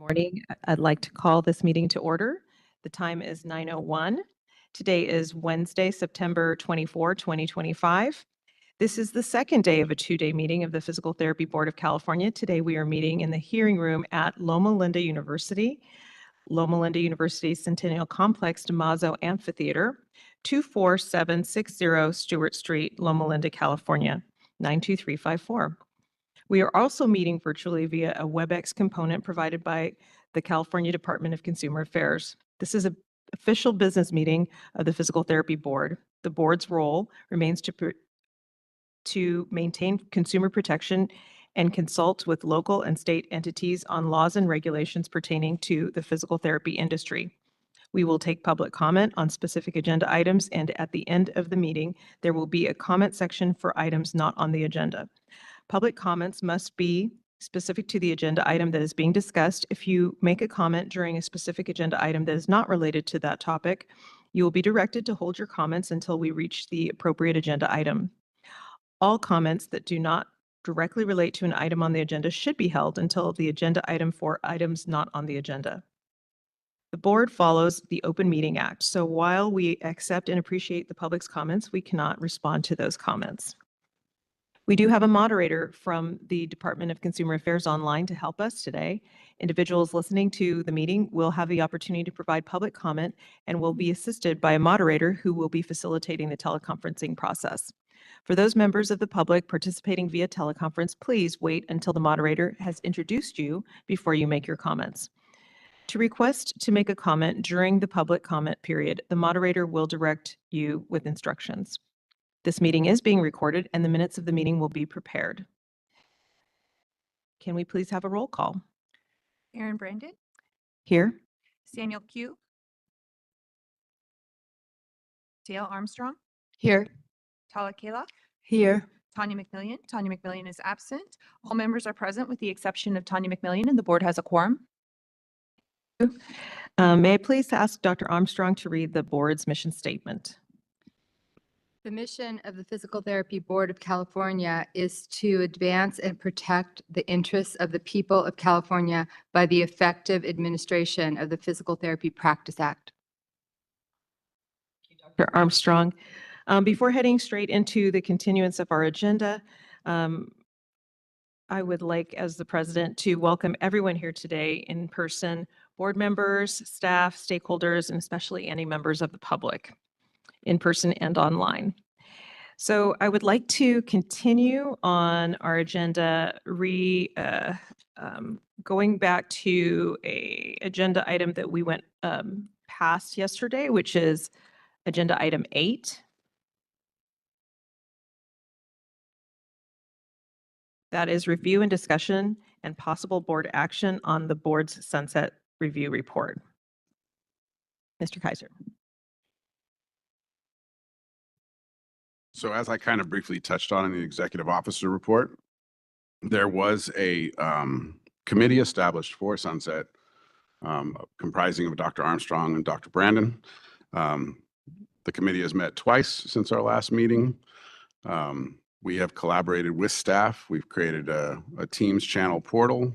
Morning. I'd like to call this meeting to order. The time is 9:01. Today is Wednesday, September 24, 2025. This is the second day of a two-day meeting of the Physical Therapy Board of California. Today we are meeting in the hearing room at Loma Linda University's Centennial Complex DeMazo Amphitheater, 24760 Stewart Street, Loma Linda, California, 92354. We are also meeting virtually via a WebEx component provided by the California Department of Consumer Affairs. This is an official business meeting of the Physical Therapy Board. The board's role remains to maintain consumer protection and consult with local and state entities on laws and regulations pertaining to the physical therapy industry. We will take public comment on specific agenda items, and at the end of the meeting, there will be a comment section for items not on the agenda. Public comments must be specific to the agenda item that is being discussed. If you make a comment during a specific agenda item that is not related to that topic, you will be directed to hold your comments until we reach the appropriate agenda item. All comments that do not directly relate to an item on the agenda should be held until the agenda item for items not on the agenda. The board follows the Open Meeting Act, so while we accept and appreciate the public's comments, we cannot respond to those comments. We do have a moderator from the Department of Consumer Affairs online to help us today. Individuals listening to the meeting will have the opportunity to provide public comment and will be assisted by a moderator who will be facilitating the teleconferencing process. For those members of the public participating via teleconference, please wait until the moderator has introduced you before you make your comments. To request to make a comment during the public comment period, the moderator will direct you with instructions. This meeting is being recorded and the minutes of the meeting will be prepared. Can we please have a roll call? Aaron Brandon, Here. Samuel Q, Dale Armstrong, Here. Tala Kayla, Here. Tanya McMillian. Tanya McMillian is absent. All members are present with the exception of Tanya McMillian, and the board has a quorum. May I please ask Dr. Armstrong to read the board's mission statement? The mission of the Physical Therapy Board of California is to advance and protect the interests of the people of California by the effective administration of the Physical Therapy Practice Act. Dr. Armstrong, before heading straight into the continuance of our agenda, I would like, as the president, to welcome everyone here today in person, board members, staff, stakeholders, and especially any members of the public, in person and online. So I would like to continue on our agenda, going back to a agenda item that we went past yesterday, which is agenda item 8. That is review and discussion and possible board action on the board's sunset review report. Mr. Kaiser. So as I kind of briefly touched on in the executive officer report, there was a committee established for sunset comprising of Dr. Armstrong and Dr. Brandon. The committee has met twice since our last meeting. We have collaborated with staff. We've created a Teams channel portal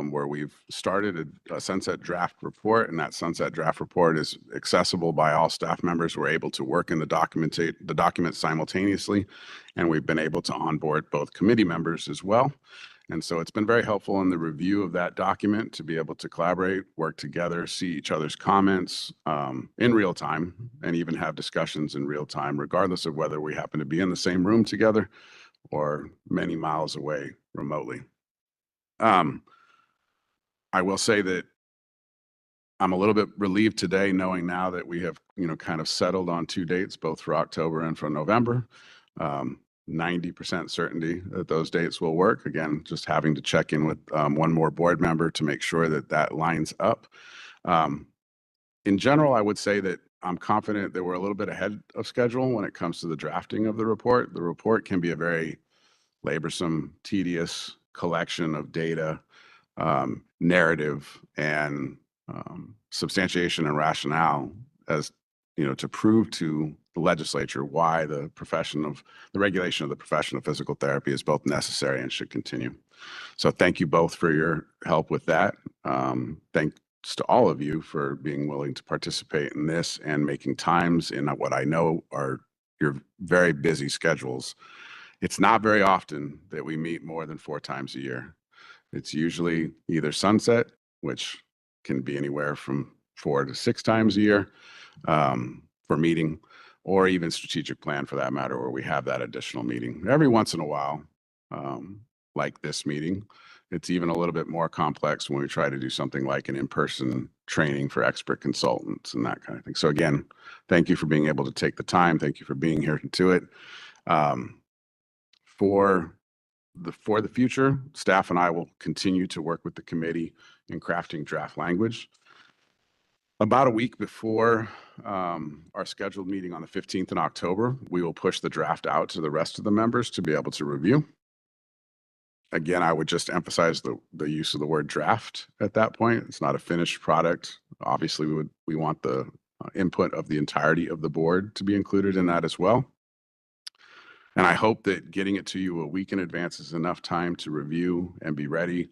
where we've started a sunset draft report, and that sunset draft report is accessible by all staff members. We're able to work in the document simultaneously, and we've been able to onboard both committee members as well. And so it's been very helpful in the review of that document to be able to collaborate, work together, see each other's comments in real time, and even have discussions in real time, regardless of whether we happen to be in the same room together or many miles away remotely. I will say that I'm a little bit relieved today knowing now that we have, kind of settled on 2 dates, both for October and for November. 90% certainty that those dates will work. Again, just having to check in with one more board member to make sure that that lines up. In general, I would say that I'm confident that we're a little bit ahead of schedule when it comes to the drafting of the report. The report can be a very laborsome, tedious collection of data, narrative, and substantiation and rationale as to prove to the legislature why the regulation of the profession of physical therapy is both necessary and should continue. So thank you both for your help with that. Thanks to all of you for being willing to participate in this and making times in what I know are your very busy schedules. It's not very often that we meet more than 4 times a year. It's usually either sunset, which can be anywhere from 4 to 6 times a year for meeting, or even strategic plan for that matter, where we have that additional meeting. Every once in a while, like this meeting, it's even a little bit more complex when we try to do something like an in-person training for expert consultants and that kind of thing. So again, thank you for being able to take the time. Thank you for being here to do it. For the future, staff and I will continue to work with the committee in crafting draft language. About a week before our scheduled meeting on the 15th in October, we will push the draft out to the rest of the members to be able to review. Again, I would just emphasize the use of the word draft at that point. It's not a finished product. Obviously, we want the input of the entirety of the board to be included in that as well. And I hope that getting it to you a week in advance is enough time to review and be ready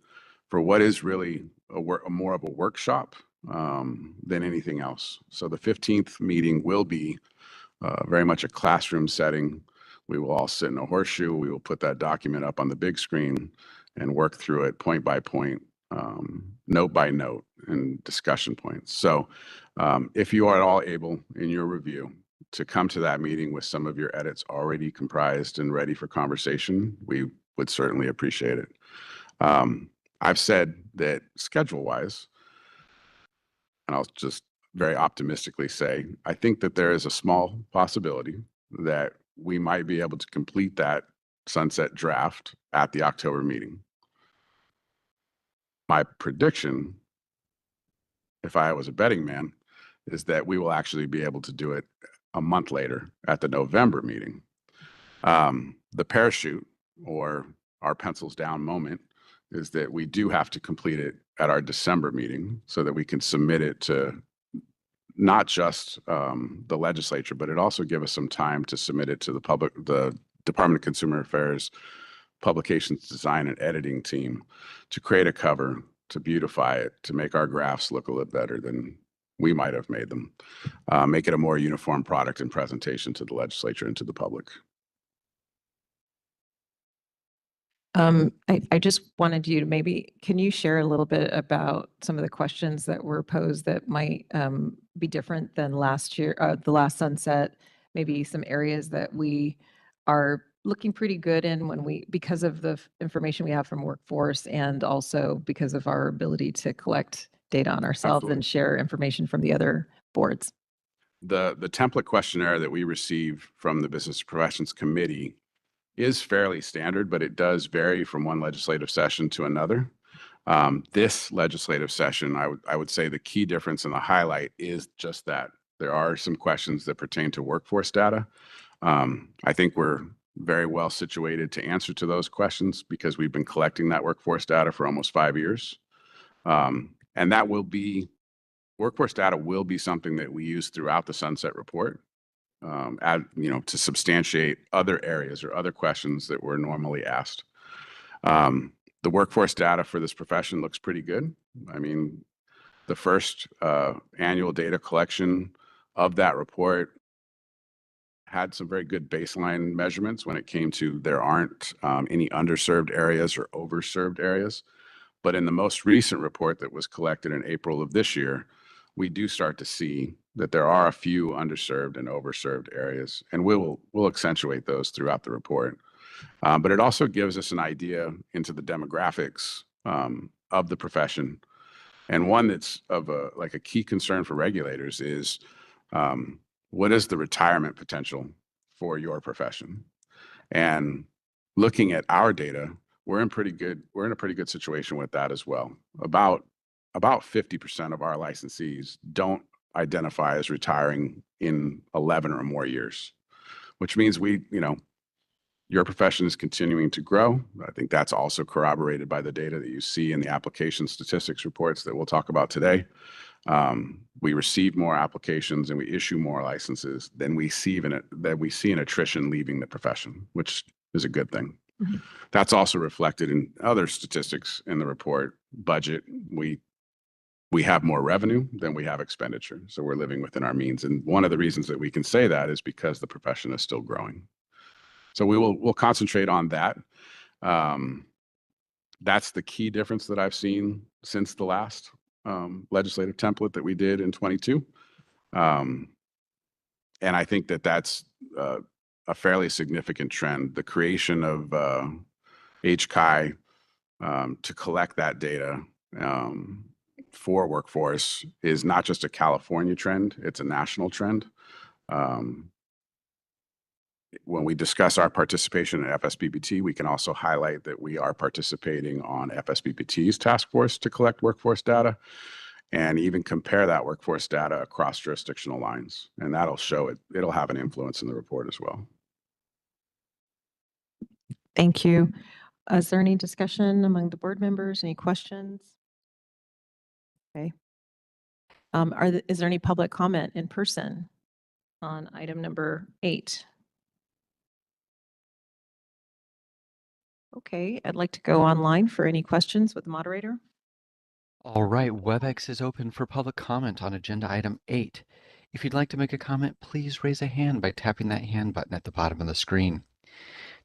for what is really more of a workshop than anything else. So the 15th meeting will be very much a classroom setting. We will all sit in a horseshoe. We will put that document up on the big screen and work through it point by point, note by note, and discussion points. So if you are at all able in your review to come to that meeting with some of your edits already comprised and ready for conversation, we would certainly appreciate it. I've said that schedule-wise, and I'll just very optimistically say, I think that there is a small possibility that we might be able to complete that sunset draft at the October meeting. My prediction, if I was a betting man, is that we will actually be able to do it a month later at the November meeting. The parachute, or our pencils down moment, is that we do have to complete it at our December meeting so that we can submit it to not just the legislature, but it also give us some time to submit it to the Department of Consumer Affairs Publications Design and Editing team to create a cover, to beautify it, to make our graphs look a little better than we might have made them, make it a more uniform product and presentation to the legislature and to the public. I just wanted you to can you share a little bit about some of the questions that were posed that might be different than last year, the last sunset, maybe some areas that we are looking pretty good in because of the information we have from workforce, and also because of our ability to collect data on ourselves Absolutely. and share information from the other boards. The template questionnaire that we receive from the Business Professions Committee is fairly standard, but it does vary from one legislative session to another. This legislative session, I would say the key difference and the highlight is just that. There are some questions that pertain to workforce data. I think we're very well situated to answer to those questions because we've been collecting that workforce data for almost 5 years. And that workforce data will be something that we use throughout the Sunset Report. To substantiate other areas or other questions that were normally asked. The workforce data for this profession looks pretty good. I mean, the first annual data collection of that report had some very good baseline measurements when it came to there aren't any underserved areas or overserved areas. But in the most recent report that was collected in April of this year, we do start to see that there are a few underserved and overserved areas, and we'll accentuate those throughout the report. But it also gives us an idea into the demographics of the profession. And one that's of a key concern for regulators is what is the retirement potential for your profession? And looking at our data, we're in a pretty good situation with that as well. About 50% of our licensees don't identify as retiring in 11 or more years, which means your profession is continuing to grow. I think that's also corroborated by the data that you see in the application statistics reports that we'll talk about today. We receive more applications and we issue more licenses than we see in attrition leaving the profession, which is a good thing. Mhm. That's also reflected in other statistics in the report. Budget, we have more revenue than we have expenditure. So we're living within our means. And one of the reasons that we can say that is because the profession is still growing. So we'll concentrate on that. That's the key difference that I've seen since the last legislative template that we did in 22. And I think that that's a fairly significant trend. The creation of HCI to collect that data for workforce is not just a California trend, it's a national trend. When we discuss our participation in FSBBT, we can also highlight that we are participating on FSBBT's task force to collect workforce data and even compare that workforce data across jurisdictional lines. And that'll show it, it'll have an influence in the report as well. Thank you. Is there any discussion among the board members? Any questions? Okay. Is there any public comment in person on item number 8? Okay, I'd like to go online for any questions with the moderator. All right, WebEx is open for public comment on agenda item 8. If you'd like to make a comment, please raise a hand by tapping that hand button at the bottom of the screen.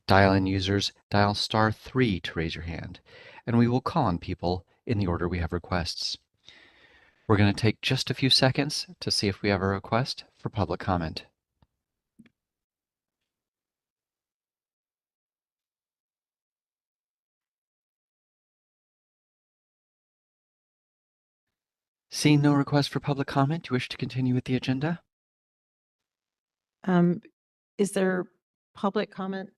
Dial-in users, dial *3 to raise your hand, and we will call on people in the order we have requests. We're going to take just a few seconds to see if we have a request for public comment. Seeing no request for public comment, do you wish to continue with the agenda? Is there public comment?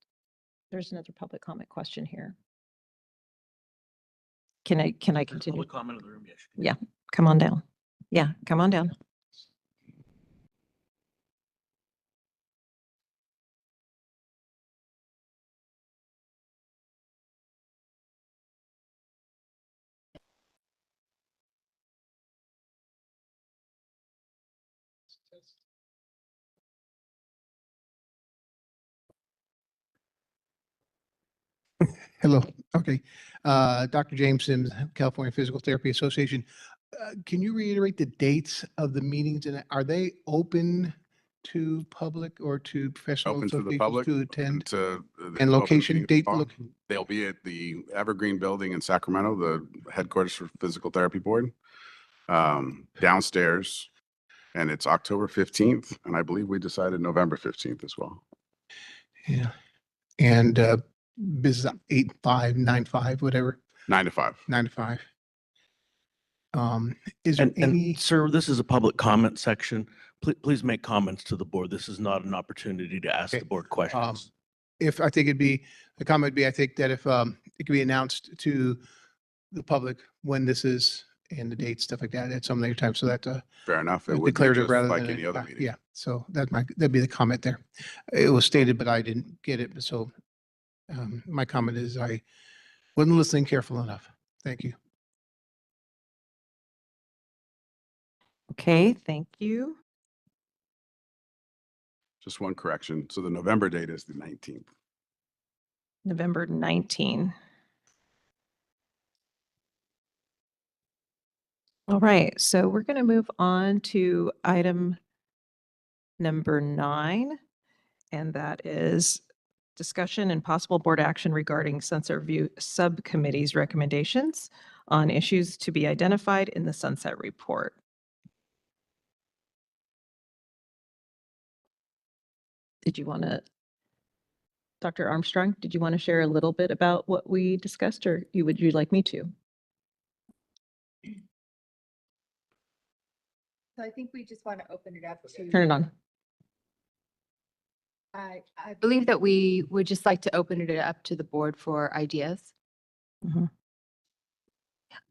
There's another public comment question here. Can I continue? Public comment in the room, yes. Yeah, come on down. Yeah, come on down. Hello. Okay. Dr. James Sims, California Physical Therapy Association. Can you reiterate the dates of the meetings and are they open to public or to professional Open to the associations public. to attend? To And location, date, look. They'll be at the Evergreen Building in Sacramento, the headquarters for Physical Therapy Board, downstairs. And it's October 15th. And I believe we decided November 15th as well. Yeah. And business 8-5-9-5, whatever, 9 to 5. 9 to 5. Is there And any, sir, this is a public comment section. Please make comments to the board. This is not an opportunity to ask Okay. the board questions. if I think it'd be, the comment would be, I think that if it could be announced to the public when this is and the date, stuff like that at some later time, so that Fair enough. It would be declarative just rather like than any other meeting. yeah. So that'd be the comment there. It was stated, but I didn't get it. So my comment is I wasn't listening careful enough. Thank you. Okay, thank you. Just one correction. So the November date is the 19th. November 19. All right, so we're going to move on to item number 9, and that is discussion and possible board action regarding Sunset Review Subcommittee's recommendations on issues to be identified in the Sunset Report. Did you want to, Dr. Armstrong, did you want to share a little bit about what we discussed, or would you like me to? So I think we just want to open it up to. Turn it on. I believe that we would just like to open it up to the board for ideas.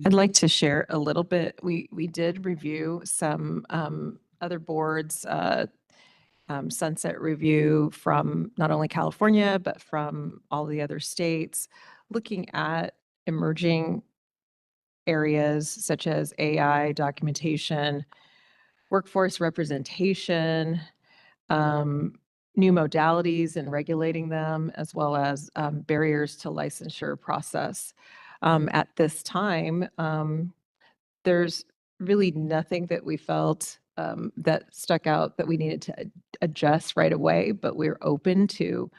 I'd like to share a little bit. We did review some other boards, Sunset Review from not only California, but from all the other states, looking at emerging areas such as AI, documentation, workforce representation, new modalities and regulating them, as well as barriers to licensure process. At this time, there's really nothing that we felt that stuck out that we needed to adjust right away, but we're open to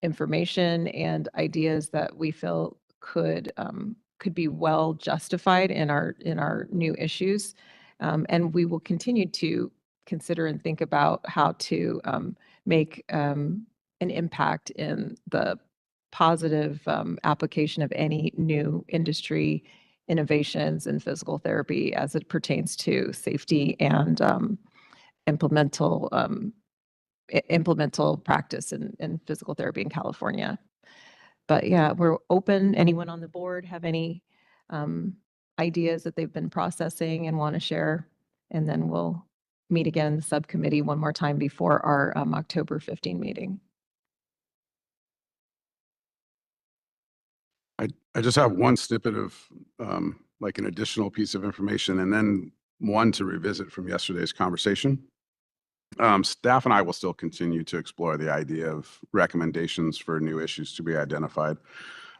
information and ideas that we feel could be well justified in our new issues. And we will continue to consider and think about how to make an impact in the positive application of any new industry innovations in physical therapy as it pertains to safety and implemental practice in physical therapy in California. But yeah, we're open. Anyone on the board have any ideas that they've been processing and want to share? And then we'll meet again in the subcommittee one more time before our October 15 meeting. I just have one snippet of like an additional piece of information and then one to revisit from yesterday's conversation. Staff and I will still continue to explore the idea of recommendations for new issues to be identified.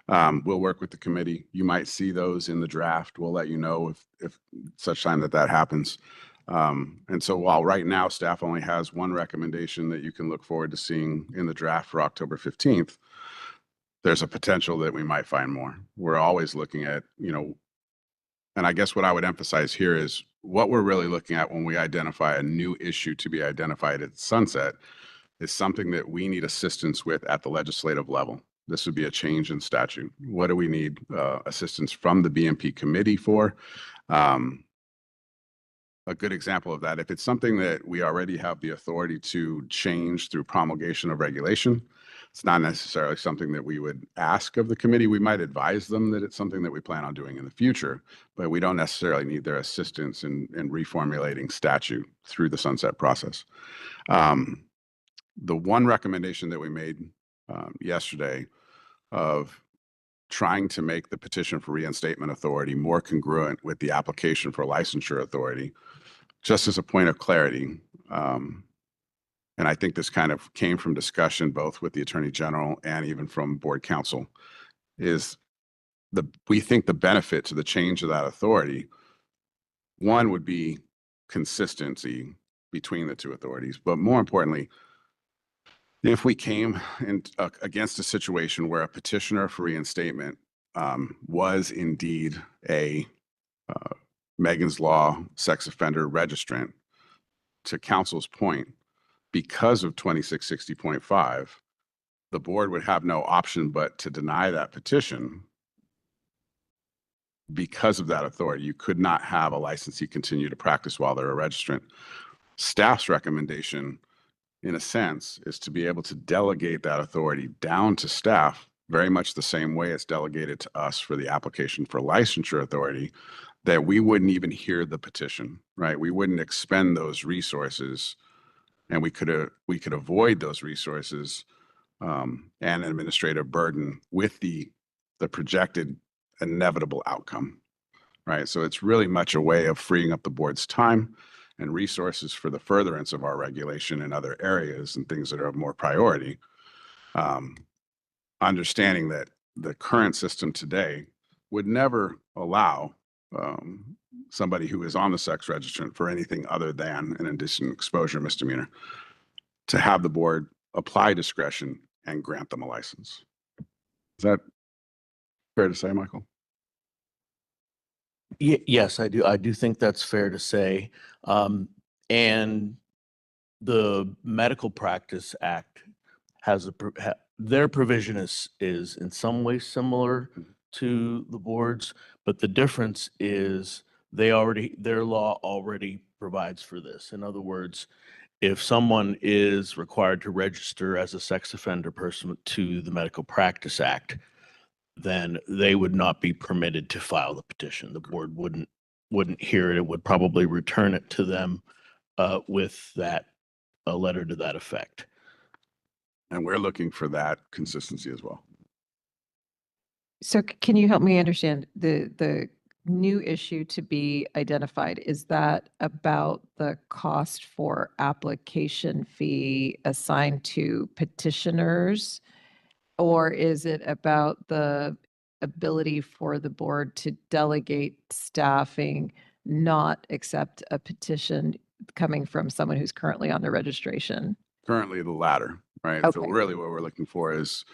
We'll work with the committee. You might see those in the draft. We'll let you know if such time that happens. And so while right now staff only has one recommendation that you can look forward to seeing in the draft for October 15th, there's a potential that we might find more. We're always looking at, and I guess what I would emphasize here is what we're really looking at when we identify a new issue to be identified at sunset is something that we need assistance with at the legislative level. This would be a change in statute. What do we need assistance from the BMP committee for? A good example of that, if it's something that we already have the authority to change through promulgation of regulation, it's not necessarily something that we would ask of the committee. We might advise them that it's something that we plan on doing in the future, but we don't necessarily need their assistance in reformulating statute through the sunset process. The one recommendation that we made yesterday of trying to make the petition for reinstatement authority more congruent with the application for licensure authority, just as a point of clarity, and I think this kind of came from discussion both with the Attorney General and even from board counsel, is we think the benefit to the change of that authority, one would be consistency between the two authorities, but more importantly, if we came against a situation where a petitioner for reinstatement was indeed a Megan's Law sex offender registrant, to counsel's point, because of 2660.5, the board would have no option but to deny that petition because of that authority. You could not have a licensee continue to practice while they're a registrant. Staff's recommendation, in a sense, is to be able to delegate that authority down to staff very much the same way it's delegated to us for the application for licensure authority, that we wouldn't even hear the petition, right? We wouldn't expend those resources, and we could avoid those resources and administrative burden with the projected inevitable outcome, right? So it's really much a way of freeing up the board's time and resources for the furtherance of our regulation in other areas and things that are of more priority. Understanding that the current system today would never allow somebody who is on the sex registrant for anything other than an indecent exposure misdemeanor to have the board apply discretion and grant them a license. Is that fair to say, Michael? Yes, I do. I do think that's fair to say. And the Medical Practice Act has their provision is in some ways similar to the board's, but the difference is their law already provides for this. In other words, if someone is required to register as a sex offender pursuant to the Medical Practice Act, then they would not be permitted to file the petition. The board wouldn't hear it. It would probably return it to them with a letter to that effect. And we're looking for that consistency as well. So can you help me understand the new issue to be identified, is that about the cost for application fee assigned to petitioners? Or is it about the ability for the board to delegate staffing, not accept a petition coming from someone who's currently on the registration? Currently the latter, right? So Okay. really what we're looking for is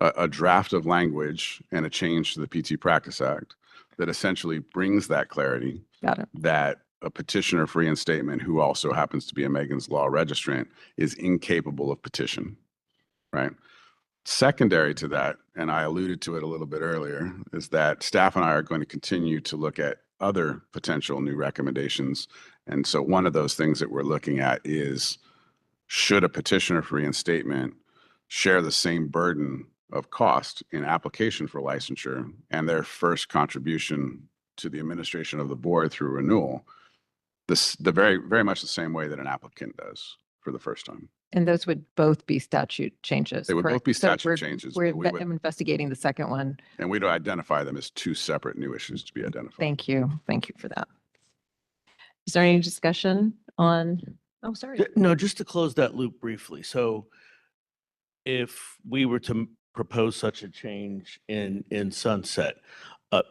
a draft of language and a change to the PT Practice Act that essentially brings that clarity Got it. that a petitioner for reinstatement who also happens to be a Megan's Law registrant is incapable of petition, right? Secondary to that, and I alluded to it a little bit earlier, is that staff and I are going to continue to look at other potential new recommendations. And so one of those things that we're looking at is, should a petitioner for reinstatement share the same burden of cost in application for licensure and their first contribution to the administration of the board through renewal, the very much the same way that an applicant does for the first time. And those would both be statute changes, They would both correct? be So statute we're- changes, We're but we would- investigating the second one. And we'd identify them as two separate new issues to be identified. Thank you. Thank you for that. Is there any discussion on, oh, sorry. No, just to close that loop briefly. So if we were to propose such a change in Sunset,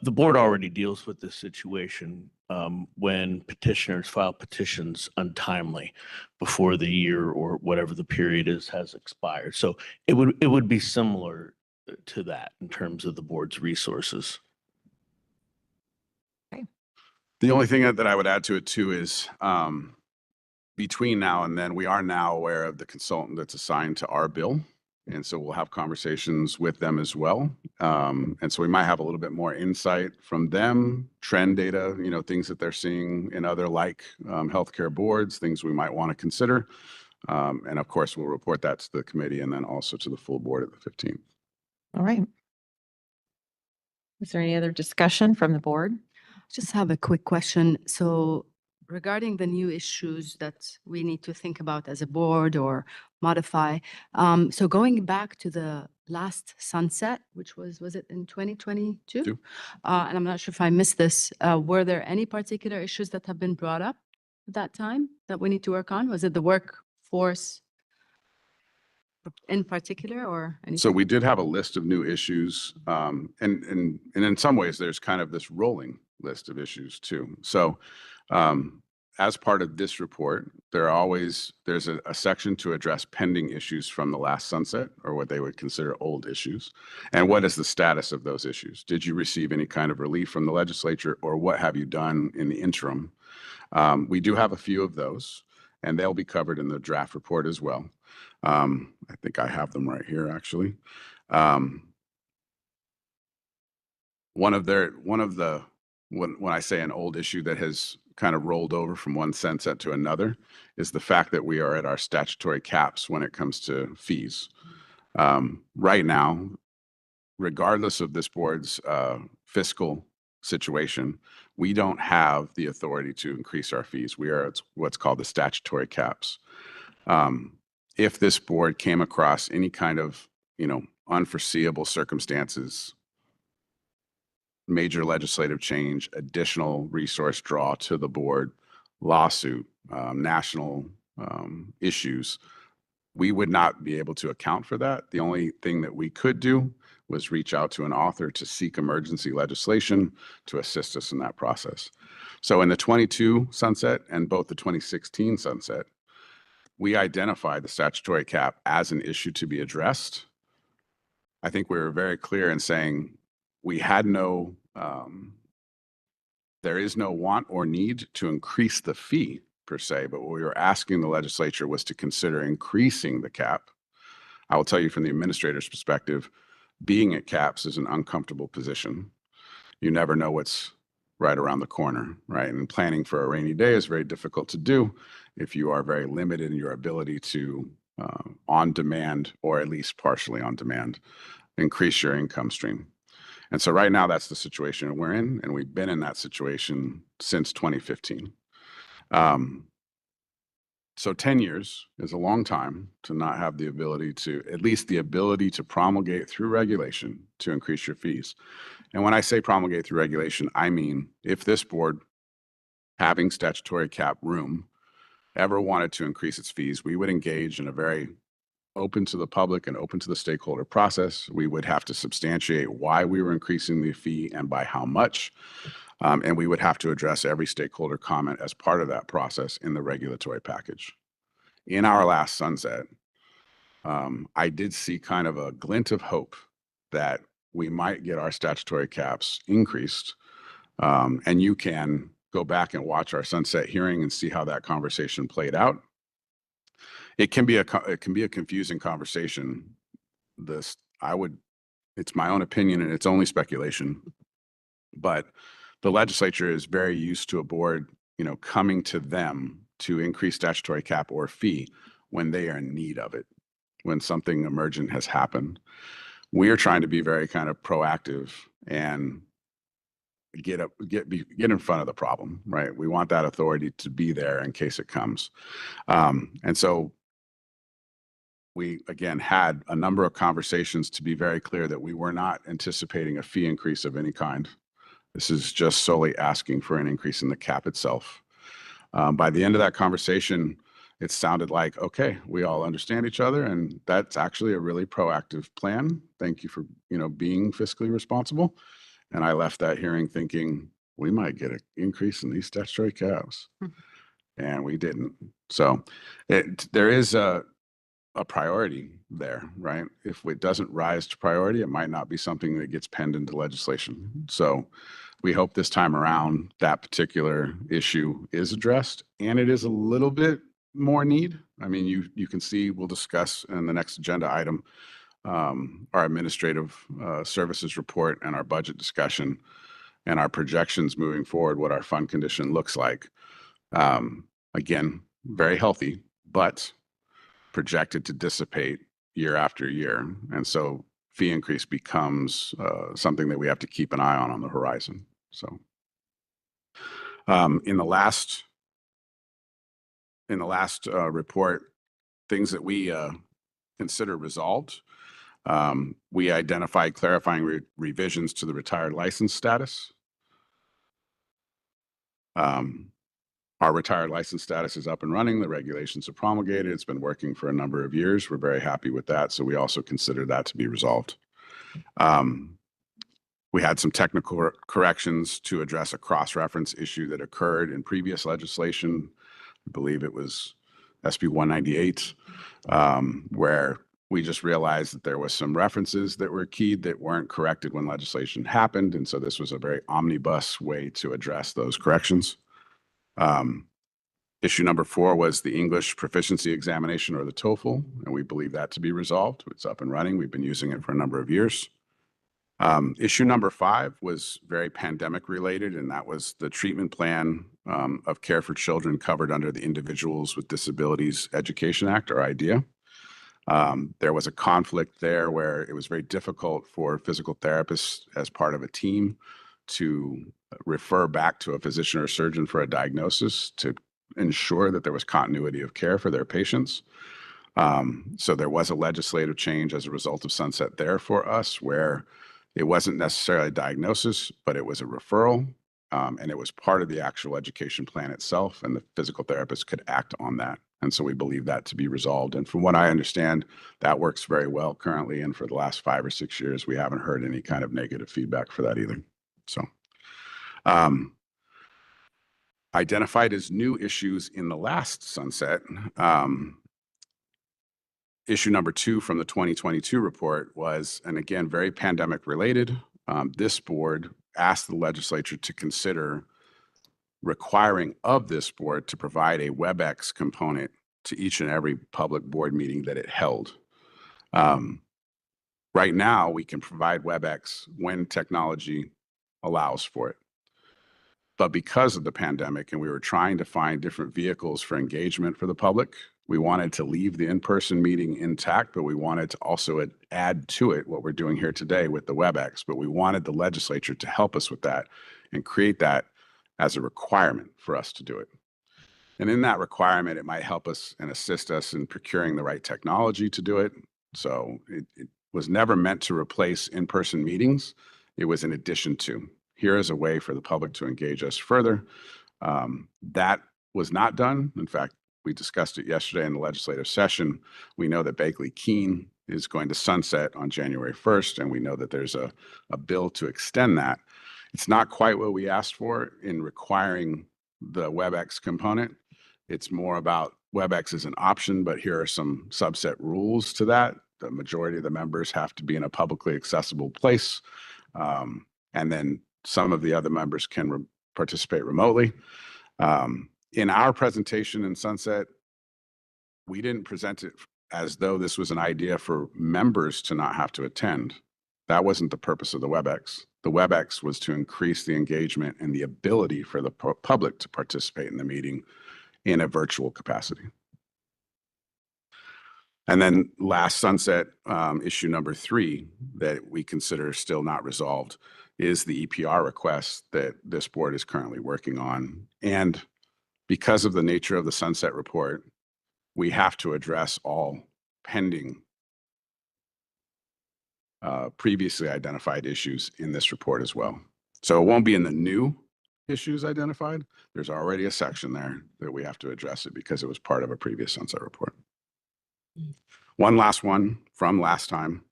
the board already deals with this situation when petitioners file petitions untimely before the year or whatever the period is has expired. So it would be similar to that in terms of the board's resources. The only thing that I would add to it too is between now and then, we are now aware of the consultant that's assigned to our bill. And so we'll have conversations with them as well. And so we might have a little bit more insight from them, trend data, things that they're seeing in other healthcare boards, things we might want to consider. And of course, we'll report that to the committee and then also to the full board at the 15th. All right. Is there any other discussion from the board? Just have a quick question. So regarding the new issues that we need to think about as a board or modify, so going back to the last sunset, which was it in 2022? Two. And I'm not sure if I missed this. Were there any particular issues that have been brought up at that time that we need to work on? Was it the workforce in particular or anything? So we did have a list of new issues. And in some ways, there's kind of this rolling list of issues too. So as part of this report, there's a section to address pending issues from the last sunset, or what they would consider old issues. And what is the status of those issues? Did you receive any kind of relief from the legislature, or what have you done in the interim? We do have a few of those, and they'll be covered in the draft report as well. I think I have them right here, actually. When I say an old issue that has kind of rolled over from one sunset to another is the fact that we are at our statutory caps when it comes to fees. Right now, regardless of this board's fiscal situation, we don't have the authority to increase our fees. We are at what's called the statutory caps. If this board came across any kind of, unforeseeable circumstances, major legislative change, additional resource draw to the board, lawsuit, national issues, we would not be able to account for that. The only thing that we could do was reach out to an author to seek emergency legislation to assist us in that process. So in the 22 sunset and both the 2016 sunset, we identified the statutory cap as an issue to be addressed. I think we were very clear in saying we had there is no want or need to increase the fee per se, but what we were asking the legislature was to consider increasing the cap. I will tell you from the administrator's perspective, being at caps is an uncomfortable position. You never know what's right around the corner, right? And planning for a rainy day is very difficult to do if you are very limited in your ability to, on demand, or at least partially on demand, increase your income stream. And so right now, that's the situation we're in, and we've been in that situation since 2015. So 10 years is a long time to not have the ability to, at least the ability to promulgate through regulation to increase your fees. And when I say promulgate through regulation, I mean, if this board, having statutory cap room, ever wanted to increase its fees, we would engage in a very open to the public and open to the stakeholder process. We would have to substantiate why we were increasing the fee and by how much. And we would have to address every stakeholder comment as part of that process in the regulatory package. In our last sunset, I did see kind of a glint of hope that we might get our statutory caps increased. And you can go back and watch our sunset hearing and see how that conversation played out. It can be a confusing conversation. It's my own opinion and it's only speculation, but the legislature is very used to a board, coming to them to increase statutory cap or fee when they are in need of it, when something emergent has happened. We are trying to be very kind of proactive and get in front of the problem, right? We want that authority to be there in case it comes. And so we, again, had a number of conversations to be very clear that we were not anticipating a fee increase of any kind. This is just solely asking for an increase in the cap itself. By the end of that conversation, it sounded like, okay, we all understand each other, and that's actually a really proactive plan. Thank you for, being fiscally responsible. And I left that hearing thinking we might get an increase in these statutory caps, and we didn't. So there is a priority there, right? If it doesn't rise to priority, it might not be something that gets penned into legislation. So we hope this time around that particular issue is addressed, and it is a little bit more need. I mean, you can see, we'll discuss in the next agenda item, our administrative services report and our budget discussion and our projections moving forward, what our fund condition looks like. Again, very healthy, but projected to dissipate year after year. And so fee increase becomes something that we have to keep an eye on the horizon. So in the last report, things that we consider resolved, we identified clarifying revisions to the retired license status. Our retired license status is up and running. The regulations are promulgated. It's been working for a number of years. We're very happy with that. So we also consider that to be resolved. We had some technical corrections to address a cross-reference issue that occurred in previous legislation. I believe it was SB 198, where we just realized that there was some references that were keyed that weren't corrected when legislation happened. And so this was a very omnibus way to address those corrections. Issue number 4 was the English proficiency examination, or the TOEFL, and we believe that to be resolved. It's up and running. We've been using it for a number of years. Issue number 5 was very pandemic related, and that was the treatment plan of care for children covered under the Individuals with Disabilities Education Act, or IDEA. There was a conflict there where it was very difficult for physical therapists as part of a team to refer back to a physician or surgeon for a diagnosis to ensure that there was continuity of care for their patients. So there was a legislative change as a result of sunset there for us, where it wasn't necessarily a diagnosis, but it was a referral, and it was part of the actual education plan itself, and the physical therapist could act on that. And so we believe that to be resolved. And from what I understand, that works very well currently. And for the last 5 or 6 years, we haven't heard any kind of negative feedback for that either. So identified as new issues in the last sunset, issue number 2 from the 2022 report was, and again, very pandemic related. This board asked the legislature to consider requiring of this board to provide a WebEx component to each and every public board meeting that it held. Right now, we can provide WebEx when technology allows for it. But because of the pandemic, and we were trying to find different vehicles for engagement for the public, we wanted to leave the in-person meeting intact, but we wanted to also add to it what we're doing here today with the WebEx. But we wanted the legislature to help us with that and create that as a requirement for us to do it. And in that requirement, it might help us and assist us in procuring the right technology to do it. So it was never meant to replace in-person meetings. It was in addition to. Here is a way for the public to engage us further. That was not done. In fact, we discussed it yesterday in the legislative session. We know that Bakley-Keene is going to sunset on January 1st, and we know that there's a bill to extend that. It's not quite what we asked for in requiring the WebEx component. It's more about WebEx as an option, but here are some subset rules to that. The majority of the members have to be in a publicly accessible place. And then some of the other members can participate remotely. In our presentation in Sunset, we didn't present it as though this was an idea for members to not have to attend. That wasn't the purpose of the WebEx. The WebEx was to increase the engagement and the ability for the public to participate in the meeting in a virtual capacity. And then last Sunset, issue number 3 that we consider still not resolved is the EPR request that this board is currently working on. And because of the nature of the Sunset report, we have to address all pending previously identified issues in this report as well. So it won't be in the new issues identified. There's already a section there that we have to address it because it was part of a previous Sunset report. One last one from last time.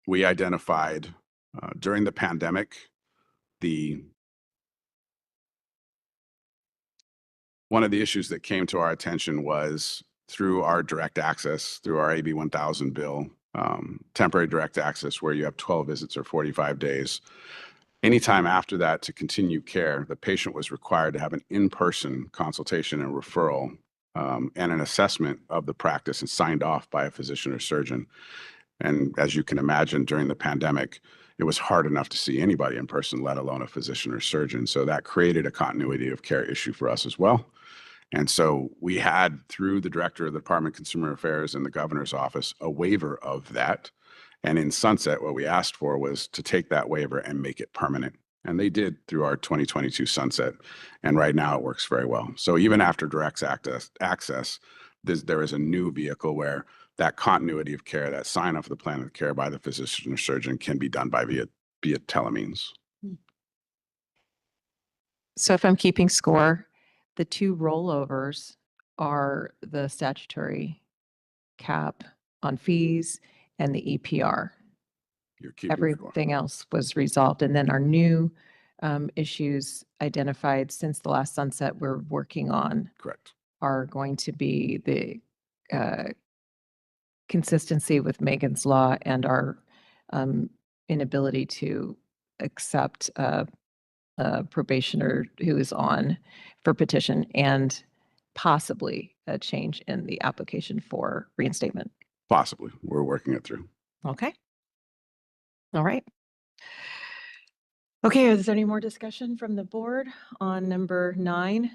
We identified during the pandemic, one of the issues that came to our attention was through our direct access, through our AB 1000 bill, temporary direct access where you have 12 visits or 45 days. Anytime after that to continue care, the patient was required to have an in-person consultation and referral and an assessment of the practice and signed off by a physician or surgeon. And as you can imagine, during the pandemic, it was hard enough to see anybody in person, let alone a physician or surgeon. So that created a continuity of care issue for us as well. And so we had, through the director of the Department of Consumer Affairs and the governor's office, a waiver of that. And in Sunset, what we asked for was to take that waiver and make it permanent. And they did through our 2022 Sunset. And right now it works very well. So even after direct access, there is a new vehicle where that continuity of care, that sign off of the plan of care by the physician or surgeon can be done by via telemeans. So if I'm keeping score, the 2 rollovers are the statutory cap on fees and the EPR. You're keeping score. Everything else was resolved. And then our new issues identified since the last Sunset we're working on Correct. are going to be the consistency with Megan's Law and our inability to accept a probationer who is on for petition and possibly a change in the application for reinstatement. Possibly. We're working it through. Okay. All right. Okay, is there any more discussion from the board on number 9?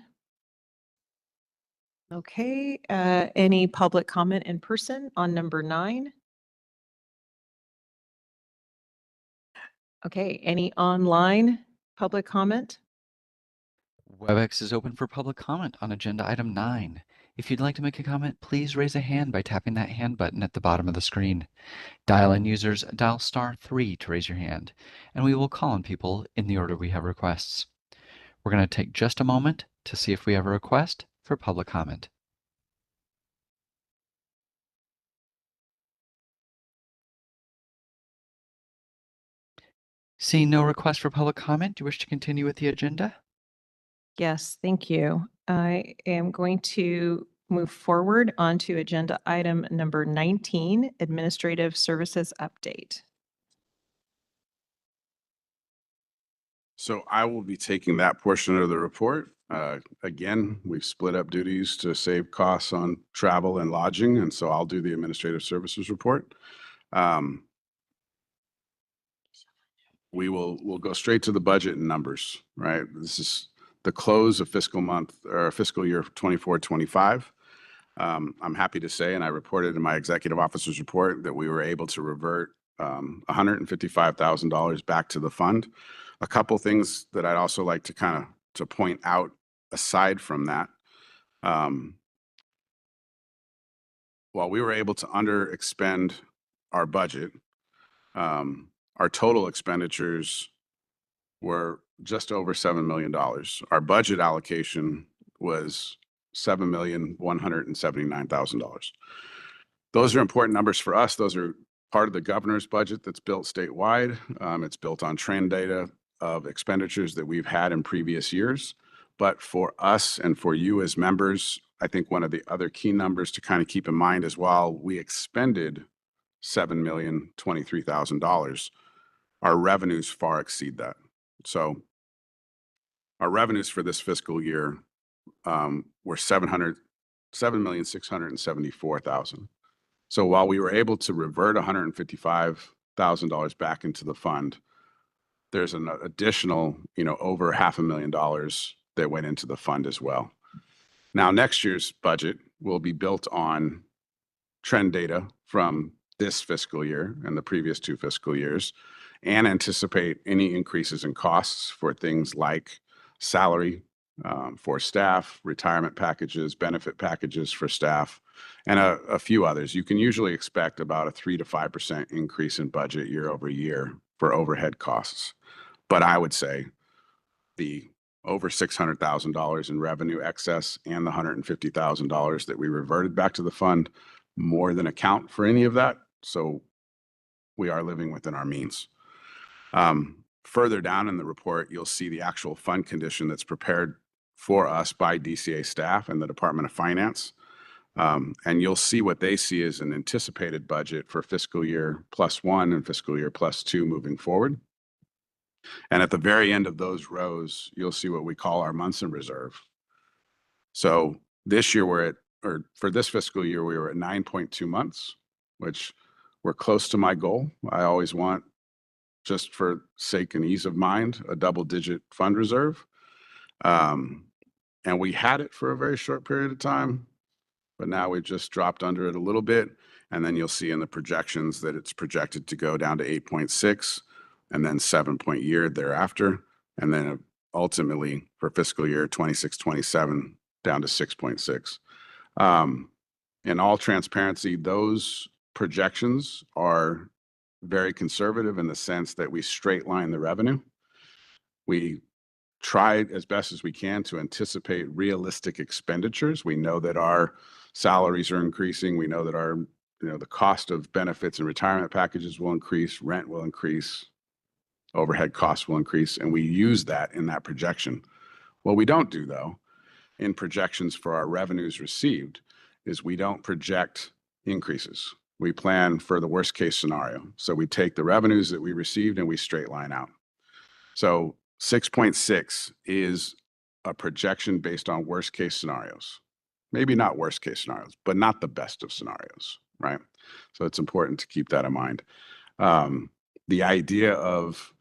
Okay, any public comment in person on number 9? Okay, any online public comment? WebEx is open for public comment on agenda item 9. If you'd like to make a comment, please raise a hand by tapping that hand button at the bottom of the screen. Dial-in users dial *3 to raise your hand, and we will call on people in the order we have requests. We're going to take just a moment to see if we have a request for public comment. Seeing no request for public comment, do you wish to continue with the agenda? Yes, thank you. I am going to move forward onto agenda item number 19, Administrative Services Update. So I will be taking that portion of the report. Again, we've split up duties to save costs on travel and lodging, and so I'll do the administrative services report. We'll go straight to the budget and numbers, right? This is the close of fiscal month or fiscal year 24-25. I'm happy to say, and I reported in my executive officer's report, that we were able to revert $155,000 back to the fund. A couple things that I'd also like to point out aside from that, while we were able to under expend our budget, our total expenditures were just over $7 million. Our budget allocation was $7,179,000. Those are important numbers for us. Those are part of the governor's budget that's built statewide. It's built on trend data of expenditures that we've had in previous years. But for us and for you as members, I think one of the other key numbers to kind of keep in mind is while we expended $7,023,000, our revenues far exceed that. So our revenues for this fiscal year were $7,674,000. So while we were able to revert $155,000 back into the fund, there's an additional, over $500,000 that went into the fund as well. Now, next year's budget will be built on trend data from this fiscal year and the previous 2 fiscal years, and anticipate any increases in costs for things like salary for staff, retirement packages, benefit packages for staff, and a few others. You can usually expect about a 3 to 5% increase in budget year over year for overhead costs. But I would say the over $600,000 in revenue excess and the $150,000 that we reverted back to the fund more than account for any of that. So we are living within our means. Further down in the report, you'll see the actual fund condition that's prepared for us by DCA staff and the Department of Finance. And you'll see what they see as an anticipated budget for fiscal year +1 and fiscal year +2 moving forward. And at the very end of those rows, you'll see what we call our months in reserve. So this year for this fiscal year, we were at 9.2 months, which we're close to my goal. I always want, just for sake and ease of mind, a double-digit fund reserve. And we had it for a very short period of time, but now we've just dropped under it a little bit. And then you'll see in the projections that it's projected to go down to 8.6 and then 7 year thereafter. And then ultimately for fiscal year 26-27 down to 6.6. In all transparency, those projections are very conservative in the sense that we straight line the revenue. We try as best as we can to anticipate realistic expenditures. We know that our salaries are increasing. We know that our, the cost of benefits and retirement packages will increase, rent will increase, overhead costs will increase, and we use that in that projection. What we don't do, though, in projections for our revenues received is we don't project increases. We plan for the worst case scenario. So we take the revenues that we received and we straight line out. So 6.6 is a projection based on worst case scenarios. Maybe not worst case scenarios, but not the best of scenarios, right? So it's important to keep that in mind. The idea of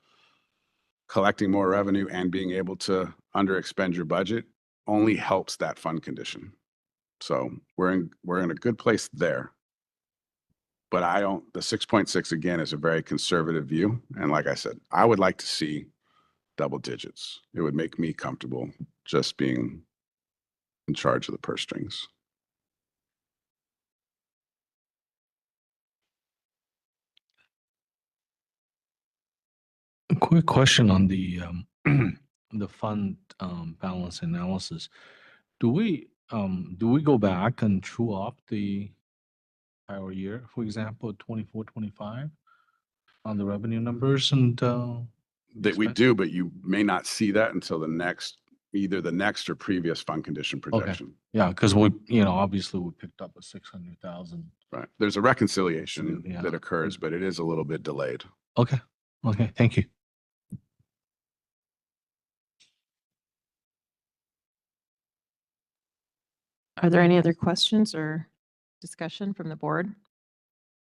collecting more revenue and being able to under expend your budget only helps that fund condition. So we're in a good place there. But the 6.6 again is a very conservative view. And like I said, I would like to see double digits. It would make me comfortable just being in charge of the purse strings. A quick question on the the fund balance analysis. Do we go back and true up the prior year, for example, 24-25 on the revenue numbers and that we do, but you may not see that until either the next or previous fund condition projection. Yeah, because we, obviously we picked up a 600,000. Right. There's a reconciliation Yeah. that occurs, but it is a little bit delayed. Okay. Thank you. Are there any other questions or discussion from the board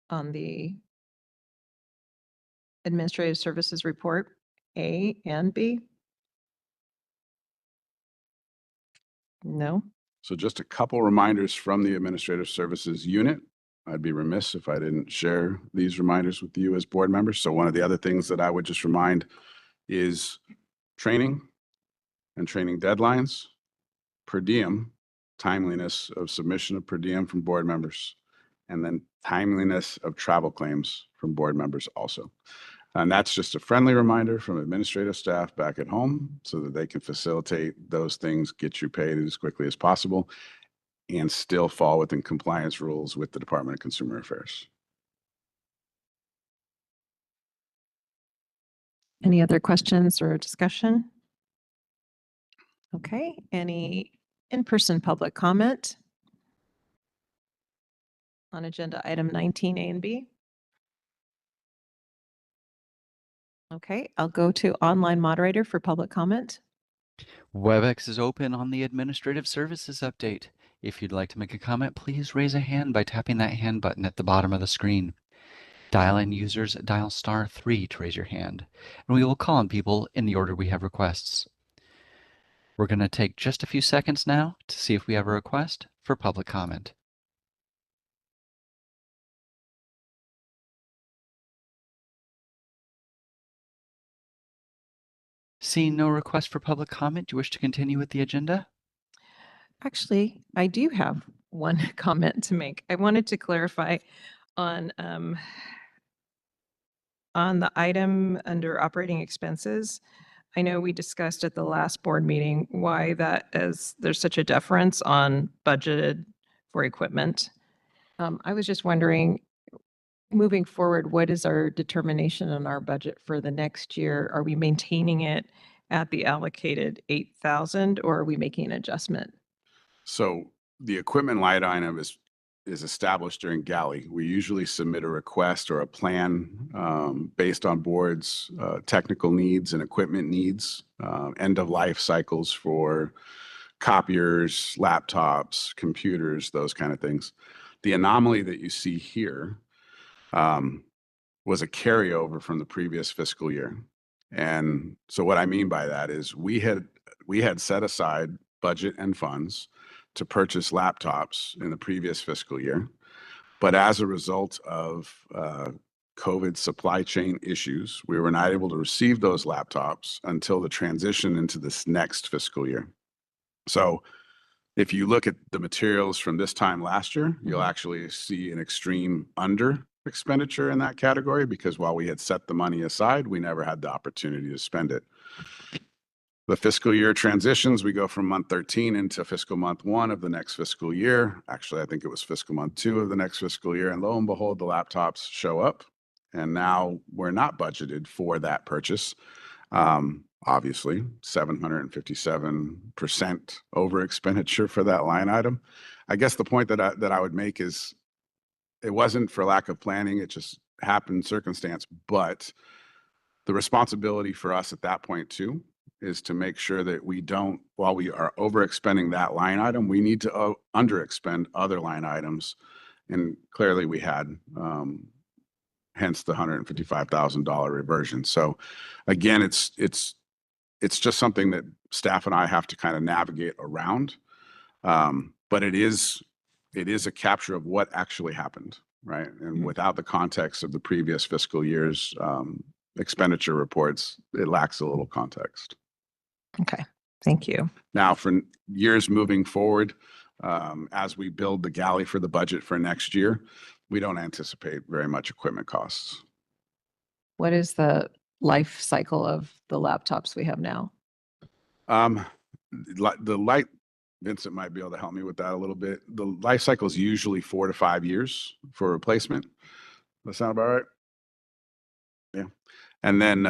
on the Administrative Services Report A and B? No? So just a couple reminders from the Administrative Services Unit. I'd be remiss if I didn't share these reminders with you as board members. So one of the other things that I would just remind is training and training deadlines. per diem, timeliness of submission of per diem from board members, and then timeliness of travel claims from board members also. And that's just a friendly reminder from administrative staff back at home so that they can facilitate those things, get you paid as quickly as possible, and still fall within compliance rules with the Department of Consumer Affairs. Any other questions or discussion? Okay, any in-person public comment on agenda item 19A and B? Okay, I'll go to online moderator for public comment. WebEx is open on the Administrative Services update. If you'd like to make a comment, please raise a hand by tapping that hand button at the bottom of the screen. Dial-in users dial *3 to raise your hand, and we will call on people in the order we have requests. We're going to take just a few seconds now to see if we have a request for public comment. Seeing no request for public comment, do you wish to continue with the agenda? Actually, I do have one comment to make. I wanted to clarify on the item under operating expenses. I know we discussed at the last board meeting why that is, there's such a deference on budgeted for equipment. I was just wondering, moving forward, what is our determination on our budget for the next year? Are we maintaining it at the allocated 8,000 or are we making an adjustment? So the equipment line item is established during galley. We usually submit a request or a plan based on boards' technical needs and equipment needs, end of life cycles for copiers, laptops, computers, those kind of things. The anomaly that you see here was a carryover from the previous fiscal year. And so what I mean by that is we had set aside budget and funds to purchase laptops in the previous fiscal year. But as a result of COVID supply chain issues, we were not able to receive those laptops until the transition into this next fiscal year. So if you look at the materials from this time last year, you'll actually see an extreme under expenditure in that category because while we had set the money aside, we never had the opportunity to spend it. The fiscal year transitions, we go from month 13 into fiscal month 1 of the next fiscal year. Actually, I think it was fiscal month 2 of the next fiscal year. And lo and behold, the laptops show up. And now we're not budgeted for that purchase. Obviously, 757% over expenditure for that line item. I guess the point that I would make is it wasn't for lack of planning. It just happened circumstance. But the responsibility for us at that point too is to make sure that we don't, while we are overexpending that line item, we need to underexpend other line items. And clearly we had, hence the $155,000 reversion. So again, it's just something that staff and I have to kind of navigate around. But it is a capture of what actually happened, right? And without the context of the previous fiscal year's expenditure reports, it lacks a little context. Okay, thank you. Now, for years moving forward, as we build the galley for the budget for next year, we don't anticipate very much equipment costs. What is the life cycle of the laptops we have now? Vincent might be able to help me with that a little bit. The life cycle is usually 4 to 5 years for replacement. That sound about right? Yeah. And then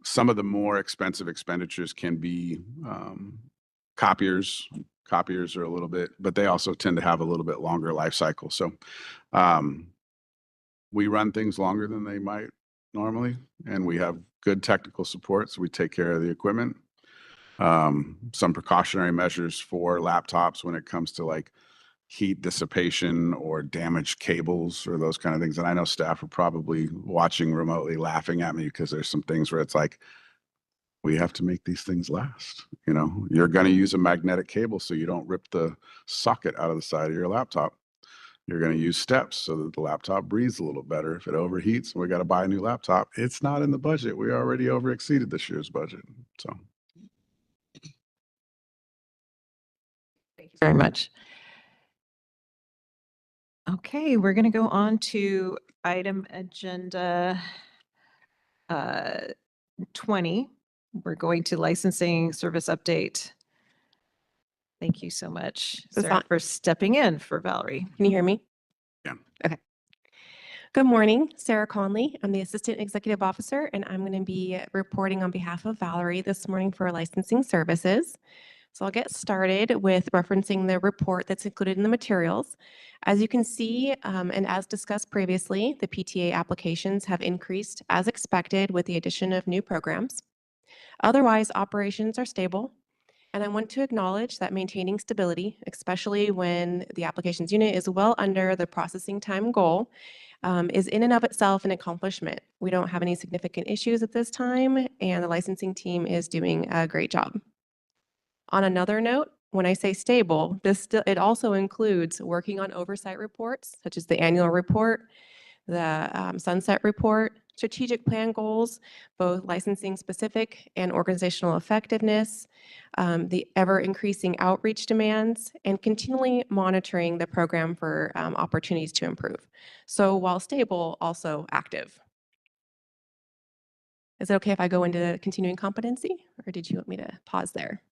some of the more expensive expenditures can be copiers. Copiers are a little bit, but they also tend to have a little bit longer life cycle. So we run things longer than they might normally, and we have good technical support, so we take care of the equipment. Some precautionary measures for laptops when it comes to like heat dissipation or damaged cables or those kind of things. And I know staff are probably watching remotely laughing at me because there's some things where it's like, we have to make these things last. You know, you're going to use a magnetic cable so you don't rip the socket out of the side of your laptop. You're going to use steps so that the laptop breathes a little better. If it overheats and we got to buy a new laptop, it's not in the budget. We already over exceeded this year's budget. So. Thank you very much. Okay, we're going to go on to item agenda 20. We're going to licensing service update. Thank you so much, Is Sarah, that- for stepping in for Valerie. Can you hear me? Yeah. Okay. Good morning, Sarah Conley. I'm the Assistant Executive Officer, and I'm going to be reporting on behalf of Valerie this morning for licensing services. So I'll get started with referencing the report that's included in the materials. As you can see, and as discussed previously, the PTA applications have increased as expected with the addition of new programs. Otherwise, operations are stable. And I want to acknowledge that maintaining stability, especially when the applications unit is well under the processing time goal, is in and of itself an accomplishment. We don't have any significant issues at this time, and the licensing team is doing a great job. On another note, when I say stable, it also includes working on oversight reports, such as the annual report, the sunset report, strategic plan goals, both licensing specific and organizational effectiveness, the ever increasing outreach demands, and continually monitoring the program for opportunities to improve. So while stable, also active. Is it okay if I go into continuing competency, or did you want me to pause there?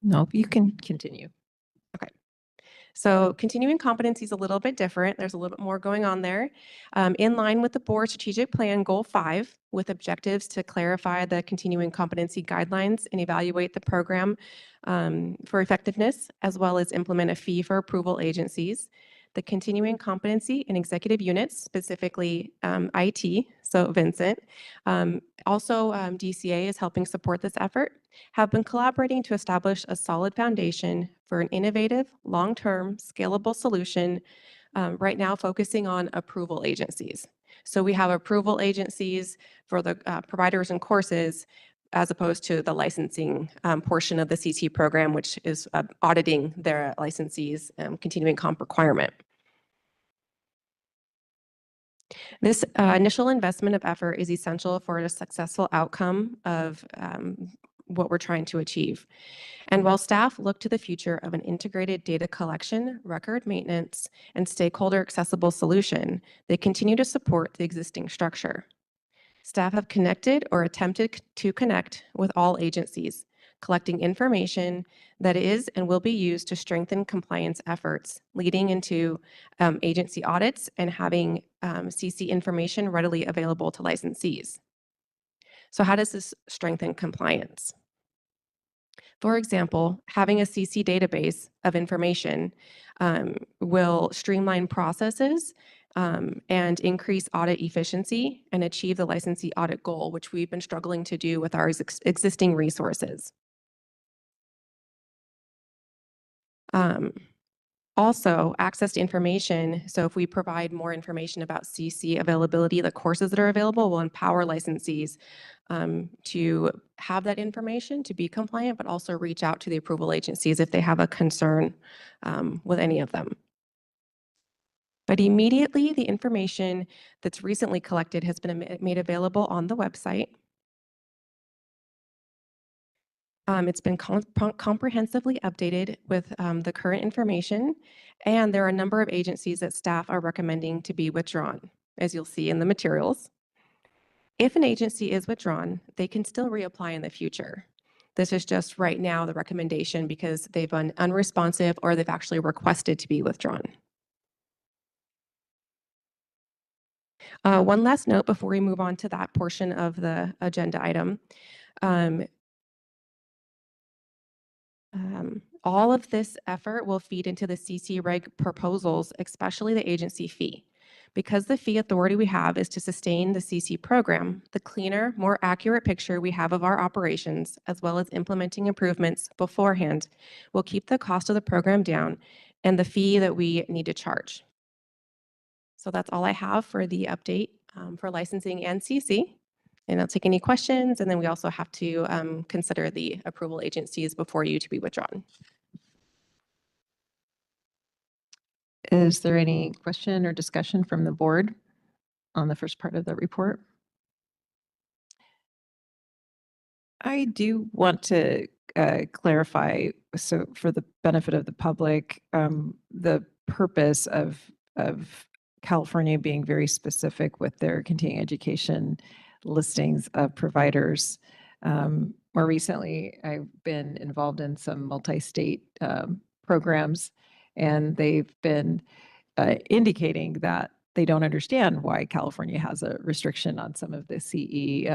No, you can continue. So continuing competency is a little bit different. There's a little bit more going on there. In line with the board strategic plan goal 5, with objectives to clarify the continuing competency guidelines and evaluate the program for effectiveness, as well as implement a fee for approval agencies. The continuing competency in executive units, specifically IT, so Vincent, also DCA is helping support this effort, have been collaborating to establish a solid foundation for an innovative, long-term, scalable solution, right now focusing on approval agencies. So we have approval agencies for the providers and courses, as opposed to the licensing portion of the CT program, which is auditing their licensees' continuing comp requirement. This initial investment of effort is essential for a successful outcome of what we're trying to achieve. And while staff look to the future of an integrated data collection, record maintenance, and stakeholder accessible solution, they continue to support the existing structure. Staff have connected or attempted to connect with all agencies, collecting information that is and will be used to strengthen compliance efforts, leading into agency audits and having CC information readily available to licensees. So how does this strengthen compliance? For example, having a CC database of information will streamline processes and increase audit efficiency and achieve the licensee audit goal, which we've been struggling to do with our existing resources. Also, access to information. So if we provide more information about CC availability, the courses that are available will empower licensees to have that information to be compliant, but also reach out to the approval agencies if they have a concern with any of them. But immediately, the information that's recently collected has been made available on the website. It's been comprehensively updated with the current information, and there are a number of agencies that staff are recommending to be withdrawn, as you'll see in the materials. If an agency is withdrawn, they can still reapply in the future. This is just right now the recommendation because they've been unresponsive or they've actually requested to be withdrawn. One last note before we move on to that portion of the agenda item. All of this effort will feed into the CC Reg proposals, especially the agency fee. Because the fee authority we have is to sustain the CC program, the cleaner, more accurate picture we have of our operations, as well as implementing improvements beforehand, will keep the cost of the program down and the fee that we need to charge. So that's all I have for the update for licensing and CC. And I'll take any questions, and then we also have to consider the approval agencies before you to be withdrawn. Is there any question or discussion from the board on the first part of the report? I do want to clarify, so for the benefit of the public, the purpose of California being very specific with their continuing education listings of providers. More recently, I've been involved in some multi-state programs, and they've been indicating that they don't understand why California has a restriction on some of the CE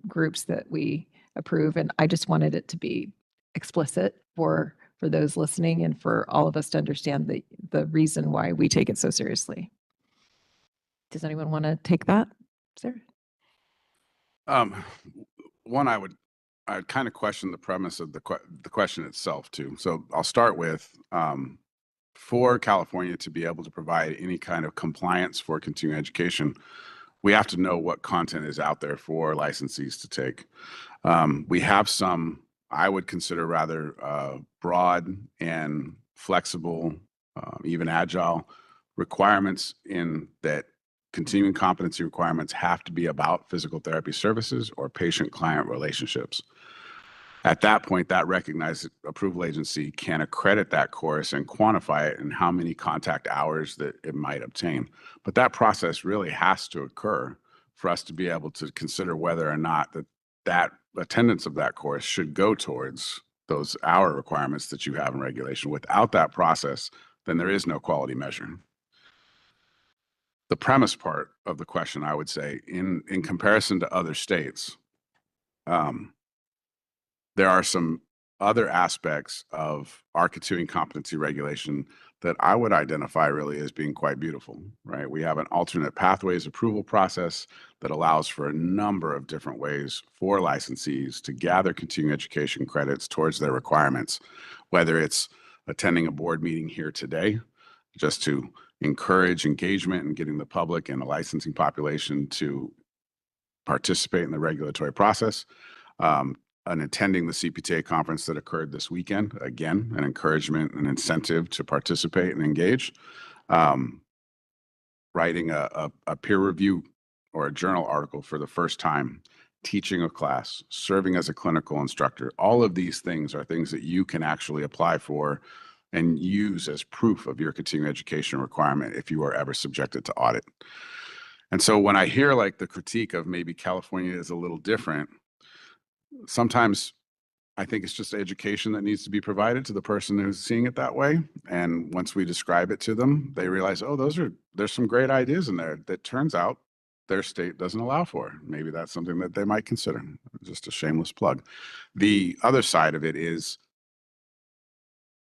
groups that we approve. And I just wanted it to be explicit for those listening and for all of us to understand the reason why we take it so seriously. Does anyone want to take that, Sarah? One, I'd kind of question the premise of the question itself too. So I'll start with, for California to be able to provide any kind of compliance for continuing education, we have to know what content is out there for licensees to take. We have some, I would consider rather broad and flexible, even agile requirements in that continuing competency requirements have to be about physical therapy services or patient-client relationships. At that point, that recognized approval agency can accredit that course and quantify it and how many contact hours that it might obtain. But that process really has to occur for us to be able to consider whether or not that attendance of that course should go towards those hour requirements that you have in regulation. Without that process, then there is no quality measure. The premise part of the question, I would say, in comparison to other states, there are some other aspects of our continuing competency regulation that I would identify really as being quite beautiful, right? We have an alternate pathways approval process that allows for a number of different ways for licensees to gather continuing education credits towards their requirements, whether it's attending a board meeting here today, just to encourage engagement and getting the public and the licensing population to participate in the regulatory process, and attending the CPTA conference that occurred this weekend, again, an encouragement and incentive to participate and engage, writing a peer review or a journal article for the first time, teaching a class, serving as a clinical instructor. All of these things are things that you can actually apply for and use as proof of your continuing education requirement if you are ever subjected to audit. And so when I hear like the critique of maybe California is a little different, sometimes I think it's just education that needs to be provided to the person who's seeing it that way. And once we describe it to them, they realize, oh, there's some great ideas in there that turns out their state doesn't allow for. Maybe that's something that they might consider. Just a shameless plug. The other side of it is,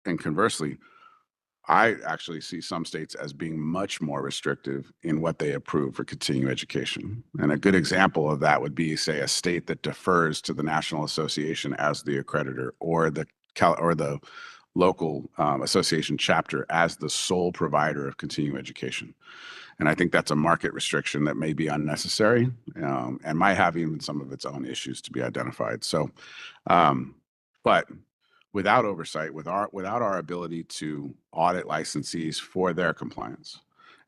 and conversely, I actually see some states as being much more restrictive in what they approve for continuing education. And a good example of that would be, say, a state that defers to the National Association as the accreditor, or the local association chapter as the sole provider of continuing education. And I think that's a market restriction that may be unnecessary and might have even some of its own issues to be identified. So, but without oversight, without our ability to audit licensees for their compliance,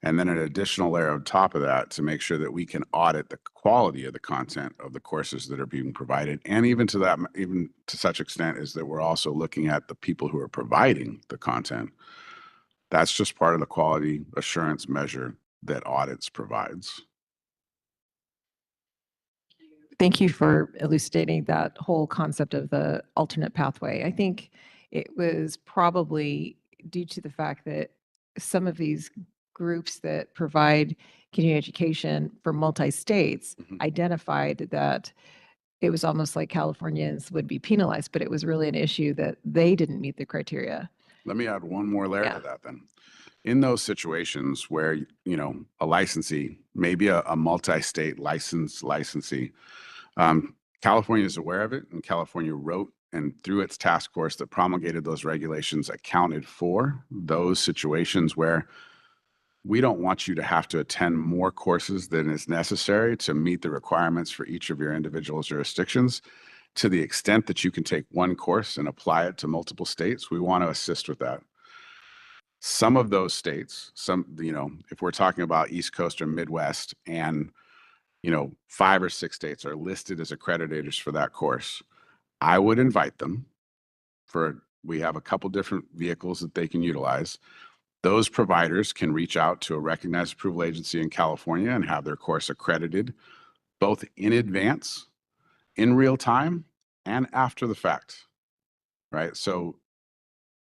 and then an additional layer on top of that to make sure that we can audit the quality of the content of the courses that are being provided, and even to such extent as that we're also looking at the people who are providing the content. That's just part of the quality assurance measure that audits provides. Thank you for elucidating that whole concept of the alternate pathway. I think it was probably due to the fact that some of these groups that provide continuing education for multi-states identified that it was almost like Californians would be penalized, but it was really an issue that they didn't meet the criteria. Let me add one more layer to that then. In those situations where, you know, a licensee, maybe a multi-state licensee, California is aware of it, and California wrote and through its task force that promulgated those regulations accounted for those situations where we don't want you to have to attend more courses than is necessary to meet the requirements for each of your individual jurisdictions. To the extent that you can take one course and apply it to multiple states, we want to assist with that. Some of those states, if we're talking about East Coast or Midwest, and 5 or 6 states are listed as accreditators for that course, I would invite them we have a couple different vehicles that they can utilize. Those providers can reach out to a recognized approval agency in California and have their course accredited both in advance, in real time, and after the fact, right? So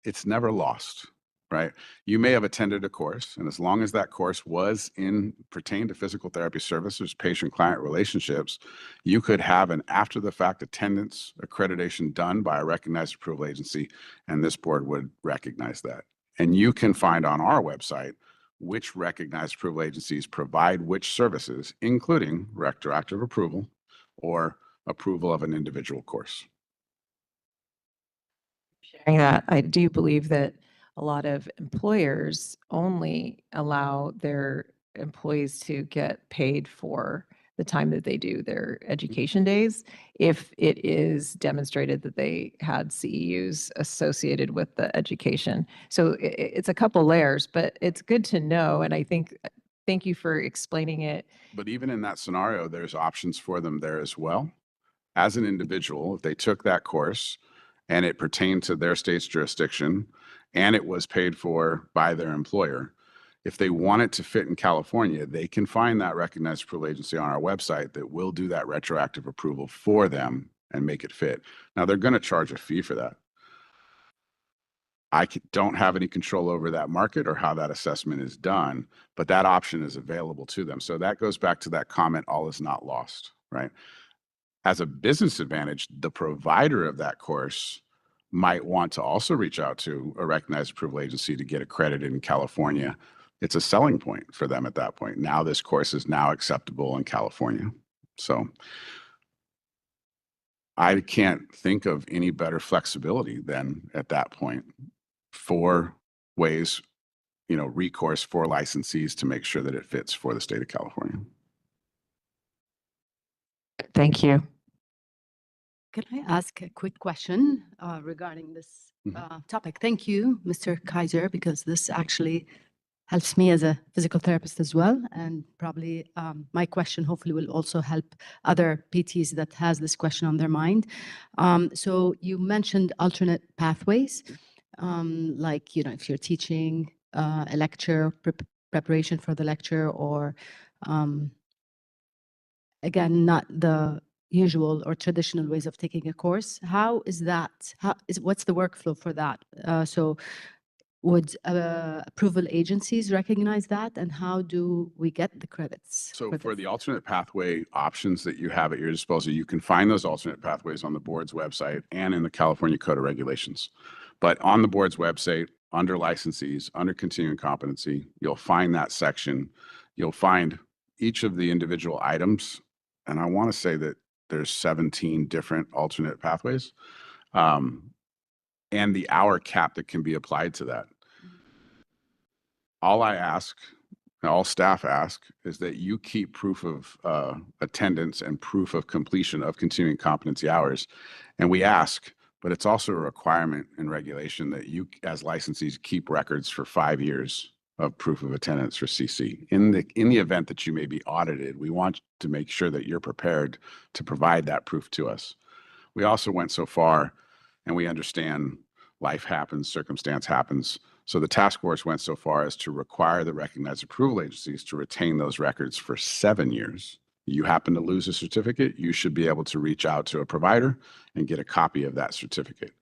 it's never lost, right? You may have attended a course, and as long as that course pertained to physical therapy services, patient-client relationships, you could have an after-the-fact attendance accreditation done by a recognized approval agency, and this board would recognize that. And you can find on our website which recognized approval agencies provide which services, including retroactive approval or approval of an individual course. Sharing that, I do believe that a lot of employers only allow their employees to get paid for the time that they do their education days if it is demonstrated that they had CEUs associated with the education. So it's a couple layers, but it's good to know. And I think, thank you for explaining it. But even in that scenario, there's options for them there as well. As an individual, if they took that course and it pertained to their state's jurisdiction and it was paid for by their employer, if they want it to fit in California, they can find that recognized approval agency on our website that will do that retroactive approval for them and make it fit. Now, they're going to charge a fee for that. Don't have any control over that market or how that assessment is done, but that option is available to them. So that goes back to that comment, all is not lost, right? As a business advantage, the provider of that course might want to also reach out to a recognized approval agency to get accredited in California. It's a selling point for them at that point. Now this course is now acceptable in California. So I can't think of any better flexibility than at that point for ways, recourse for licensees to make sure that it fits for the state of California. Thank you. Can I ask a quick question regarding this topic? Thank you, Mr. Kaiser, because this actually helps me as a physical therapist as well. And probably my question hopefully will also help other PTs that has this question on their mind. So you mentioned alternate pathways, like, if you're teaching a lecture, preparation for the lecture, or again, not the usual or traditional ways of taking a course. What's the workflow for that? So would approval agencies recognize that, and how do we get the credits? So for the alternate pathway options that you have at your disposal, you can find those alternate pathways on the board's website and in the California Code of Regulations. But on the board's website, under licensees, under continuing competency, you'll find that section. You'll find each of the individual items. And I want to say that there's 17 different alternate pathways, and the hour cap that can be applied to that. All staff ask is that you keep proof of attendance and proof of completion of continuing competency hours. And we ask, but it's also a requirement in regulation that you as licensees keep records for 5 years of proof of attendance for CC. In the event that you may be audited, we want to make sure that you're prepared to provide that proof to us. We also went so far, and we understand life happens, circumstance happens. So the task force went so far as to require the recognized approval agencies to retain those records for 7 years. You happen to lose a certificate, you should be able to reach out to a provider and get a copy of that certificate.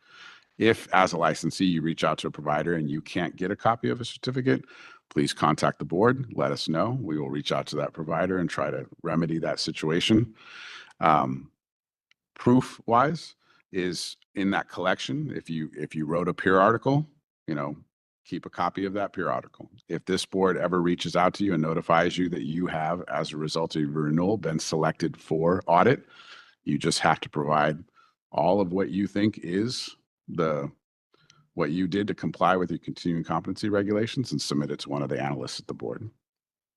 If, as a licensee, you reach out to a provider and you can't get a copy of a certificate, please contact the board, let us know. We will reach out to that provider and try to remedy that situation. Proof-wise is in that collection. If you wrote a peer article, keep a copy of that peer article. If this board ever reaches out to you and notifies you that you have, as a result of your renewal, been selected for audit, you just have to provide all of what you think is what you did to comply with your continuing competency regulations and submit it to one of the analysts at the board.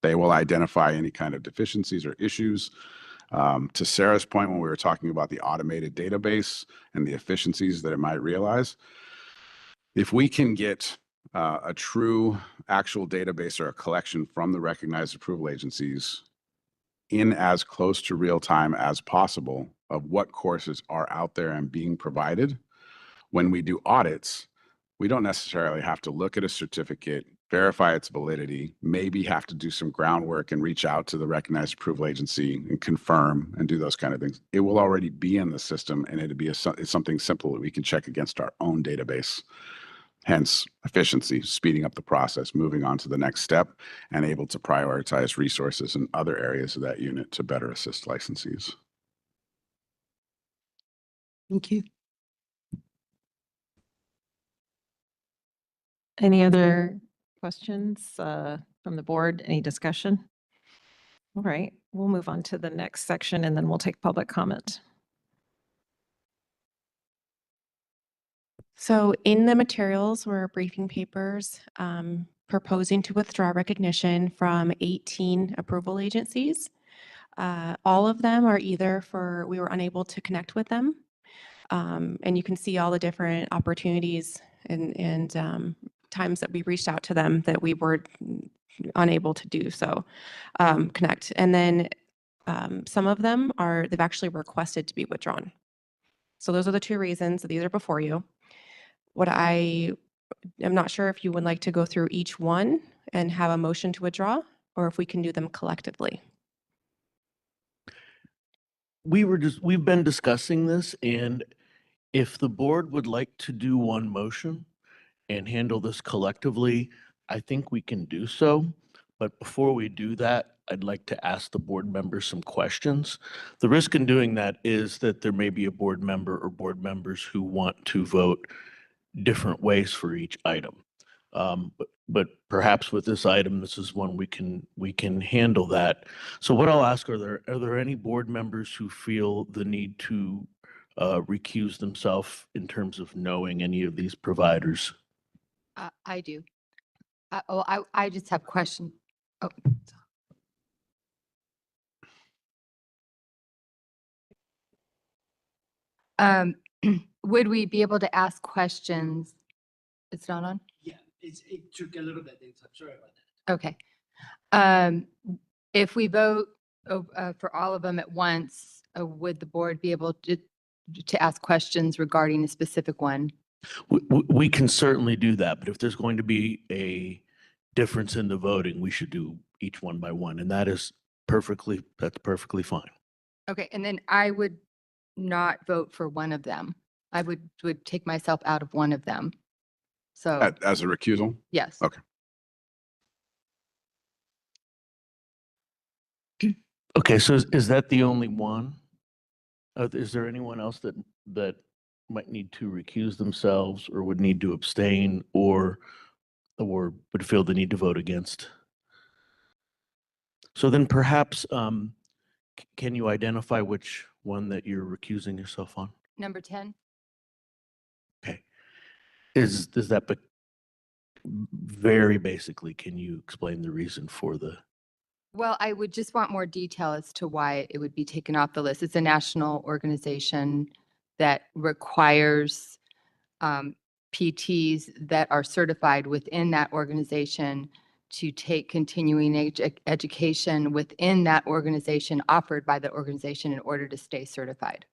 They will identify any kind of deficiencies or issues. To Sarah's point, when we were talking about the automated database and the efficiencies that it might realize, if we can get a true actual database or a collection from the recognized approval agencies in as close to real time as possible, of what courses are out there and being provided. When we do audits, we don't necessarily have to look at a certificate, verify its validity, maybe have to do some groundwork and reach out to the recognized approval agency and confirm and do those kind of things. It will already be in the system, and it'd be it's something simple that we can check against our own database. Hence efficiency, speeding up the process, moving on to the next step, and able to prioritize resources in other areas of that unit to better assist licensees. Thank you. Any other questions from the board? Any discussion? All right, we'll move on to the next section and then we'll take public comment. So in the materials were briefing papers proposing to withdraw recognition from 18 approval agencies. All of them are either we were unable to connect with them. And you can see all the different opportunities and times that we reached out to them that we were unable to do so, connect. And then some of them they've actually requested to be withdrawn. So those are the two reasons. These are before you. I'm not sure if you would like to go through each one and have a motion to withdraw, or if we can do them collectively. We've been discussing this, and if the board would like to do one motion and handle this collectively, I think we can do so. But before we do that, I'd like to ask the board members some questions. The risk in doing that is that there may be a board member or board members who want to vote different ways for each item. But perhaps with this item, this is one we can handle that. So what I'll ask, are there any board members who feel the need to recuse themselves in terms of knowing any of these providers? I do. I just have questions. Oh. Would we be able to ask questions? It's not on? Yeah, it took a little bit. I'm sorry about that. Okay. If we vote for all of them at once, would the board be able to ask questions regarding a specific one? We can certainly do that, but if there's going to be a difference in the voting, we should do each one by one, and that's perfectly fine. Okay, and then I would not vote for one of them. I would take myself out of one of them. So, As a recusal? yes. Okay. Okay, so is that the only one? Is there anyone else that might need to recuse themselves or would need to abstain or would feel the need to vote against? So then perhaps, can you identify which one that you're recusing yourself on? Number 10? Okay. Is that very basically, can you explain the reason for the? Well, I would just want more detail as to why it would be taken off the list. It's a national organization that requires PTs that are certified within that organization to take continuing education within that organization, offered by the organization, in order to stay certified.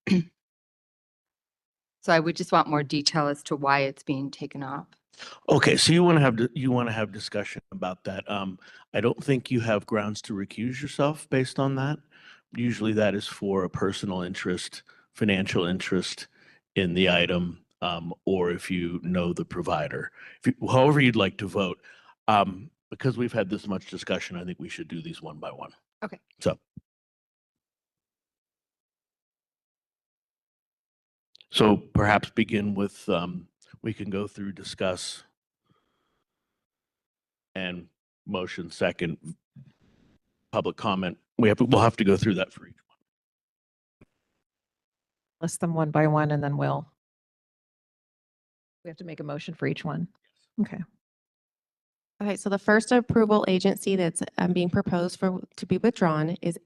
So I would just want more detail as to why it's being taken off. Okay, so you want to have discussion about that. I don't think you have grounds to recuse yourself based on that. Usually that is for a personal interest, financial interest in the item, or if you know the provider. However you'd like to vote. Because we've had this much discussion, I think we should do these one by one. Okay. So perhaps begin with, we can go through, discuss, and motion second, public comment. We'll have to go through that for each one. List them one by one and then we have to make a motion for each one. Okay. Okay, so the first approval agency that's being proposed to be withdrawn is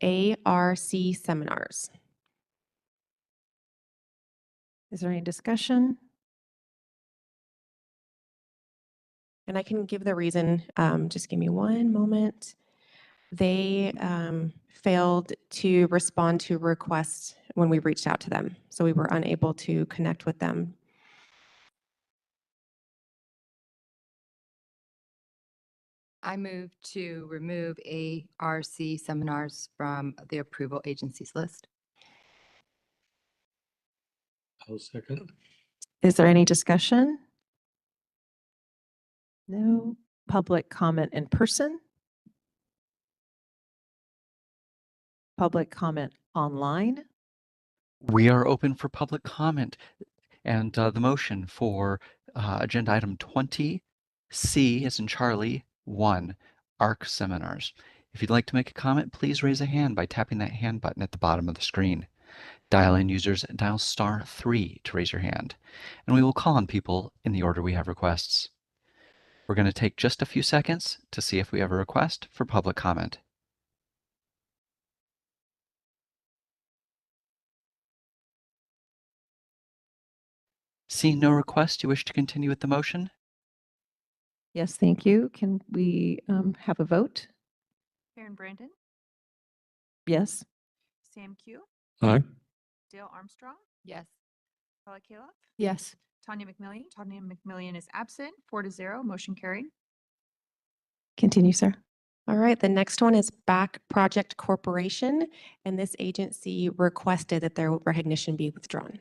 ARC Seminars. Is there any discussion? And I can give the reason, just give me one moment. They failed to respond to requests when we reached out to them. So we were unable to connect with them. I move to remove ARC seminars from the approval agencies list. I'll second. Is there any discussion? No. Public comment in person? Public comment online? We are open for public comment. And the motion for agenda item 20C as in Charlie 1, ARC seminars. If you'd like to make a comment, please raise a hand by tapping that hand button at the bottom of the screen. Dial-in users dial *3 to raise your hand, and we will call on people in the order we have requests. We're going to take just a few seconds to see if we have a request for public comment. Seeing no request, you wish to continue with the motion? Yes, thank you. Can we have a vote? Karen Brandon, Yes. Sam Q, Aye. Dale Armstrong, Yes. Paula Kaloff, Yes. Tanya McMillian. Tanya McMillian is absent, 4-0, motion carried. Continue, sir. All right, the next one is Back Project Corporation, and this agency requested that their recognition be withdrawn.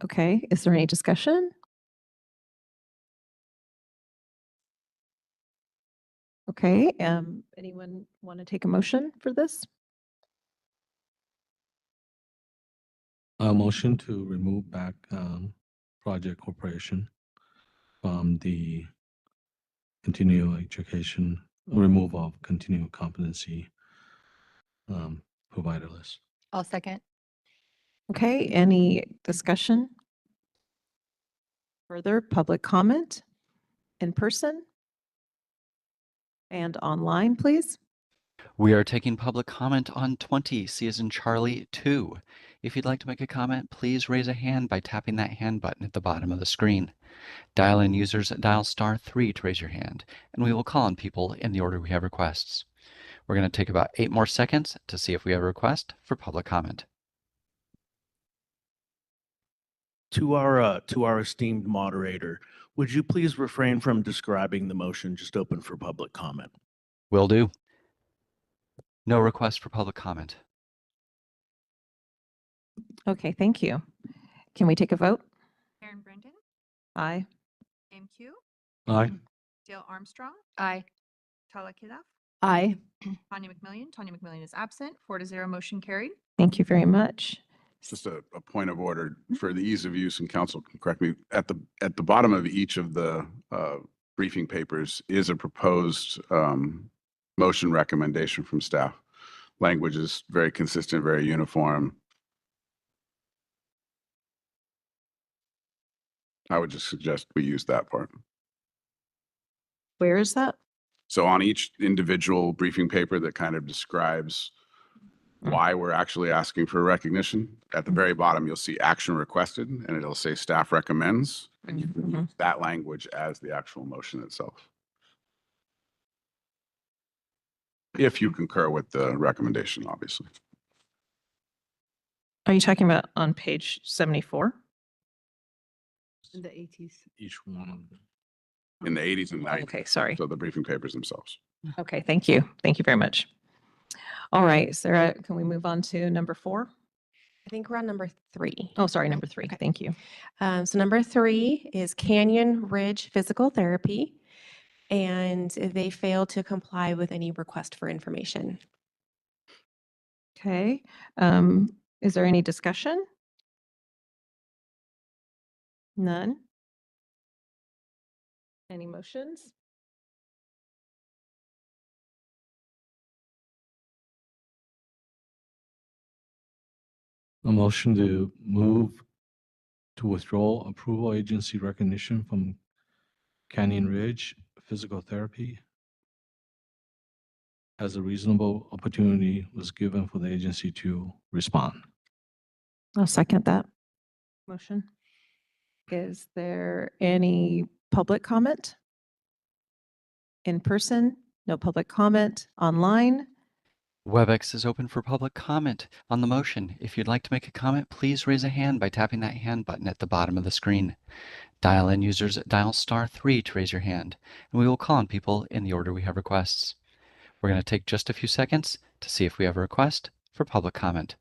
Okay, is there any discussion? Okay, anyone want to take a motion for this? A motion to remove back Project Corporation from the continuing education, removal of continuing competency provider list. I'll second. Okay, any discussion? Further public comment in person? And online, please? We are taking public comment on 20C as in Charlie 2. If you'd like to make a comment, please raise a hand by tapping that hand button at the bottom of the screen. Dial-in users dial *3 to raise your hand, and we will call on people in the order we have requests. We're going to take about 8 more seconds to see if we have a request for public comment. To our esteemed moderator, would you please refrain from describing the motion, just open for public comment? Will do. No request for public comment. Okay, thank you. Can we take a vote? Karen Brandon, Aye. Sam Q, Aye. Dale Armstrong, Aye. Paula Kaloff, Aye. Tanya McMillian. Tanya McMillian is absent, 4-0, motion carried. Thank you very much. Just a point of order for the ease of use, and council can correct me, at the bottom of each of the briefing papers is a proposed motion recommendation from staff. Language is very consistent, very uniform. I would just suggest we use that part. Where is that? So on each individual briefing paper that kind of describes why we're actually asking for recognition, at the very bottom, you'll see action requested, and it'll say staff recommends, and you can use that language as the actual motion itself. If you concur with the recommendation, obviously. Are you talking about on page 74? In the 80s. Each one of them. In the 80s and 90s. Okay, sorry. So the briefing papers themselves. Okay, thank you. Thank you very much. All right, Sarah, can we move on to number 4? I think we're on number 3. Oh, sorry, number 3. Okay. Thank you. So number 3 is Canyon Ridge Physical Therapy, and they failed to comply with any request for information. Okay, is there any discussion? None? Any motions? A motion to move to withdraw approval agency recognition from Canyon Ridge Physical Therapy as a reasonable opportunity was given for the agency to respond. I'll second that motion. Is there any public comment? In person, no public comment. Online, WebEx is open for public comment on the motion. If you'd like to make a comment, please raise a hand by tapping that hand button at the bottom of the screen. Dial-in users dial *3 to raise your hand, and we will call on people in the order we have requests. We're going to take just a few seconds to see if we have a request for public comment.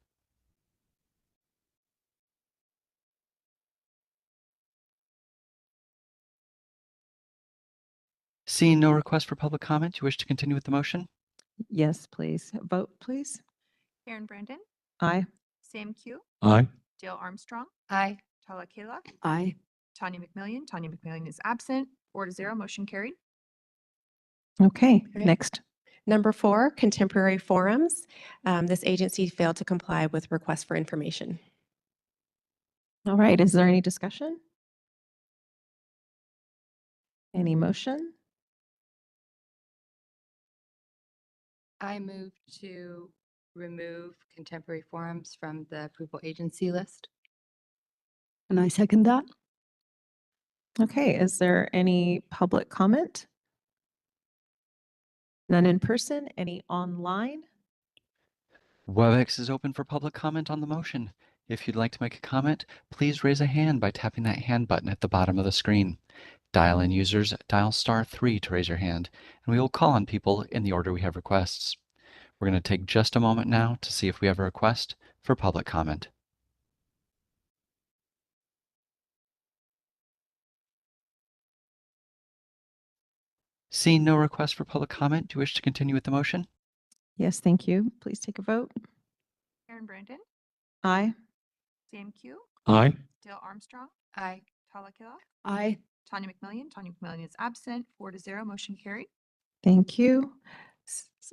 Seeing no request for public comment, you wish to continue with the motion? yes, please. Vote, please. Karen Brandon, Aye. Sam Q, Aye. Dale Armstrong, Aye. Tala Kayla, Aye. Tanya McMillan. Tanya McMillan is absent. 4-0, motion carried. Okay, Okay. next. Number 4, contemporary forums. This agency failed to comply with requests for information. All right, is there any discussion? Any motion? I move to remove contemporary forums from the approval agency list. And I second that. Okay, is there any public comment? None in person, any online? WebEx is open for public comment on the motion. If you'd like to make a comment, please raise a hand by tapping that hand button at the bottom of the screen. Dial-in users dial *3 to raise your hand, and we will call on people in the order we have requests. We're going to take just a moment now to see if we have a request for public comment. Seeing no request for public comment, do you wish to continue with the motion? Yes, thank you. Please take a vote. Karen Brandon, Aye. Sam Q, Aye. Dale Armstrong, Aye. Tala Kayla, Aye. Tanya McMillan. Tanya McMillan is absent. 4-0, motion carried. Thank you.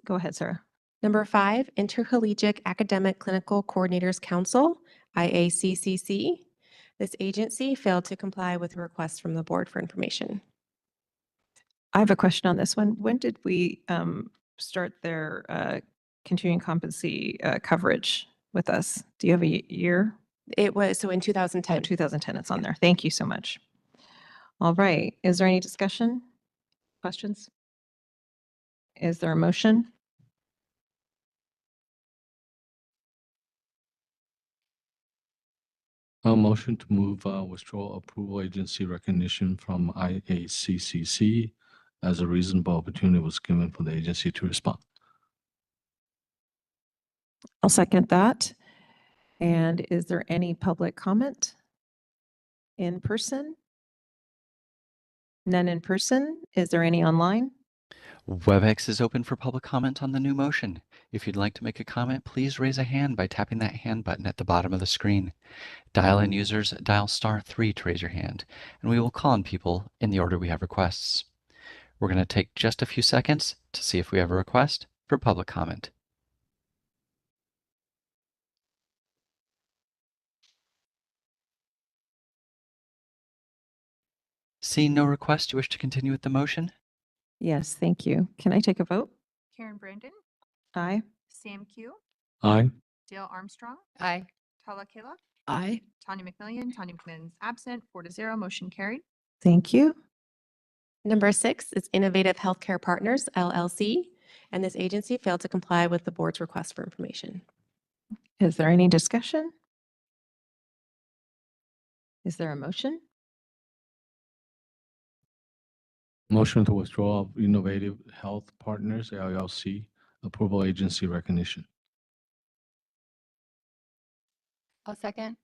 Go ahead, Sarah. Number 5, Intercollegiate Academic Clinical Coordinators Council, IACCC. This agency failed to comply with requests from the board for information. I have a question on this one. When did we start their continuing competency coverage with us? Do you have a year? It was, so in Oh, 2010. 2010, it's on there. Thank you so much. All right, is there any discussion? Questions? Is there a motion? A motion to move withdrawal approval agency recognition from IACCC as a reasonable opportunity was given for the agency to respond. I'll second that. And is there any public comment? In person? None in person? Is there any online? WebEx is open for public comment on the new motion. If you'd like to make a comment, please raise a hand by tapping that hand button at the bottom of the screen. Dial-in users dial *3 to raise your hand, and we will call on people in the order we have requests. We're going to take just a few seconds to see if we have a request for public comment. Seeing no request, do you wish to continue with the motion? Yes, thank you. Can I take a vote? Karen Brandon, Aye. Sam Q, Aye. Dale Armstrong, Aye. Tala Kayla, Aye. Tanya McMillan. Tanya McMillan is absent. 4-0, motion carried. Thank you. Number 6 is Innovative Healthcare Partners, LLC, and this agency failed to comply with the board's request for information. Is there any discussion? Is there a motion? Motion to withdraw of Innovative Health Partners, LLC, approval agency recognition. I'll second.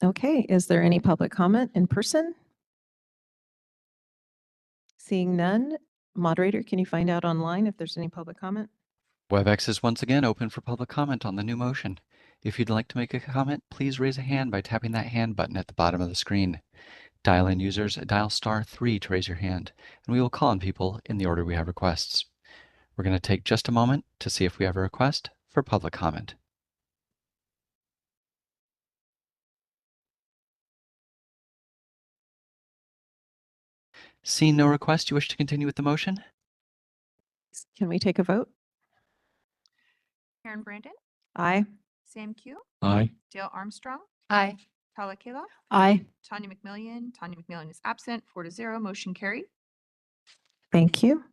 Okay, is there any public comment in person? Seeing none, moderator, can you find out online if there's any public comment? WebEx is once again open for public comment on the new motion. If you'd like to make a comment, please raise a hand by tapping that hand button at the bottom of the screen. Dial-in users dial *3 to raise your hand, and we will call on people in the order we have requests. We're going to take just a moment to see if we have a request for public comment. Seeing no request, do you wish to continue with the motion? Can we take a vote? Karen Brandon, Aye. Sam Q, Aye. Dale Armstrong, Aye. Tala Kayla, Aye. Tanya McMillan. Tanya McMillan is absent. 4-0, motion carried. Thank you.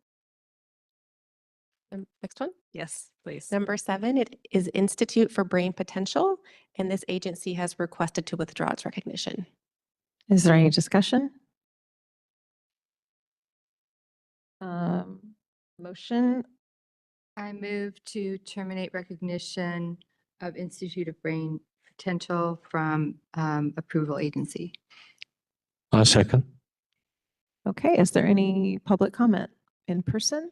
Next one. Yes, please. Number 7, it is Institute for Brain Potential, and this agency has requested to withdraw its recognition. Is there any discussion? Motion, I move to terminate recognition of Institute of Brain Potential from approval agency. Second. okay, is there any public comment in person?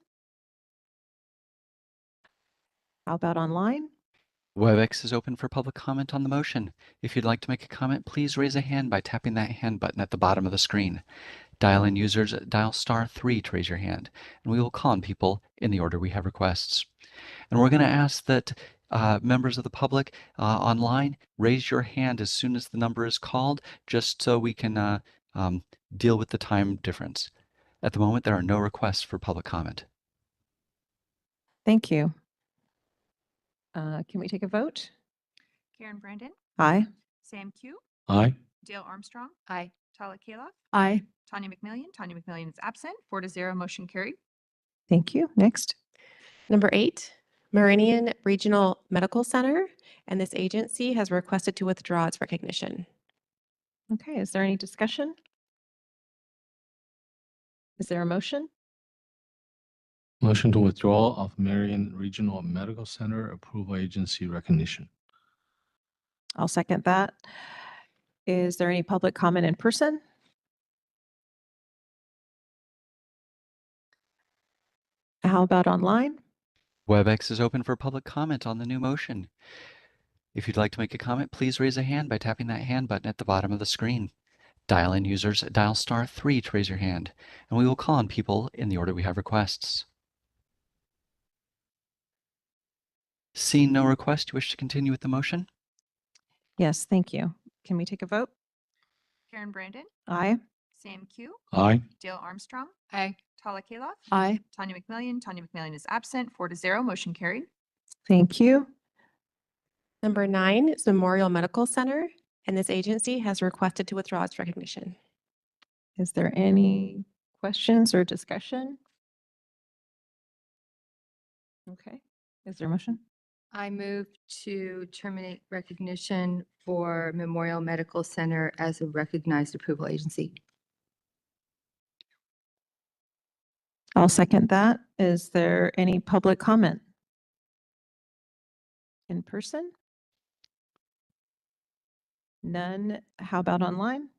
How about online? WebEx is open for public comment on the motion. If you'd like to make a comment, please raise a hand by tapping that hand button at the bottom of the screen. Dial-in users dial *3 to raise your hand, and we will call on people in the order we have requests. And we're going to ask that members of the public online raise your hand as soon as the number is called, just so we can deal with the time difference. At the moment, there are no requests for public comment. Thank you. Can we take a vote? Karen Brandon, Aye. Sam Q, Aye. Dale Armstrong, Aye. Tala Kaloff, Aye. Tanya McMillian. Tanya McMillian is absent. 4-0, motion carried. Thank you. Next. Number 8, Meridian Regional Medical Center, and this agency has requested to withdraw its recognition. Okay, is there any discussion? Is there a motion? Motion to withdraw of Marion Regional Medical Center approval agency recognition. I'll second that. Is there any public comment in person? How about online? WebEx is open for public comment on the new motion. If you'd like to make a comment, please raise a hand by tapping that hand button at the bottom of the screen. Dial-in users dial *3 to raise your hand, and we will call on people in the order we have requests. Seeing no request, you wish to continue with the motion? Yes, thank you. Can we take a vote? Karen Brandon, Aye. Sam Q, Aye. Dale Armstrong, Aye. Tala Kaloff, Aye. Tanya McMillian. Tanya McMillian is absent. 4-0, motion carried. Thank you. Number 9 is Memorial Medical Center, and this agency has requested to withdraw its recognition. Is there any questions or discussion? Okay, is there a motion? I move to terminate recognition for Memorial Medical Center as a recognized approval agency. I'll second that. Is there any public comment? In person? None. How about online?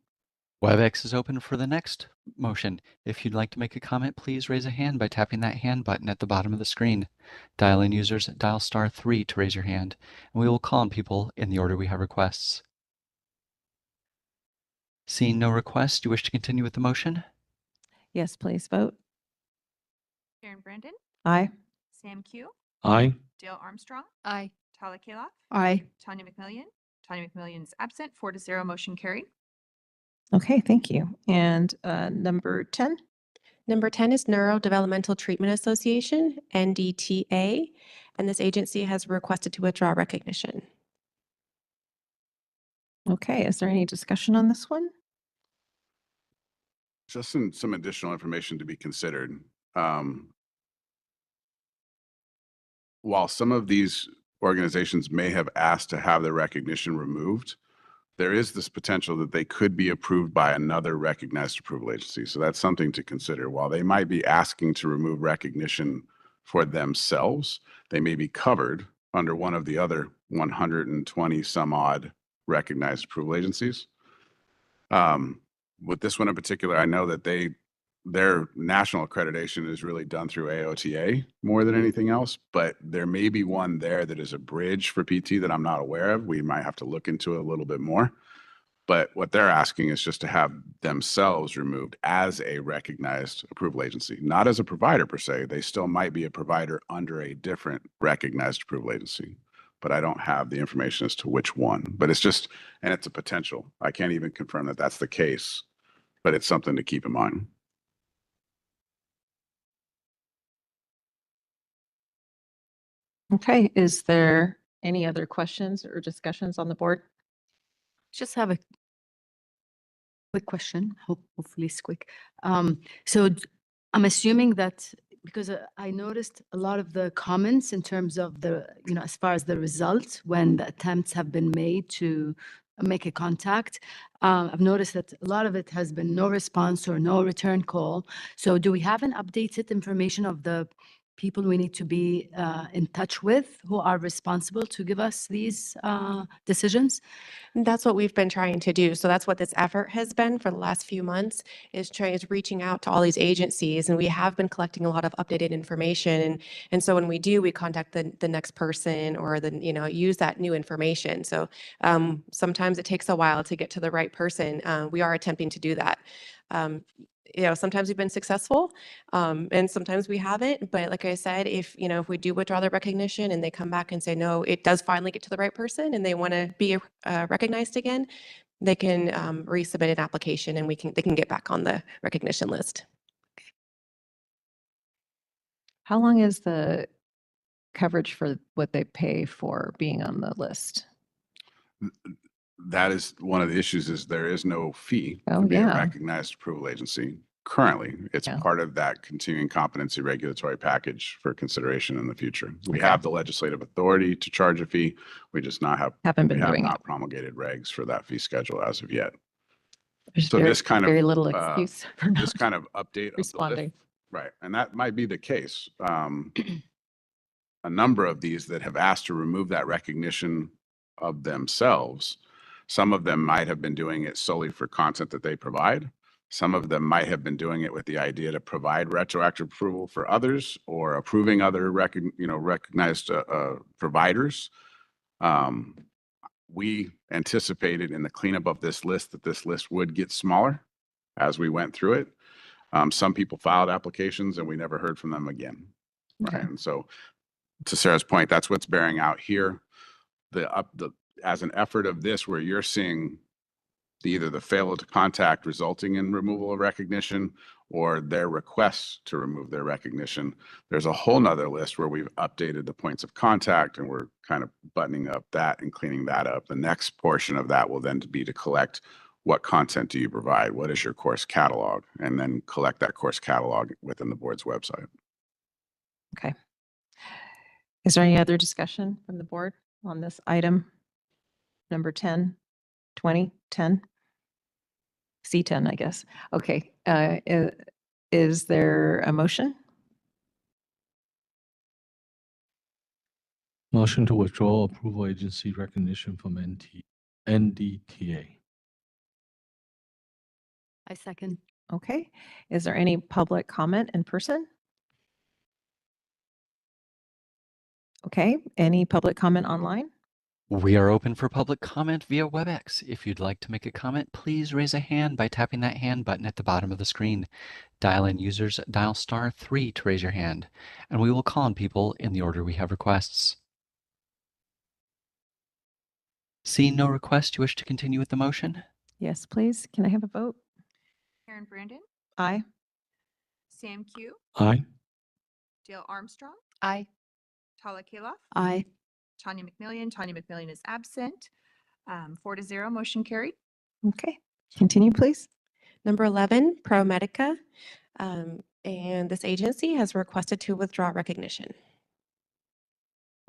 WebEx is open for the next motion. If you'd like to make a comment, please raise a hand by tapping that hand button at the bottom of the screen. Dial-in users dial *3 to raise your hand, and we will call on people in the order we have requests. Seeing no request, do you wish to continue with the motion? Yes, please vote. Karen Brandon, Aye. Sam Q, Aye. Dale Armstrong, Aye. Tala Kaloff, Aye. Tanya McMillian. Tanya McMillian is absent. 4-0, motion carried. Okay, thank you. And number 10? Number 10 is Neurodevelopmental Treatment Association, NDTA, and this agency has requested to withdraw recognition. Okay, is there any discussion on this one? Just some additional information to be considered. While some of these organizations may have asked to have their recognition removed, there is this potential that they could be approved by another recognized approval agency. So that's something to consider. While they might be asking to remove recognition for themselves, they may be covered under one of the other 120 some odd recognized approval agencies. With this one in particular, I know that their national accreditation is really done through AOTA more than anything else, but there may be one there that is a bridge for PT that I'm not aware of. We might have to look into it a little bit more. But what they're asking is just to have themselves removed as a recognized approval agency, not as a provider per se. They still might be a provider under a different recognized approval agency, but I don't have the information as to which one. But it's just, and it's a potential. I can't even confirm that that's the case, but it's something to keep in mind. Okay, is there any other questions or discussions on the board? Just have a quick question, hopefully it's quick. So I'm assuming that because I noticed a lot of the comments in terms of the, as far as the results, when the attempts have been made to make a contact, I've noticed that a lot of it has been no response or no return call. So do we have an updated information of the people we need to be in touch with who are responsible to give us these decisions? That's what we've been trying to do. So that's what this effort has been for the last few months is reaching out to all these agencies. And we have been collecting a lot of updated information. And so when we do, we contact the next person or use that new information. So sometimes it takes a while to get to the right person. We are attempting to do that. Sometimes we've been successful, and sometimes we haven't. But like I said, if we do withdraw the recognition and they come back and say, no, it does finally get to the right person and they want to be recognized again, they can resubmit an application and they can get back on the recognition list. How long is the coverage for what they pay for being on the list? That is one of the issues, is there is no fee Oh, to be a yeah. recognized approval agency. Currently, it's Yeah. part of that continuing competency regulatory package for consideration in the future. We Okay. have the legislative authority to charge a fee. We just Haven't been we have doing not it. promulgated regs for that fee schedule as of yet. There's So this kind of, very little uh, excuse for This not kind of update of the responding. list, right, and that might be the case. A number of these that have asked to remove that recognition of themselves, some of them might have been doing it solely for content that they provide. Some of them might have been doing it with the idea to provide retroactive approval for others or approving other recognized providers. We anticipated in the cleanup of this list that this list would get smaller as we went through it. Some people filed applications and we never heard from them again. Okay. Right. And so to Sarah's point, that's what's bearing out here. As an effort of this, where you're seeing either the failure to contact resulting in removal of recognition or their requests to remove their recognition, there's a whole nother list where we've updated the points of contact and we're kind of buttoning up that and cleaning that up. The next portion of that will then be to collect what content do you provide? What is your course catalog? And then collect that course catalog within the board's website. Okay. Is there any other discussion from the board on this item? Number 10, 20, 10? C10, I guess. Okay. Is there a motion? Motion to withdraw approval agency recognition from NDTA. I second. Okay. Is there any public comment in person? Okay. Any public comment online? We are open for public comment via WebEx. If you'd like to make a comment, please raise a hand by tapping that hand button at the bottom of the screen. Dial-in users dial *3 to raise your hand, and we will call on people in the order we have requests. Seeing no request, you wish to continue with the motion? Yes, please. Can I have a vote? Karen Brandon, Aye. Sam Q, Aye. Dale Armstrong, Aye. Tala Kaloff, Aye. Tanya McMillian. Tanya McMillian is absent. 4-0, motion carried. Okay. Continue, please. Number 11, ProMedica. And this agency has requested to withdraw recognition.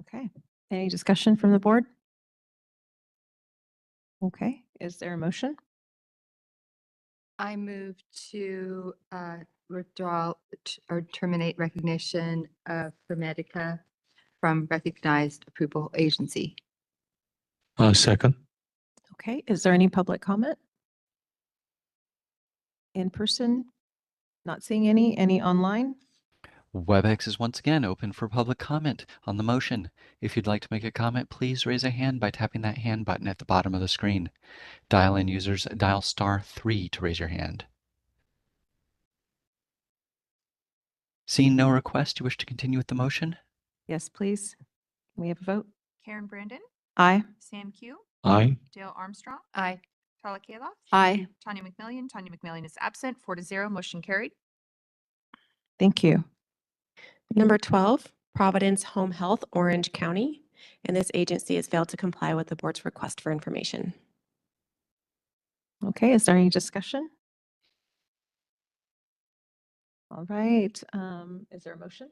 Okay. Any discussion from the board? Okay. Is there a motion? I move to withdraw or terminate recognition of ProMedica from recognized approval agency. Second. Okay. Is there any public comment? In person? Not seeing any online? WebEx is once again open for public comment on the motion. If you'd like to make a comment, please raise a hand by tapping that hand button at the bottom of the screen. Dial-in users dial *3 to raise your hand. Seeing no request, you wish to continue with the motion? Yes, please. Can we have a vote? Karen Brandon, Aye. Sam Q, Aye. Dale Armstrong, Aye. Tala Kaloff, Aye. Tanya McMillian. Tanya McMillian is absent. 4-0, motion carried. Thank you. Number 12, Providence Home Health, Orange County. And this agency has failed to comply with the board's request for information. Okay. Is there any discussion? All right. Is there a motion?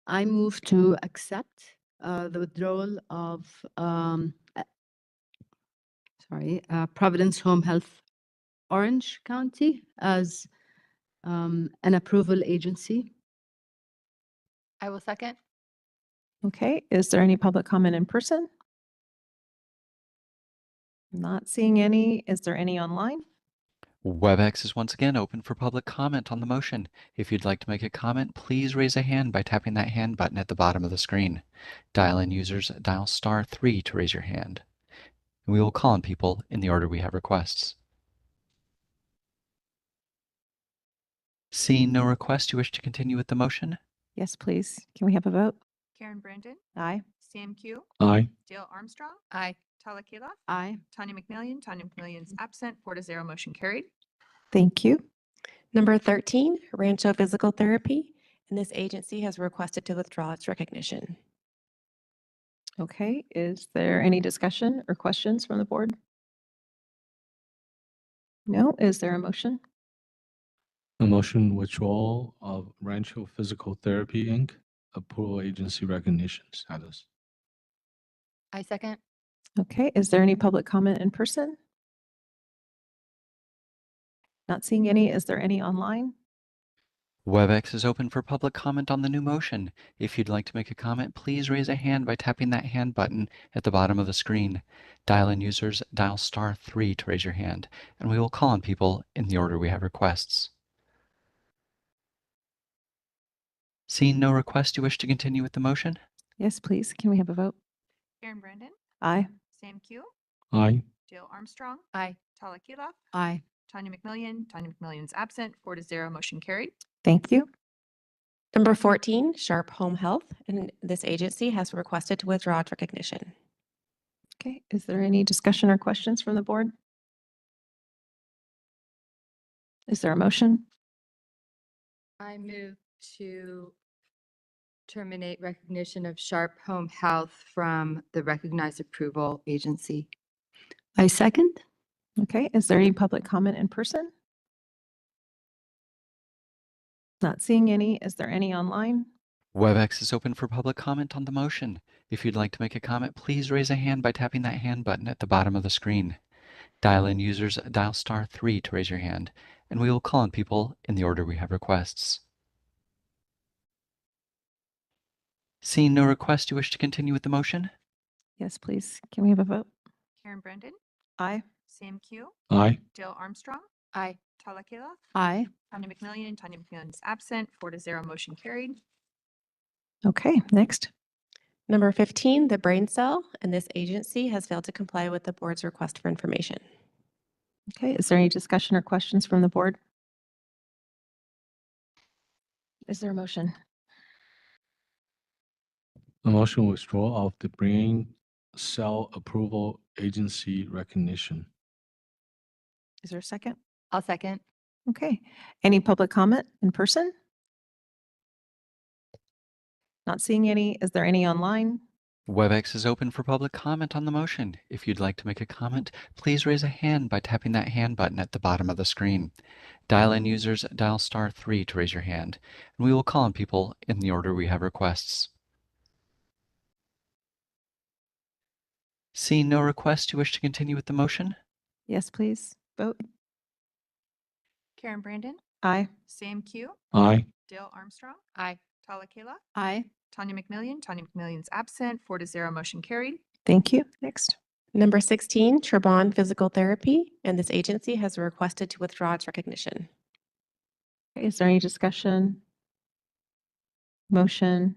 I move to accept the withdrawal of, Providence Home Health Orange County as an approval agency. I will second. Okay, is there any public comment in person? Not seeing any. Is there any online? WebEx is once again open for public comment on the motion. If you'd like to make a comment, please raise a hand by tapping that hand button at the bottom of the screen. Dial-in users dial *3 to raise your hand. We will call on people in the order we have requests. Seeing no request, you wish to continue with the motion? Yes, please. Can we have a vote? Karen Brandon, Aye. Sam Q, Aye. Dale Armstrong, Aye. Tala Kilaf, Aye. Tanya McMillan. Tanya McMillan's absent, 4-0, motion carried. Thank you. Number 13, Rancho Physical Therapy, and this agency has requested to withdraw its recognition. Okay, is there any discussion or questions from the board? No, is there a motion? A motion withdrawal of Rancho Physical Therapy, Inc., approval agency recognition status. I second. Okay, is there any public comment in person? Not seeing any. Is there any online? WebEx is open for public comment on the new motion. If you'd like to make a comment, please raise a hand by tapping that hand button at the bottom of the screen. Dial-in users dial *3 to raise your hand, and we will call on people in the order we have requests. Seeing no request, you wish to continue with the motion? Yes, please. Can we have a vote? Karen Brandon, Aye. Sam Q, Aye. Dale Armstrong, Aye. Tala Kilaf, Aye. Tanya McMillan. Tanya McMillan's absent, 4-0, motion carried. Thank you. Number 14, Sharp Home Health, and this agency has requested to withdraw its recognition. Okay, is there any discussion or questions from the board? Is there a motion? I move to terminate recognition of Sharp Home Health from the recognized approval agency. I second. Okay, is there any public comment in person? Not seeing any. Is there any online? WebEx is open for public comment on the motion. If you'd like to make a comment, please raise a hand by tapping that hand button at the bottom of the screen. Dial-in users dial *3 to raise your hand, and we will call on people in the order we have requests. Seeing no request, you wish to continue with the motion? Yes, please. Can we have a vote? Karen Brandon, Aye. Sam Q, Aye. Dale Armstrong, Aye. Tala Kilaf, Aye. Tanya McMillan. Tanya McMillan's absent, 4-0, motion carried. Okay, next. Number 15, the Brain Cell, and this agency has failed to comply with the board's request for information. Okay, is there any discussion or questions from the board? Is there a motion? A motion withdrawal of the Brain Cell Approval Agency recognition. Is there a second? I'll second. Okay, any public comment in person? Not seeing any. Is there any online? WebEx is open for public comment on the motion. If you'd like to make a comment, please raise a hand by tapping that hand button at the bottom of the screen. Dial-in users dial *3 to raise your hand, and we will call on people in the order we have requests. Seeing no request, you wish to continue with the motion? Yes, please. Vote. Karen Brandon, Aye. Sam Q, Aye. Dale Armstrong, Aye. Tala Kilaf, Aye. Tanya McMillan. Tanya McMillan's absent, 4-0, motion carried. Thank you. Next. Number 16, Trebon Physical Therapy, and this agency has requested to withdraw its recognition. Okay, is there any discussion? Motion?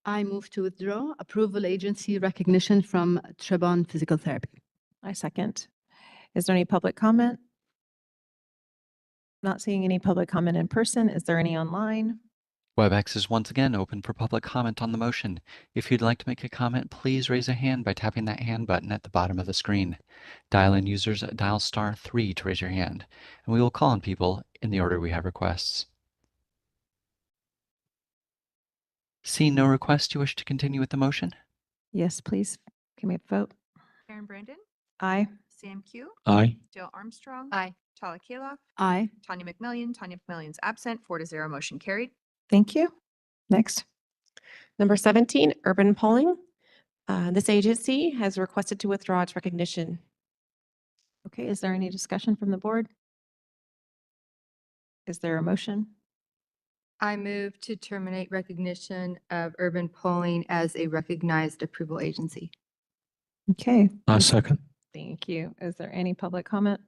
I move to withdraw approval agency recognition from Trebon Physical Therapy. I second. Is there any public comment? Not seeing any public comment in person. Is there any online? WebEx is once again open for public comment on the motion. If you'd like to make a comment, please raise a hand by tapping that hand button at the bottom of the screen. Dial-in users dial *3 to raise your hand, and we will call on people in the order we have requests. Seeing no request, you wish to continue with the motion? Yes, please. Can we have a vote? Karen Brandon, Aye. Sam Q. Aye. Dale Armstrong. Aye. Tala Kaloff. Aye. Tanya McMillan. Tanya McMillan's absent, 4-0, motion carried. Thank you. Next. Number 17, urban polling. This agency has requested to withdraw its recognition. Okay, is there any discussion from the board? Is there a motion? I move to terminate recognition of urban polling as a recognized approval agency. Okay, Second. thank you. Is there any public comment?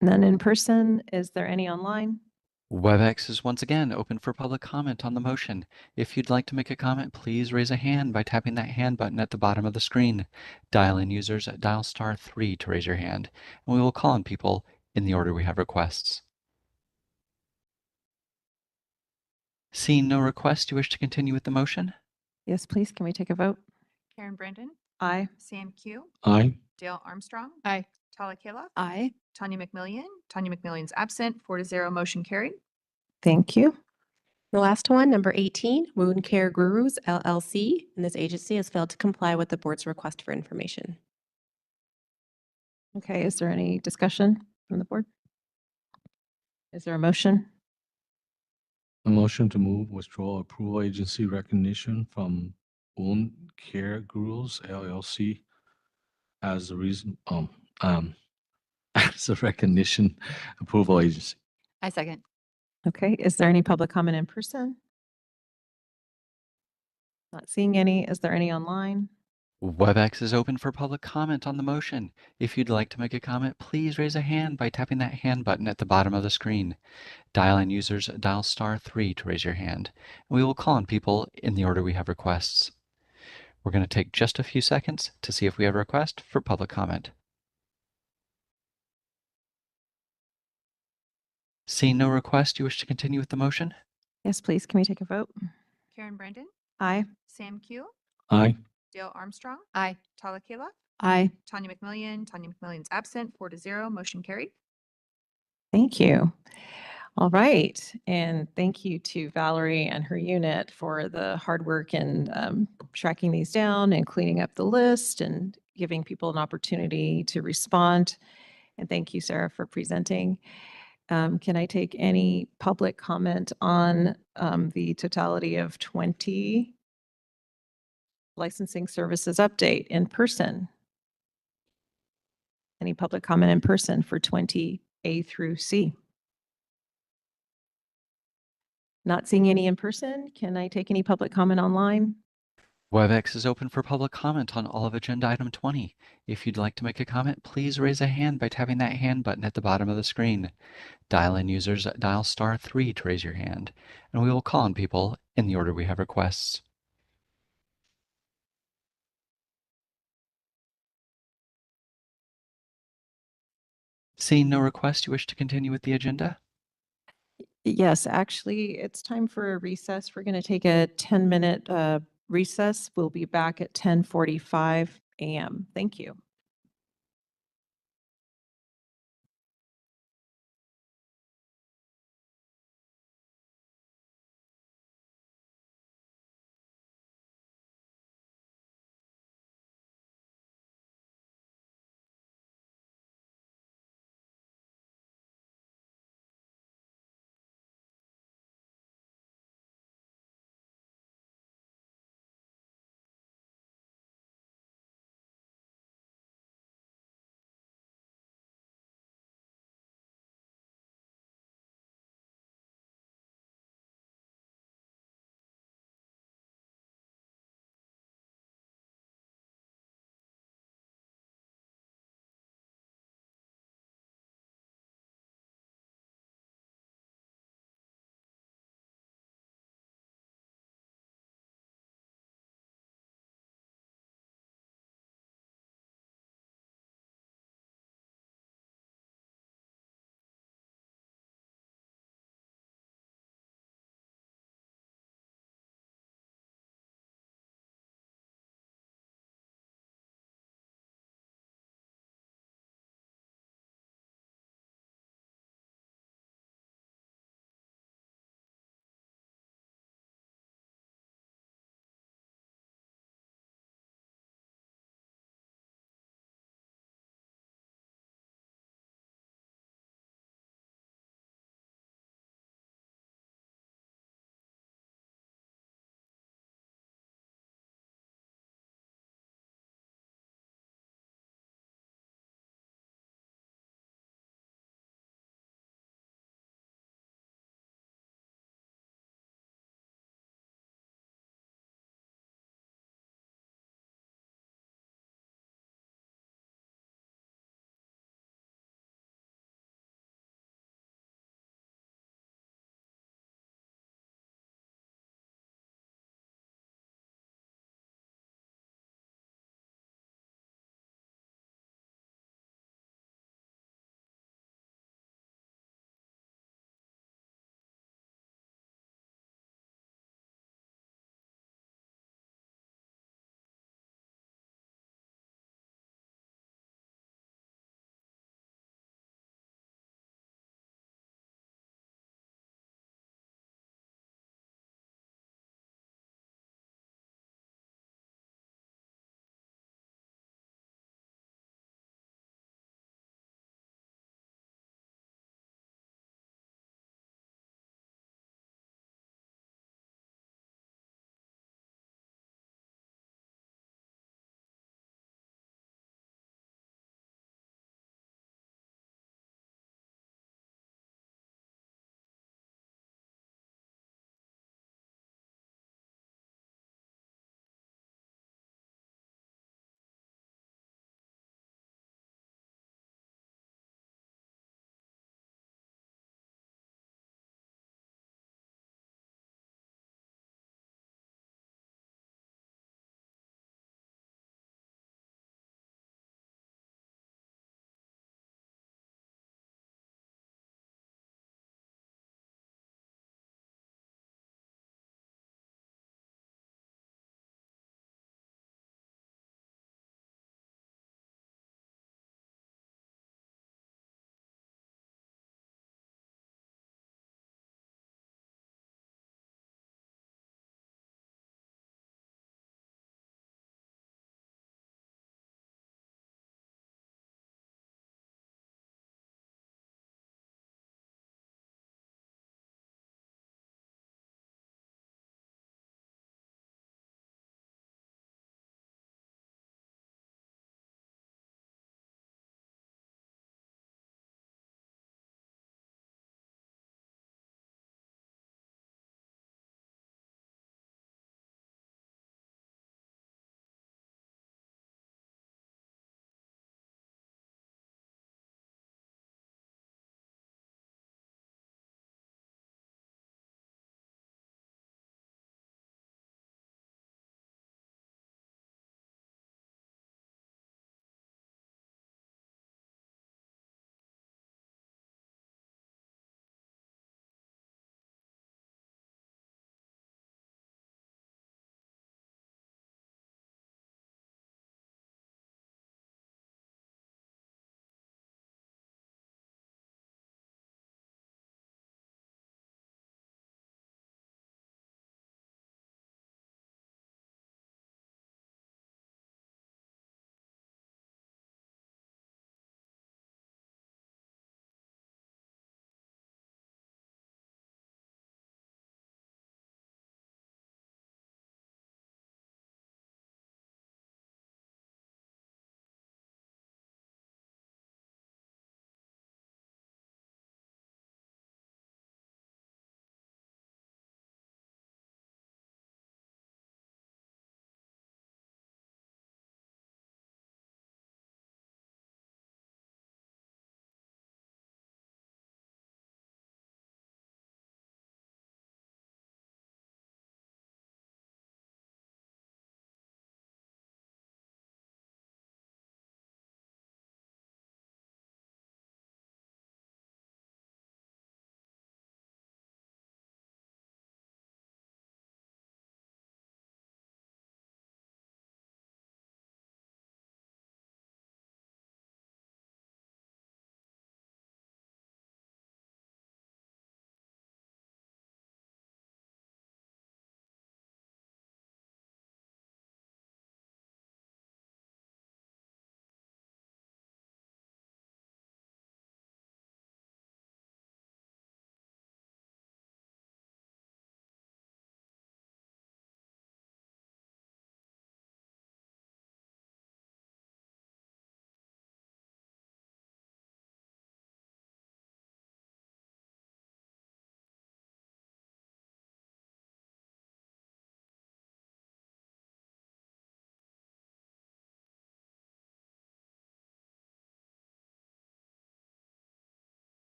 None in person. Is there any online? WebEx is once again open for public comment on the motion. If you'd like to make a comment, please raise a hand by tapping that hand button at the bottom of the screen. Dial-in users dial *3 to raise your hand, and we will call on people in the order we have requests. Seeing no request, do you wish to continue with the motion? Yes, please. Can we take a vote? Karen Brandon. Aye. Sam Q. Aye. Dale Armstrong. Aye. Tala Kaloff. Aye. Tanya McMillan. Tanya McMillan's absent, 4-0, motion carried. Thank you. The last one, number 18, Wound Care Gurus LLC, and this agency has failed to comply with the board's request for information. Okay, is there any discussion from the board? Is there a motion? A motion to move withdraw approval agency recognition from Wound Care Gurus LLC as the reason, as a recognition approval agency. I second. Okay, is there any public comment in person? Not seeing any. Is there any online? WebEx is open for public comment on the motion. If you'd like to make a comment, please raise a hand by tapping that hand button at the bottom of the screen. Dial-in users dial *3 to raise your hand, and we will call on people in the order we have requests. We're going to take just a few seconds to see if we have a request for public comment. Seeing no request, do you wish to continue with the motion? Yes, please. Can we take a vote? Karen Brandon. Aye. Sam Q. Aye. Dale Armstrong. Aye. Tala Kaloff. Aye. Tanya McMillan. Tanya McMillan's absent, 4-0, motion carried. Thank you. All right. And thank you to Valerie and her unit for the hard work in tracking these down and cleaning up the list and giving people an opportunity to respond. And thank you, Sarah, for presenting. Can I take any public comment on the totality of 20 licensing services update in person? Any public comment in person for 20 A through C? Not seeing any in person. Can I take any public comment online? WebEx is open for public comment on all of agenda item 20. If you'd like to make a comment, please raise a hand by tapping that hand button at the bottom of the screen. Dial-in users dial *3 to raise your hand, and we will call on people in the order we have requests. Seeing no request, you wish to continue with the agenda? Yes, actually, it's time for a recess. We're going to take a 10-minute recess. We'll be back at 10:45 a.m. Thank you.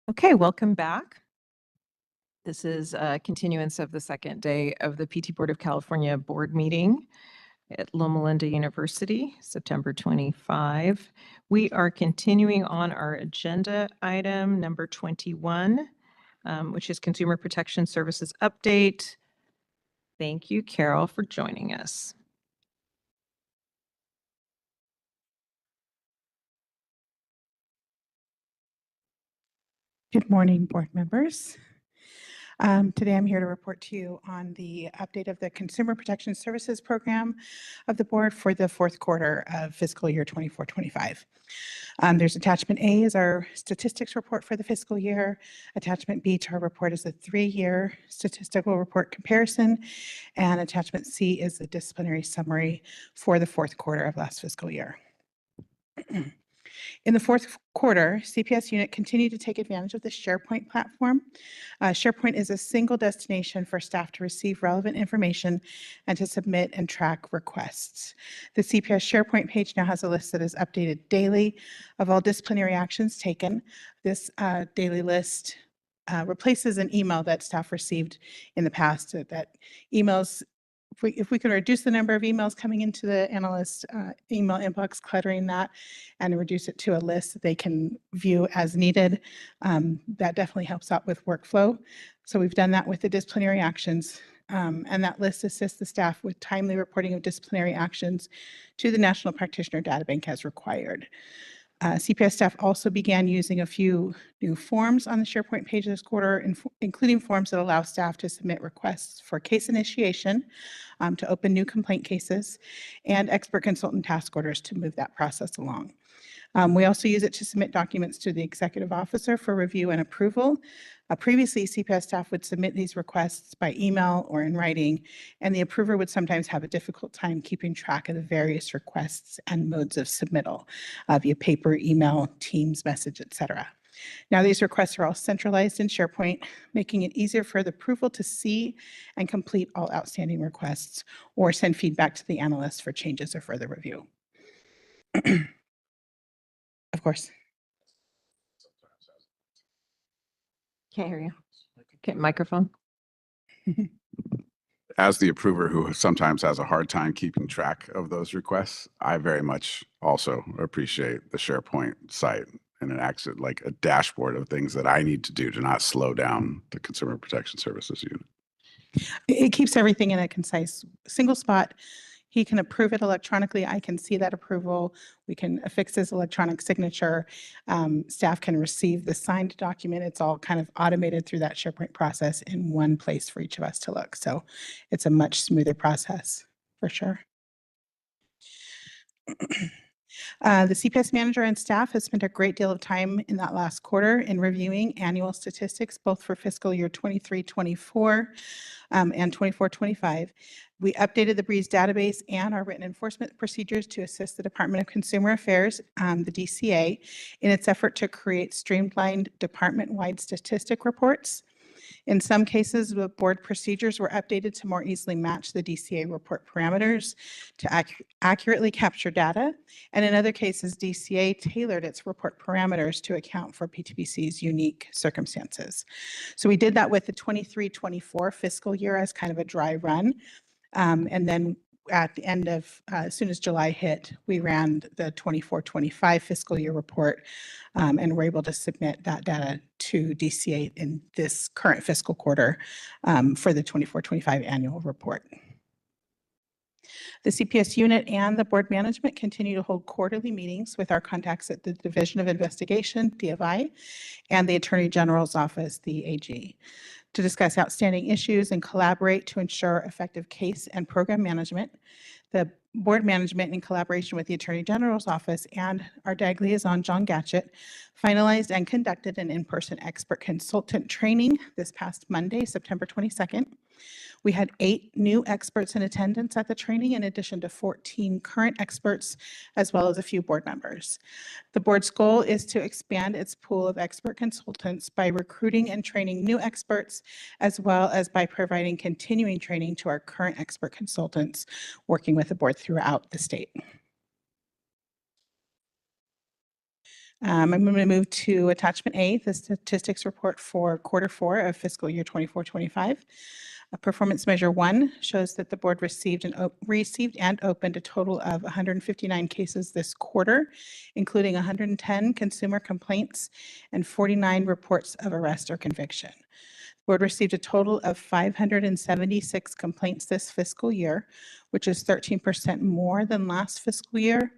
Okay, welcome back. This is a continuance of the second day of the PT Board of California board meeting at Loma Linda University, September 25. We are continuing on our agenda item number 21, which is Consumer Protection Services Update. Thank you, Carol, for joining us. Good morning, board members. Today I'm here to report to you on the update of the Consumer Protection Services Program of the board for the fourth quarter of fiscal year 24-25. There's attachment A is our statistics report for the fiscal year. Attachment B to our report is a 3-year statistical report comparison. And attachment C is the disciplinary summary for the fourth quarter of last fiscal year. In the fourth quarter, CPS unit continued to take advantage of the SharePoint platform. SharePoint is a single destination for staff to receive relevant information and to submit and track requests. The CPS SharePoint page now has a list that is updated daily of all disciplinary actions taken. This daily list replaces an email that staff received in the past. That emails, if we can reduce the number of emails coming into the analyst email inbox, cluttering that, and reduce it to a list that they can view as needed, that definitely helps out with workflow. So we've done that with the disciplinary actions, and that list assists the staff with timely reporting of disciplinary actions to the National Practitioner Data Bank as required. CPS staff also began using a few new forms on the SharePoint page this quarter, including forms that allow staff to submit requests for case initiation, to open new complaint cases, and expert consultant task orders to move that process along. We also use it to submit documents to the executive officer for review and approval. Previously, CPS staff would submit these requests by email or in writing, and the approver would sometimes have a difficult time keeping track of the various requests and modes of submittal via paper, email, Teams message, etc. Now these requests are all centralized in SharePoint, making it easier for the approval to see and complete all outstanding requests or send feedback to the analyst for changes or further review. Of course. Can't hear you. Okay, microphone. As the approver who sometimes has a hard time keeping track of those requests, I very much also appreciate the SharePoint site, and it acts like a dashboard of things that I need to do to not slow down the Consumer Protection Services unit. It keeps everything in a concise single spot. He can approve it electronically. I can see that approval. We can affix his electronic signature. Staff can receive the signed document. It's all kind of automated through that SharePoint process in one place for each of us to look. So it's a much smoother process for sure. The CPS manager and staff has spent a great deal of time in that last quarter in reviewing annual statistics, both for fiscal year 23-24 and 24-25. We updated the BREEZE database and our written enforcement procedures to assist the Department of Consumer Affairs, the DCA, in its effort to create streamlined department-wide statistic reports. In some cases, the board procedures were updated to more easily match the DCA report parameters to accurately capture data. And in other cases, DCA tailored its report parameters to account for PTBC's unique circumstances. So we did that with the 23-24 fiscal year as kind of a dry run. And then at the end of, as soon as July hit, we ran the 24-25 fiscal year report and were able to submit that data to DCA in this current fiscal quarter for the 24-25 annual report. The CPS unit and the board management continue to hold quarterly meetings with our contacts at the Division of Investigation, DFI, and the Attorney General's Office, the AG, to discuss outstanding issues and collaborate to ensure effective case and program management. The board management, in collaboration with the Attorney General's Office and our DAG liaison, John Gatchett, finalized and conducted an in-person expert consultant training this past Monday, September 22nd. We had 8 new experts in attendance at the training, in addition to 14 current experts, as well as a few board members. The board's goal is to expand its pool of expert consultants by recruiting and training new experts, as well as by providing continuing training to our current expert consultants working with the board throughout the state. I'm going to move to attachment A, the statistics report for Q4 of fiscal year 24-25. Performance measure 1 shows that the board received and opened a total of 159 cases this quarter, including 110 consumer complaints and 49 reports of arrest or conviction. The board received a total of 576 complaints this fiscal year, which is 13% more than last fiscal year.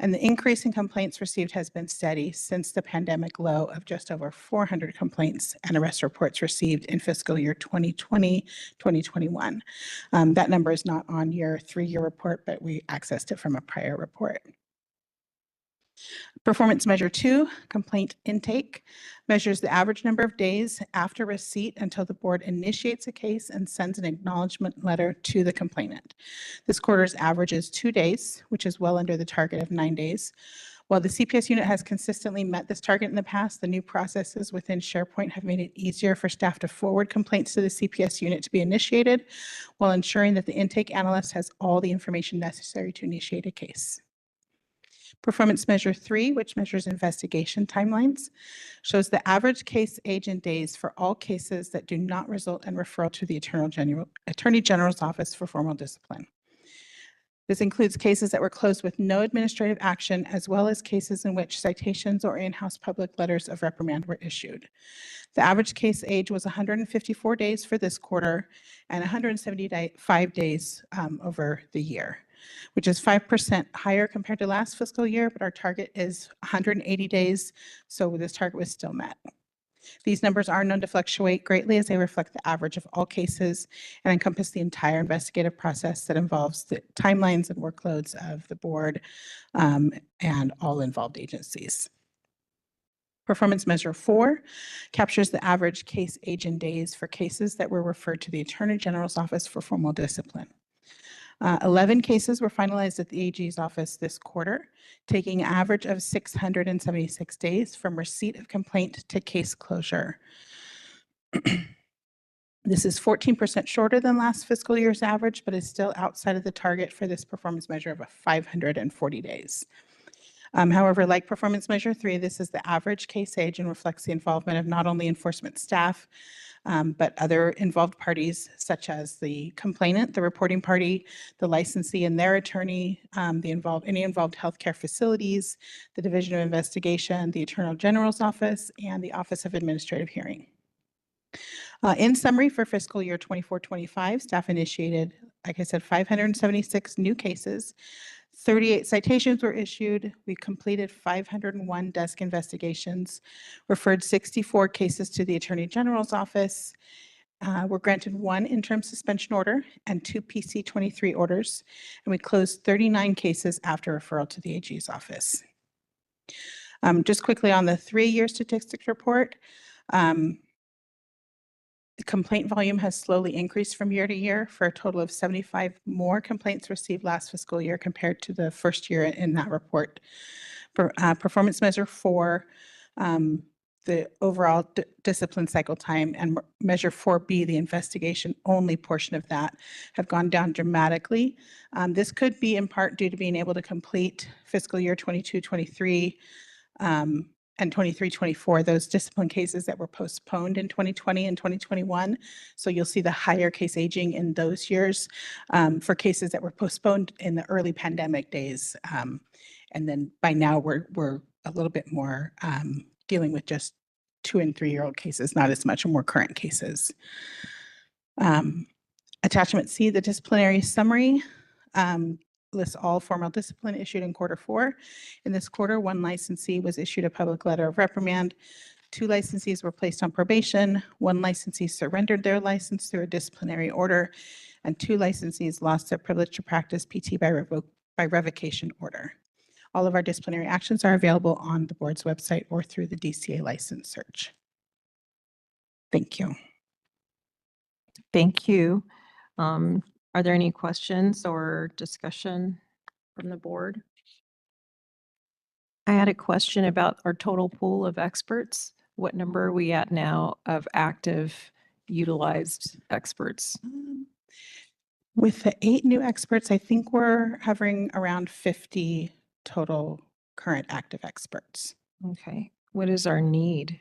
And the increase in complaints received has been steady since the pandemic low of just over 400 complaints and arrest reports received in fiscal year 2020, 2021. That number is not on your 3-year report, but we accessed it from a prior report. Performance measure 2, complaint intake, measures the average number of days after receipt until the board initiates a case and sends an acknowledgement letter to the complainant. This quarter's average is 2 days, which is well under the target of 9 days. While the CPS unit has consistently met this target in the past, the new processes within SharePoint have made it easier for staff to forward complaints to the CPS unit to be initiated, while ensuring that the intake analyst has all the information necessary to initiate a case. Performance measure 3, which measures investigation timelines, shows the average case age in days for all cases that do not result in referral to the Attorney General's office for formal discipline. This includes cases that were closed with no administrative action, as well as cases in which citations or in-house public letters of reprimand were issued. The average case age was 154 days for this quarter and 175 days over the year, which is 5% higher compared to last fiscal year, but our target is 180 days, so this target was still met. These numbers are known to fluctuate greatly as they reflect the average of all cases and encompass the entire investigative process that involves the timelines and workloads of the board and all involved agencies. Performance measure 4 captures the average case age in days for cases that were referred to the Attorney General's office for formal discipline. 11 cases were finalized at the AG's office this quarter, taking an average of 676 days from receipt of complaint to case closure. This is 14% shorter than last fiscal year's average, but is still outside of the target for this performance measure of 540 days. However, like performance measure 3, this is the average case age and reflects the involvement of not only enforcement staff, but other involved parties such as the complainant, the reporting party, the licensee and their attorney, any involved healthcare facilities, the Division of Investigation, the Attorney General's office, and the Office of Administrative Hearing. In summary, for fiscal year 24-25, staff initiated, like I said, 576 new cases. 38 citations were issued. We completed 501 desk investigations, referred 64 cases to the Attorney General's office, were granted 1 interim suspension order and 2 PC-23 orders, and we closed 39 cases after referral to the AG's office. Just quickly on the 3-year statistics report, the complaint volume has slowly increased from year to year for a total of 75 more complaints received last fiscal year compared to the first year in that report. Performance measure 4, the overall discipline cycle time, and measure 4B, the investigation only portion of that, have gone down dramatically. This could be in part due to being able to complete fiscal year 22-23 and 23-24, those discipline cases that were postponed in 2020 and 2021. So you'll see the higher case aging in those years for cases that were postponed in the early pandemic days. And then by now we're a little bit more dealing with just 2- and 3-year-old cases, not as much more current cases. Attachment C, the disciplinary summary, lists all formal discipline issued in Q4. In this quarter, 1 licensee was issued a public letter of reprimand. 2 licensees were placed on probation. 1 licensee surrendered their license through a disciplinary order, and 2 licensees lost their privilege to practice PT by revocation order. All of our disciplinary actions are available on the board's website or through the DCA license search. Thank you. Thank you. Are there any questions or discussion from the board? I had a question about our total pool of experts. What number are we at now of active utilized experts? With the 8 new experts, I think we're hovering around 50 total current active experts. Okay. What is our need?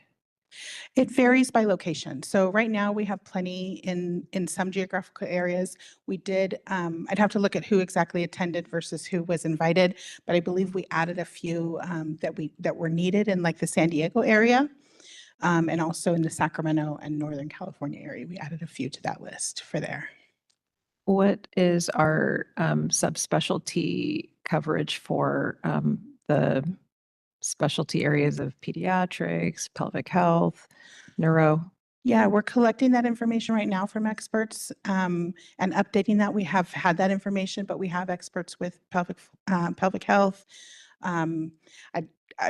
It varies by location. So right now we have plenty in some geographical areas. We did, I'd have to look at who exactly attended versus who was invited, but I believe we added a few that were needed in like the San Diego area. And also in the Sacramento and Northern California area, we added a few to that list for there. What is our subspecialty coverage for the specialty areas of pediatrics, pelvic health, neuro? Yeah, we're collecting that information right now from experts and updating that. We have had that information, but we have experts with pelvic health. I'm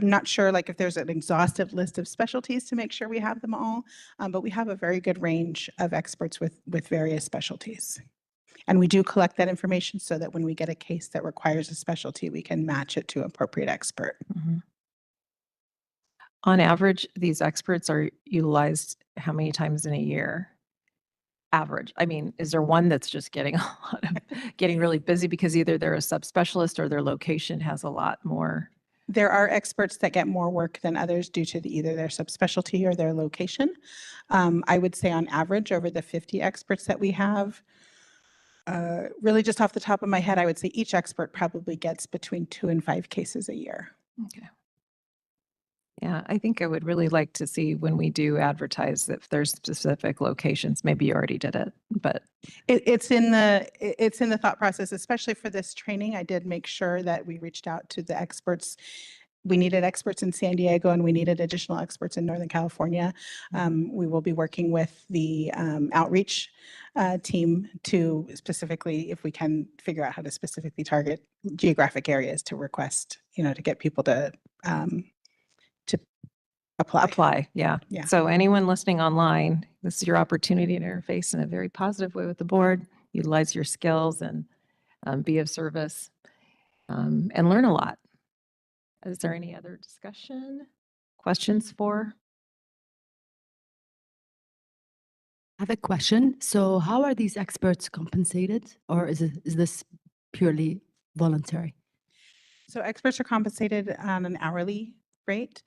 not sure like if there's an exhaustive list of specialties to make sure we have them all, but we have a very good range of experts with various specialties. And we do collect that information so that when we get a case that requires a specialty, we can match it to appropriate expert. Mhm. On average, these experts are utilized how many times in a year? Average. I mean, is there one that's just getting a lot of, getting really busy because either they're a subspecialist or their location has a lot more? There are experts that get more work than others due to either their subspecialty or their location. I would say on average, over the 50 experts that we have, really just off the top of my head, I would say each expert probably gets between 2 and 5 cases a year. Okay. Yeah, I think I would really like to see when we do advertise if there's specific locations. Maybe you already did it, but It's in the thought process, especially for this training. I did make sure that we reached out to the experts. We needed experts in San Diego and we needed additional experts in Northern California. We will be working with the outreach team to specifically, if we can figure out how to specifically target geographic areas to request, to get people to apply. apply. Yeah. Yeah. So anyone listening online, this is your opportunity to interface in a very positive way with the board, utilize your skills and be of service and learn a lot. Is there any other discussion? Questions for? I have a question. So how are these experts compensated, or is this purely voluntary? So experts are compensated on an hourly rate.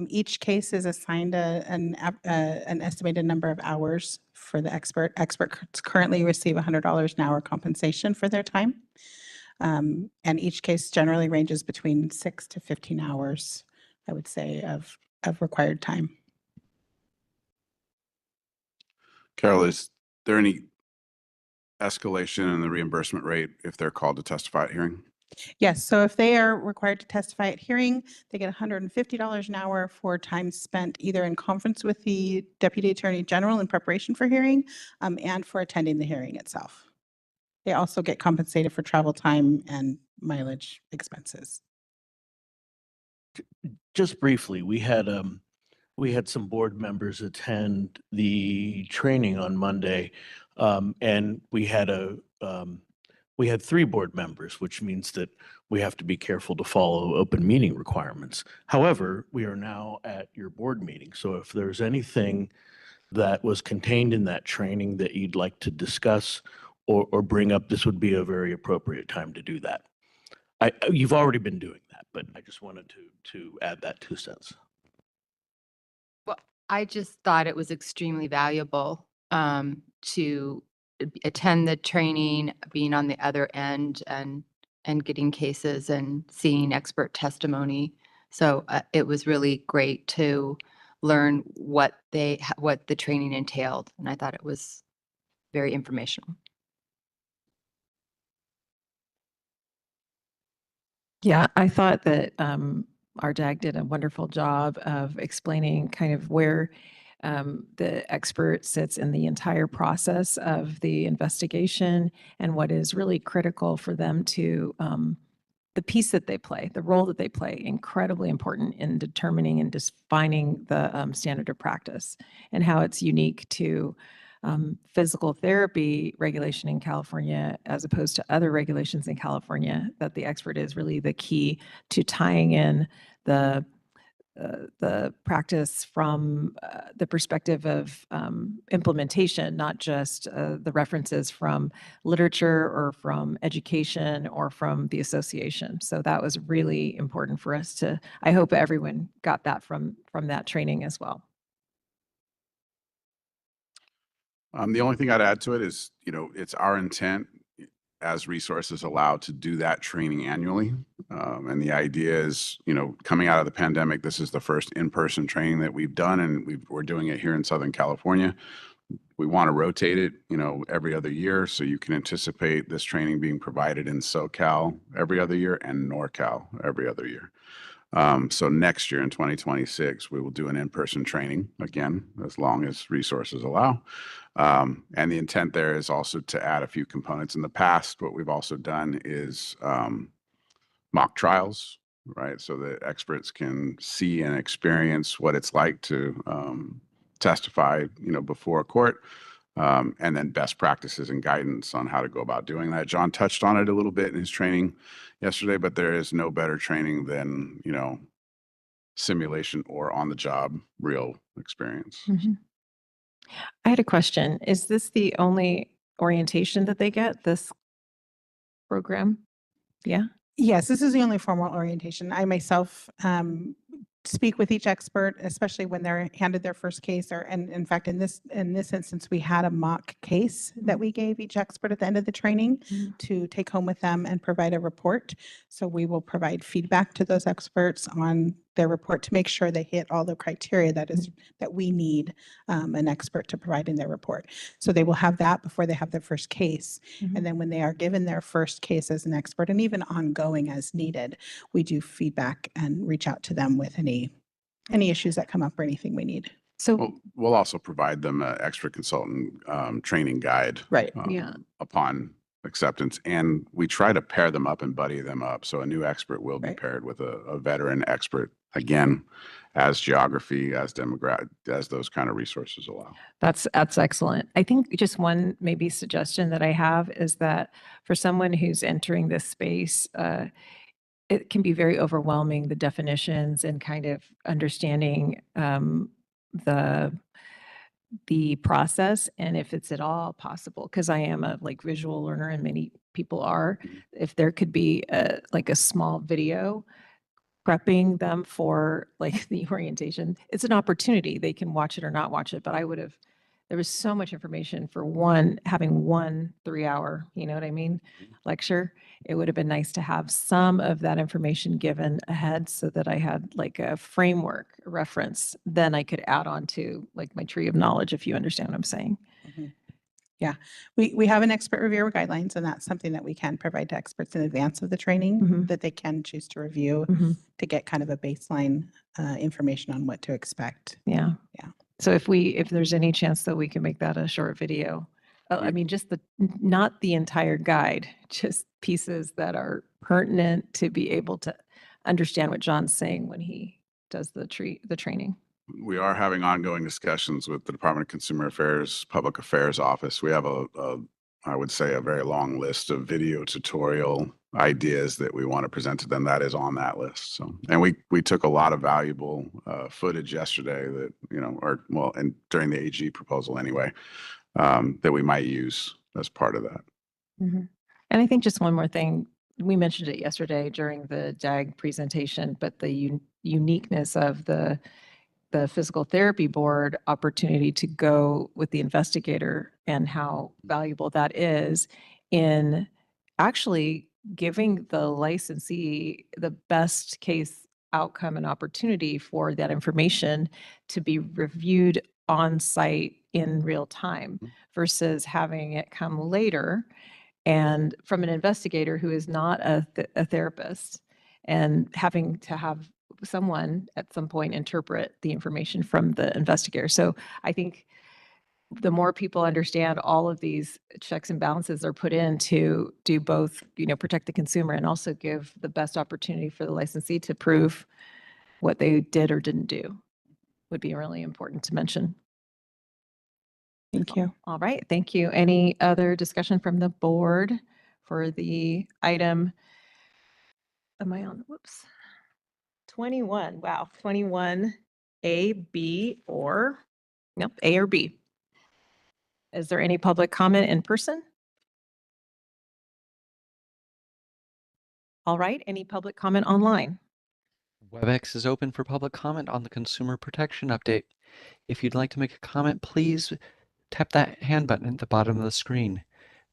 Each case is assigned an estimated number of hours for the expert. Experts currently receive $100 an hour compensation for their time. And each case generally ranges between 6 to 15 hours, I would say, of required time. Carol, is there any escalation in the reimbursement rate if they're called to testify at hearing? Yes, so if they are required to testify at hearing, they get $150 an hour for time spent either in conference with the Deputy Attorney General in preparation for hearing and for attending the hearing itself. They also get compensated for travel time and mileage expenses. Just briefly, we had some board members attend the training on Monday, and we had 3 board members, which means that we have to be careful to follow open meeting requirements. However, we are now at your board meeting, so if there's anything that was contained in that training that you'd like to discuss or bring up, this would be a very appropriate time to do that. You've already been doing that, but I just wanted to add that 2 cents. Well, I just thought it was extremely valuable to attend the training, being on the other end and getting cases and seeing expert testimony. So it was really great to learn what the training entailed, and I thought it was very informational. Yeah, I thought that our DAG did a wonderful job of explaining kind of where the expert sits in the entire process of the investigation and what is really critical for them to, the piece that they play, the role that they play, incredibly important in determining and defining the standard of practice and how it's unique to physical therapy regulation in California as opposed to other regulations in California, that the expert is really the key to tying in the the practice from the perspective of implementation, not just the references from literature or from education or from the association. So that was really important for us to, I hope everyone got that from that training as well. The only thing I'd add to it is, it's our intent as resources allow to do that training annually. And the idea is, coming out of the pandemic, this is the first in-person training that we've done, and we're doing it here in Southern California. We want to rotate it, every other year. So you can anticipate this training being provided in SoCal every other year and NorCal every other year. So next year in 2026, we will do an in-person training again, as long as resources allow. And the intent there is also to add a few components. In the past, what we've also done is mock trials, right? So that experts can see and experience what it's like to testify, before a court. And then best practices and guidance on how to go about doing that. John touched on it a little bit in his training yesterday, but there is no better training than, simulation or on the job real experience. I had a question. Is this the only orientation that they get, this program? Yeah. Yes, this is the only formal orientation. I myself speak with each expert, especially when they're handed their first case, and in fact, in this instance, we had a mock case that we gave each expert at the end of the training to take home with them and provide a report. So we will provide feedback to those experts on their report to make sure they hit all the criteria that we need an expert to provide in their report. So they will have that before they have their first case. And then when they are given their first case as an expert, and even ongoing as needed, we do feedback and reach out to them with any issues that come up or anything we need. So We'll also provide them an expert consultant training guide. Right. Yeah. Upon acceptance, and we try to pair them up and buddy them up. So a new expert will be Right. paired with a veteran expert, again, as geography, as demographic, as those kind of resources allow. That's excellent. I think just one maybe suggestion that I have is that for someone who's entering this space, it can be very overwhelming, the definitions and kind of understanding the process, and if it's at all possible, because I am a visual learner and many people are, if there could be a small video prepping them for the orientation, it's an opportunity. They can watch it or not watch it, but there was so much information for having one 3-hour, you know what I mean, lecture. It would have been nice to have some of that information given ahead so that I had a framework, a reference, then I could add on to my tree of knowledge, if you understand what I'm saying. Yeah, we have an expert reviewer guidelines, and that's something that we can provide to experts in advance of the training that they can choose to review to get kind of a baseline information on what to expect. Yeah. Yeah. So if there's any chance that we can make that a short video, I mean, just not the entire guide, just pieces that are pertinent to be able to understand what John's saying when he does the training. We are having ongoing discussions with the Department of Consumer Affairs, Public Affairs Office. We have I would say, a very long list of video tutorial ideas that we want to present to them. That is on that list. So, and we took a lot of valuable footage yesterday that, and during the AG proposal anyway, that we might use as part of that. And I think just one more thing, we mentioned it yesterday during the DAG presentation, but the uniqueness of the physical therapy board opportunity to go with the investigator and how valuable that is in actually giving the licensee the best case outcome and opportunity for that information to be reviewed on site in real time versus having it come later and from an investigator who is not a therapist and having to have someone at some point interpret the information from the investigator. So I think the more people understand all of these checks and balances are put in to do both, protect the consumer and also give the best opportunity for the licensee to prove what they did or didn't do would be really important to mention. Thank you. All right, thank you. Any other discussion from the board for the item? Am I on? Whoops. 21, wow, 21, A, B, or, nope, A or B. Is there any public comment in person? All right, any public comment online? WebEx is open for public comment on the consumer protection update. If you'd like to make a comment, please tap that hand button at the bottom of the screen.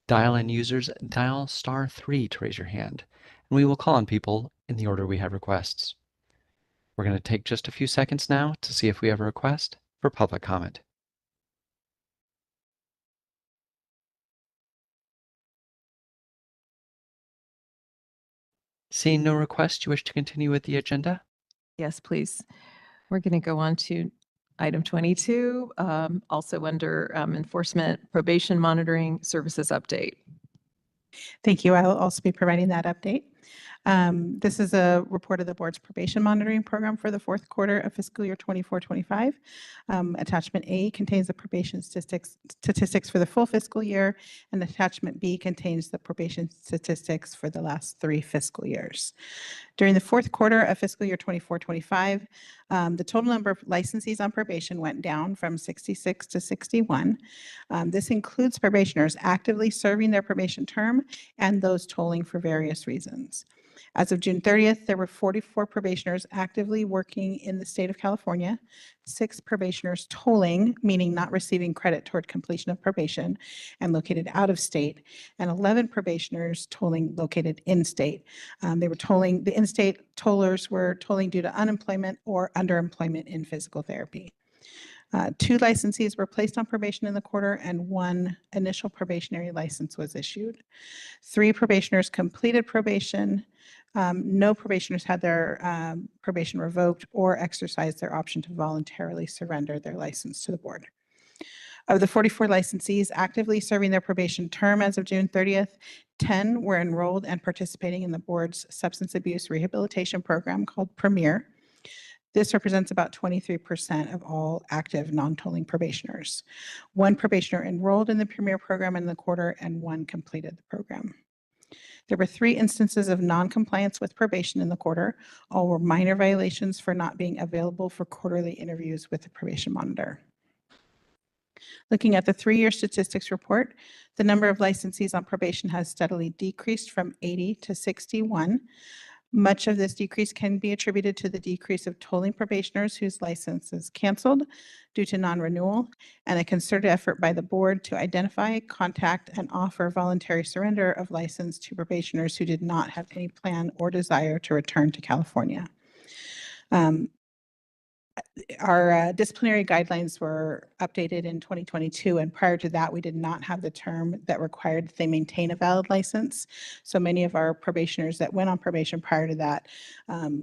Dial-in users dial *3 to raise your hand, and we will call on people in the order we have requests. We're going to take just a few seconds now to see if we have a request for public comment. Seeing no requests, you wish to continue with the agenda? Yes, please. We're going to go on to item 22, also under enforcement probation monitoring services update. Thank you. I'll also be providing that update. This is a report of the board's probation monitoring program for the fourth quarter of fiscal year 24-25. Attachment A contains the probation statistics for the full fiscal year, and attachment B contains the probation statistics for the last 3 fiscal years. During the fourth quarter of fiscal year 24-25, the total number of licensees on probation went down from 66 to 61. This includes probationers actively serving their probation term and those tolling for various reasons. As of June 30th, there were 44 probationers actively working in the state of California, 6 probationers tolling, meaning not receiving credit toward completion of probation, and located out of state, and 11 probationers tolling located in state. They were tolling, the in-state tollers were tolling due to unemployment or underemployment in physical therapy. 2 licensees were placed on probation in the quarter, and 1 initial probationary license was issued. 3 probationers completed probation. No probationers had their probation revoked or exercised their option to voluntarily surrender their license to the board. Of the 44 licensees actively serving their probation term as of June 30th, 10 were enrolled and participating in the board's substance abuse rehabilitation program called Premier. This represents about 23% of all active non-tolling probationers. 1 probationer enrolled in the Premier program in the quarter, and 1 completed the program. There were 3 instances of non-compliance with probation in the quarter. All were minor violations for not being available for quarterly interviews with the probation monitor. Looking at the 3-year statistics report, the number of licensees on probation has steadily decreased from 80 to 61. Much of this decrease can be attributed to the decrease of tolling probationers whose license is canceled due to non-renewal, and a concerted effort by the board to identify, contact, and offer voluntary surrender of license to probationers who did not have any plan or desire to return to California. Our disciplinary guidelines were updated in 2022, and prior to that, we did not have the term that required that they maintain a valid license. So many of our probationers that went on probation prior to that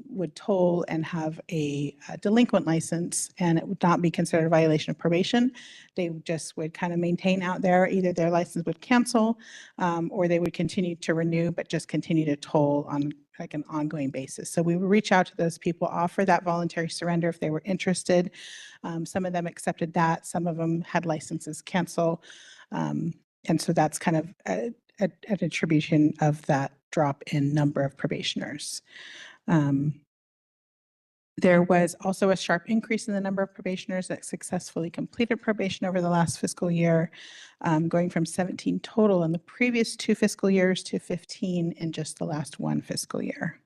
would toll and have a delinquent license, and it would not be considered a violation of probation. They just would kind of maintain out there. Either their license would cancel or they would continue to renew, but just continue to toll on like an ongoing basis. So we would reach out to those people, offer that voluntary surrender if they were interested. Some of them accepted that. Some of them had licenses cancel. And so that's kind of an attribution of that drop in number of probationers. There was also a sharp increase in the number of probationers that successfully completed probation over the last fiscal year, going from 17 total in the previous 2 fiscal years to 15 in just the last 1 fiscal year.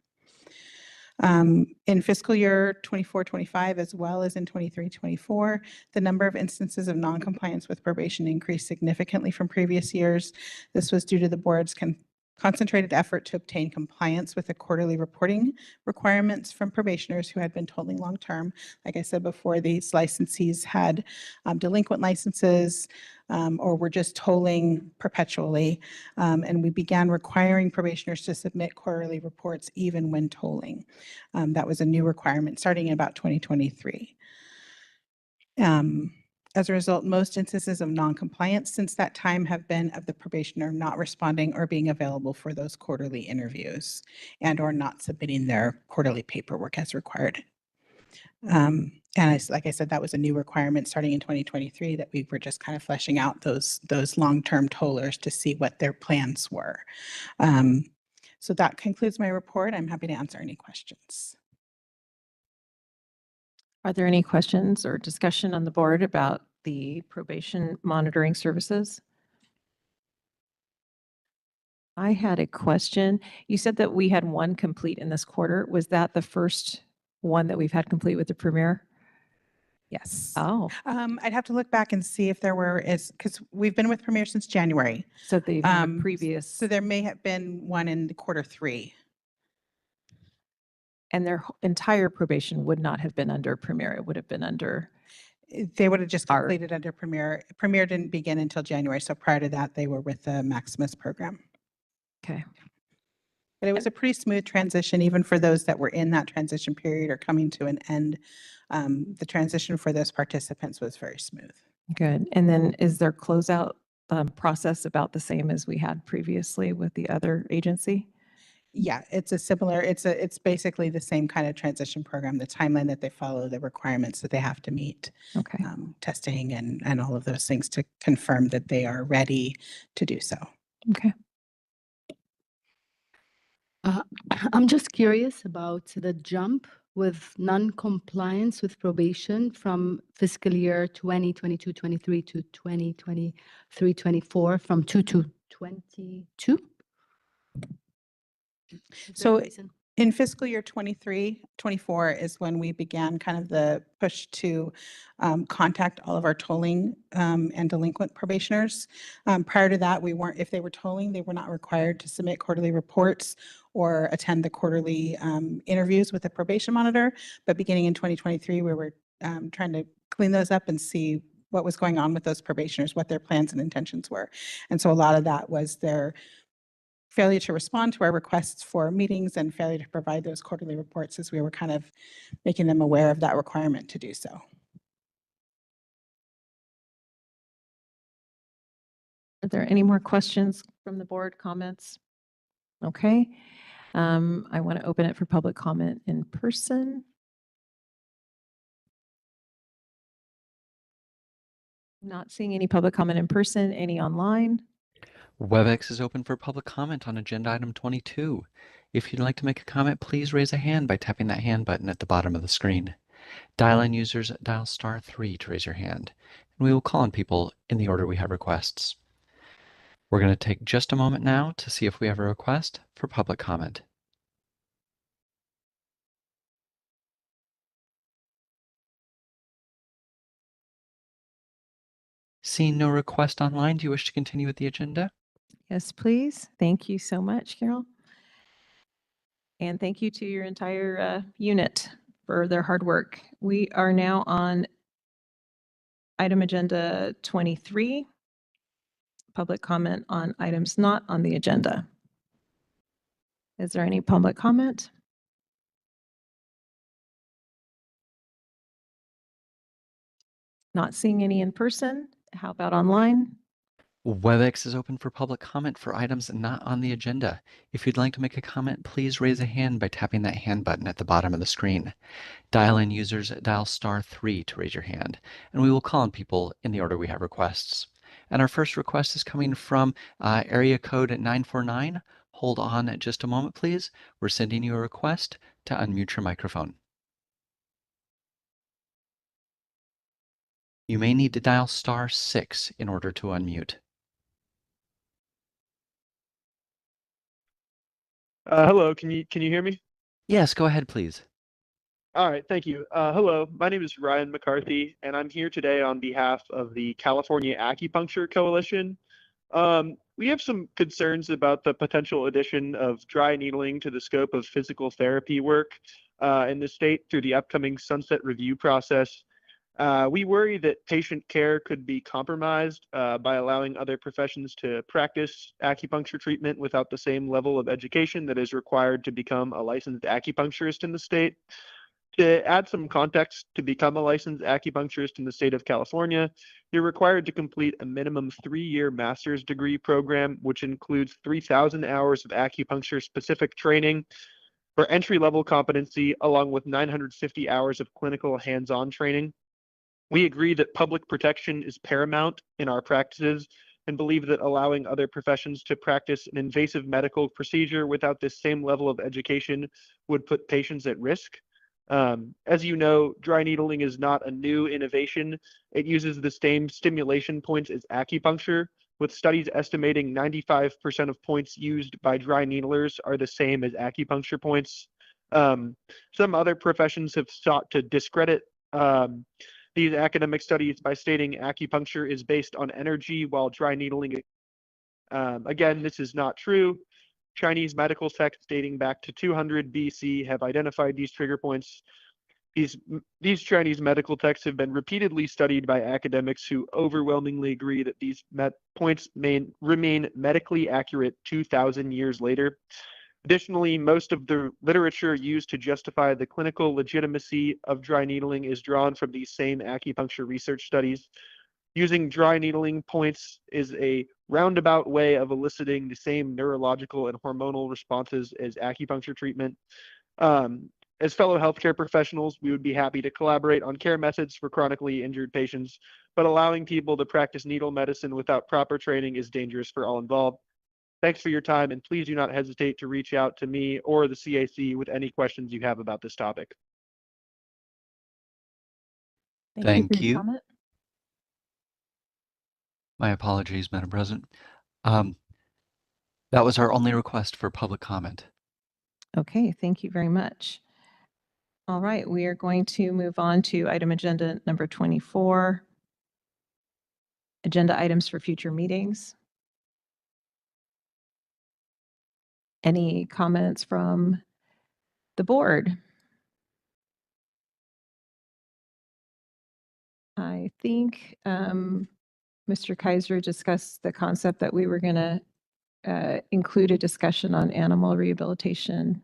In fiscal year 24-25, as well as in 23-24, the number of instances of noncompliance with probation increased significantly from previous years. This was due to the board's concentrated effort to obtain compliance with the quarterly reporting requirements from probationers who had been tolling long-term. Like I said before, these licensees had delinquent licenses or were just tolling perpetually. And we began requiring probationers to submit quarterly reports even when tolling. That was a new requirement starting in about 2023. As a result, most instances of noncompliance since that time have been of the probationer not responding or being available for those quarterly interviews and or not submitting their quarterly paperwork as required. And like I said, that was a new requirement starting in 2023 that we were just kind of fleshing out those long-term tollers to see what their plans were. So that concludes my report. I'm happy to answer any questions. Are there any questions or discussion on the board about the probation monitoring services? I had a question. You said that we had one complete in this quarter. Was that the first one that we've had complete with the Premier? Yes. Oh, I'd have to look back and see if there were, because we've been with Premier since January. so they've had a Um, previous, So there may have been one in quarter 3. and their entire probation would not have been under Premier. It would have been under, They would have just Our- completed under Premier. Premier didn't begin until January. So prior to that, they were with the Maximus program. okay. But it was a pretty smooth transition, even for those that were in that transition period or coming to an end. The transition for those participants was very smooth. Good. And then is their closeout process about the same as we had previously with the other agency? Yeah, it's a similar, it's basically the same kind of transition program, the timeline that they follow, the requirements that they have to meet, Okay. testing and all of those things to confirm that they are ready to do so. Okay. I'm just curious about the jump with non-compliance with probation from fiscal year 2022-23 to 2023-24 from 2 to 22? Is there a So reason? in fiscal year 23, 24 is when we began kind of the push to contact all of our tolling and delinquent probationers. Prior to that, we weren't, if they were tolling, they were not required to submit quarterly reports or attend the quarterly interviews with the probation monitor. But beginning in 2023, we were trying to clean those up and see what was going on with those probationers, what their plans and intentions were. And so a lot of that was their failure to respond to our requests for meetings and failure to provide those quarterly reports as we were kind of making them aware of that requirement to do so. Are there any more questions from the board, comments? Okay. I want to open it for public comment in person. Not seeing any public comment in person, any online? WebEx is open for public comment on agenda item 22. If you'd like to make a comment, please raise a hand by tapping that hand button at the bottom of the screen. Dial-in users dial *3 to raise your hand, and we will call on people in the order we have requests. We're going to take just a moment now to see if we have a request for public comment. Seeing no request online, do you wish to continue with the agenda? Yes, please. Thank you so much, Carol. And thank you to your entire unit for their hard work. We are now on item agenda 23, public comment on items not on the agenda. Is there any public comment? Not seeing any in person. How about online? WebEx is open for public comment for items not on the agenda. If you'd like to make a comment, please raise a hand by tapping that hand button at the bottom of the screen. Dial-in users dial *3 to raise your hand, and we will call on people in the order we have requests. And our first request is coming from area code 949. Hold on just a moment, please. We're sending you a request to unmute your microphone. You may need to dial *6 in order to unmute. Hello, can you hear me? Yes, go ahead, please. All right, thank you. Hello, my name is Ryan McCarthy, and I'm here today on behalf of the California Acupuncture Coalition. We have some concerns about the potential addition of dry needling to the scope of physical therapy work in the state through the upcoming sunset review process. We worry that patient care could be compromised by allowing other professions to practice acupuncture treatment without the same level of education that is required to become a licensed acupuncturist in the state. To add some context, to become a licensed acupuncturist in the state of California, you're required to complete a minimum 3-year master's degree program, which includes 3,000 hours of acupuncture-specific training for entry-level competency, along with 950 hours of clinical hands-on training. We agree that public protection is paramount in our practices and believe that allowing other professions to practice an invasive medical procedure without this same level of education would put patients at risk. As you know, dry needling is not a new innovation. It uses the same stimulation points as acupuncture, with studies estimating 95% of points used by dry needlers are the same as acupuncture points. Some other professions have sought to discredit these academic studies by stating acupuncture is based on energy while dry needling. Again, this is not true. Chinese medical texts dating back to 200 BC have identified these trigger points. These Chinese medical texts have been repeatedly studied by academics who overwhelmingly agree that these points remain medically accurate 2,000 years later. Additionally, most of the literature used to justify the clinical legitimacy of dry needling is drawn from these same acupuncture research studies. Using dry needling points is a roundabout way of eliciting the same neurological and hormonal responses as acupuncture treatment. As fellow healthcare professionals, we would be happy to collaborate on care methods for chronically injured patients, but allowing people to practice needle medicine without proper training is dangerous for all involved. Thanks for your time, and please do not hesitate to reach out to me or the CAC with any questions you have about this topic. Thank for your you. comment. My apologies, Madam President. That was our only request for public comment. Okay, thank you very much. All right, we are going to move on to item agenda number 24. Agenda items for future meetings. Any comments from the board? I think Mr. Kaiser discussed the concept that we were going to include a discussion on animal rehabilitation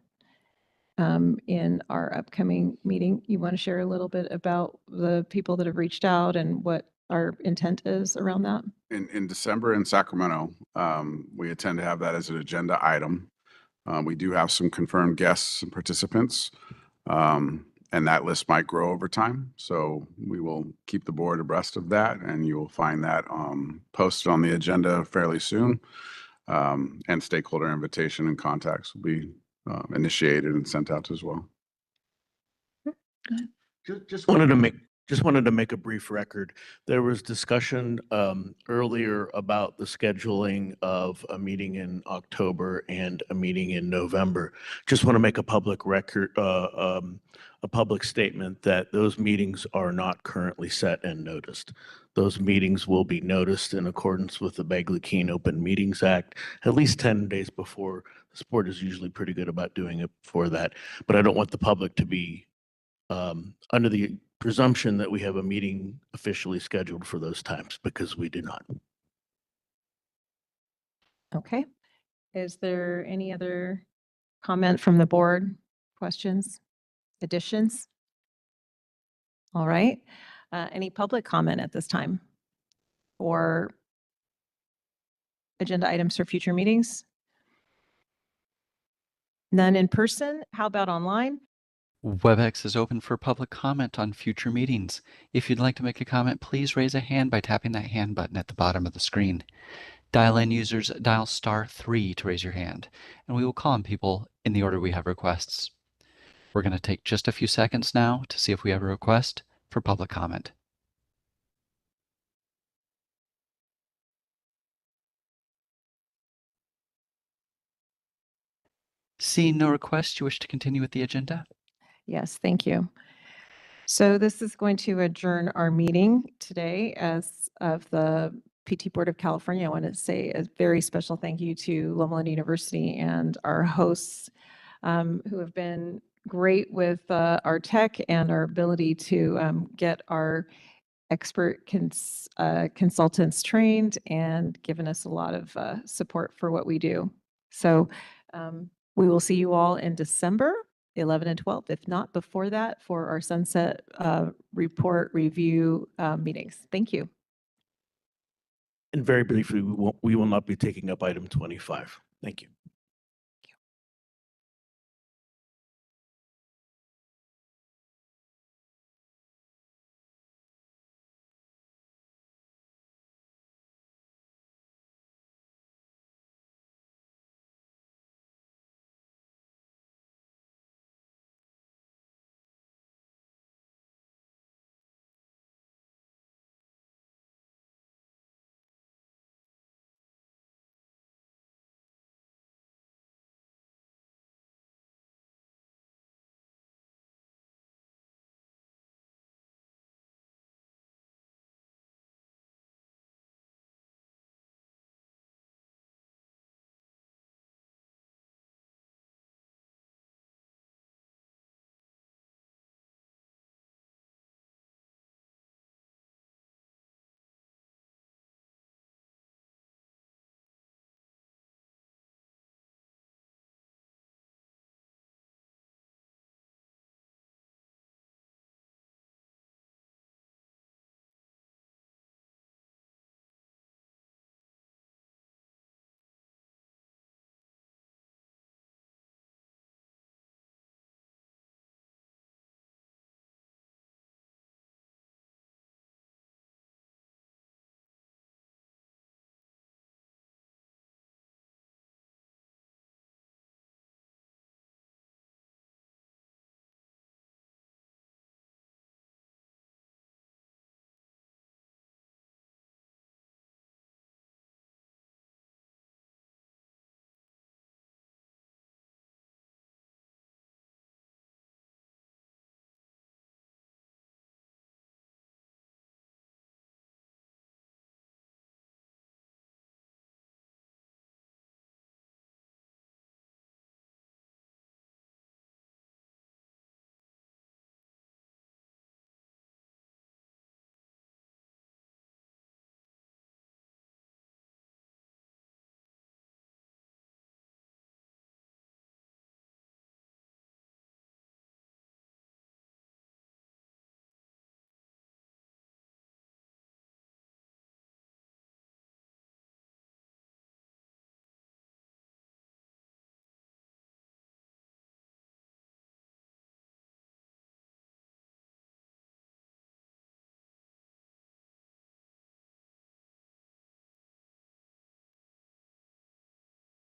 in our upcoming meeting. You want to share a little bit about the people that have reached out and what our intent is around that? In December in Sacramento, we intend to have that as an agenda item. We do have some confirmed guests and participants, and that list might grow over time. So we will keep the board abreast of that, and you will find that posted on the agenda fairly soon. And stakeholder invitation and contacts will be initiated and sent out as well. Just wanted to make a brief record. There was discussion earlier about the scheduling of a meeting in October and a meeting in November. Just want to make a public record, a public statement that those meetings are not currently set and noticed. Those meetings will be noticed in accordance with the Bagley-Keene Open Meetings Act at least 10 days before. The board is usually pretty good about doing it before that, but I don't want the public to be under the presumption that we have a meeting officially scheduled for those times, because we do not. Okay. Is there any other comment from the board? Questions? Additions? All right. Any public comment at this time or agenda items for future meetings? None in person? How about online? WebEx is open for public comment on future meetings. If you'd like to make a comment, please raise a hand by tapping that hand button at the bottom of the screen. Dial-in users dial *3 to raise your hand, and we will call on people in the order we have requests. We're going to take just a few seconds now to see if we have a request for public comment. Seeing no requests, you wish to continue with the agenda? Yes, thank you. So this is going to adjourn our meeting today as of the PT Board of California. I want to say a very special thank you to Loma Linda University and our hosts who have been great with our tech and our ability to get our expert consultants trained and given us a lot of support for what we do. So we will see you all in December 11 and 12, if not before that, for our sunset report review meetings. Thank you. And very briefly, we will not be taking up item 25. Thank you.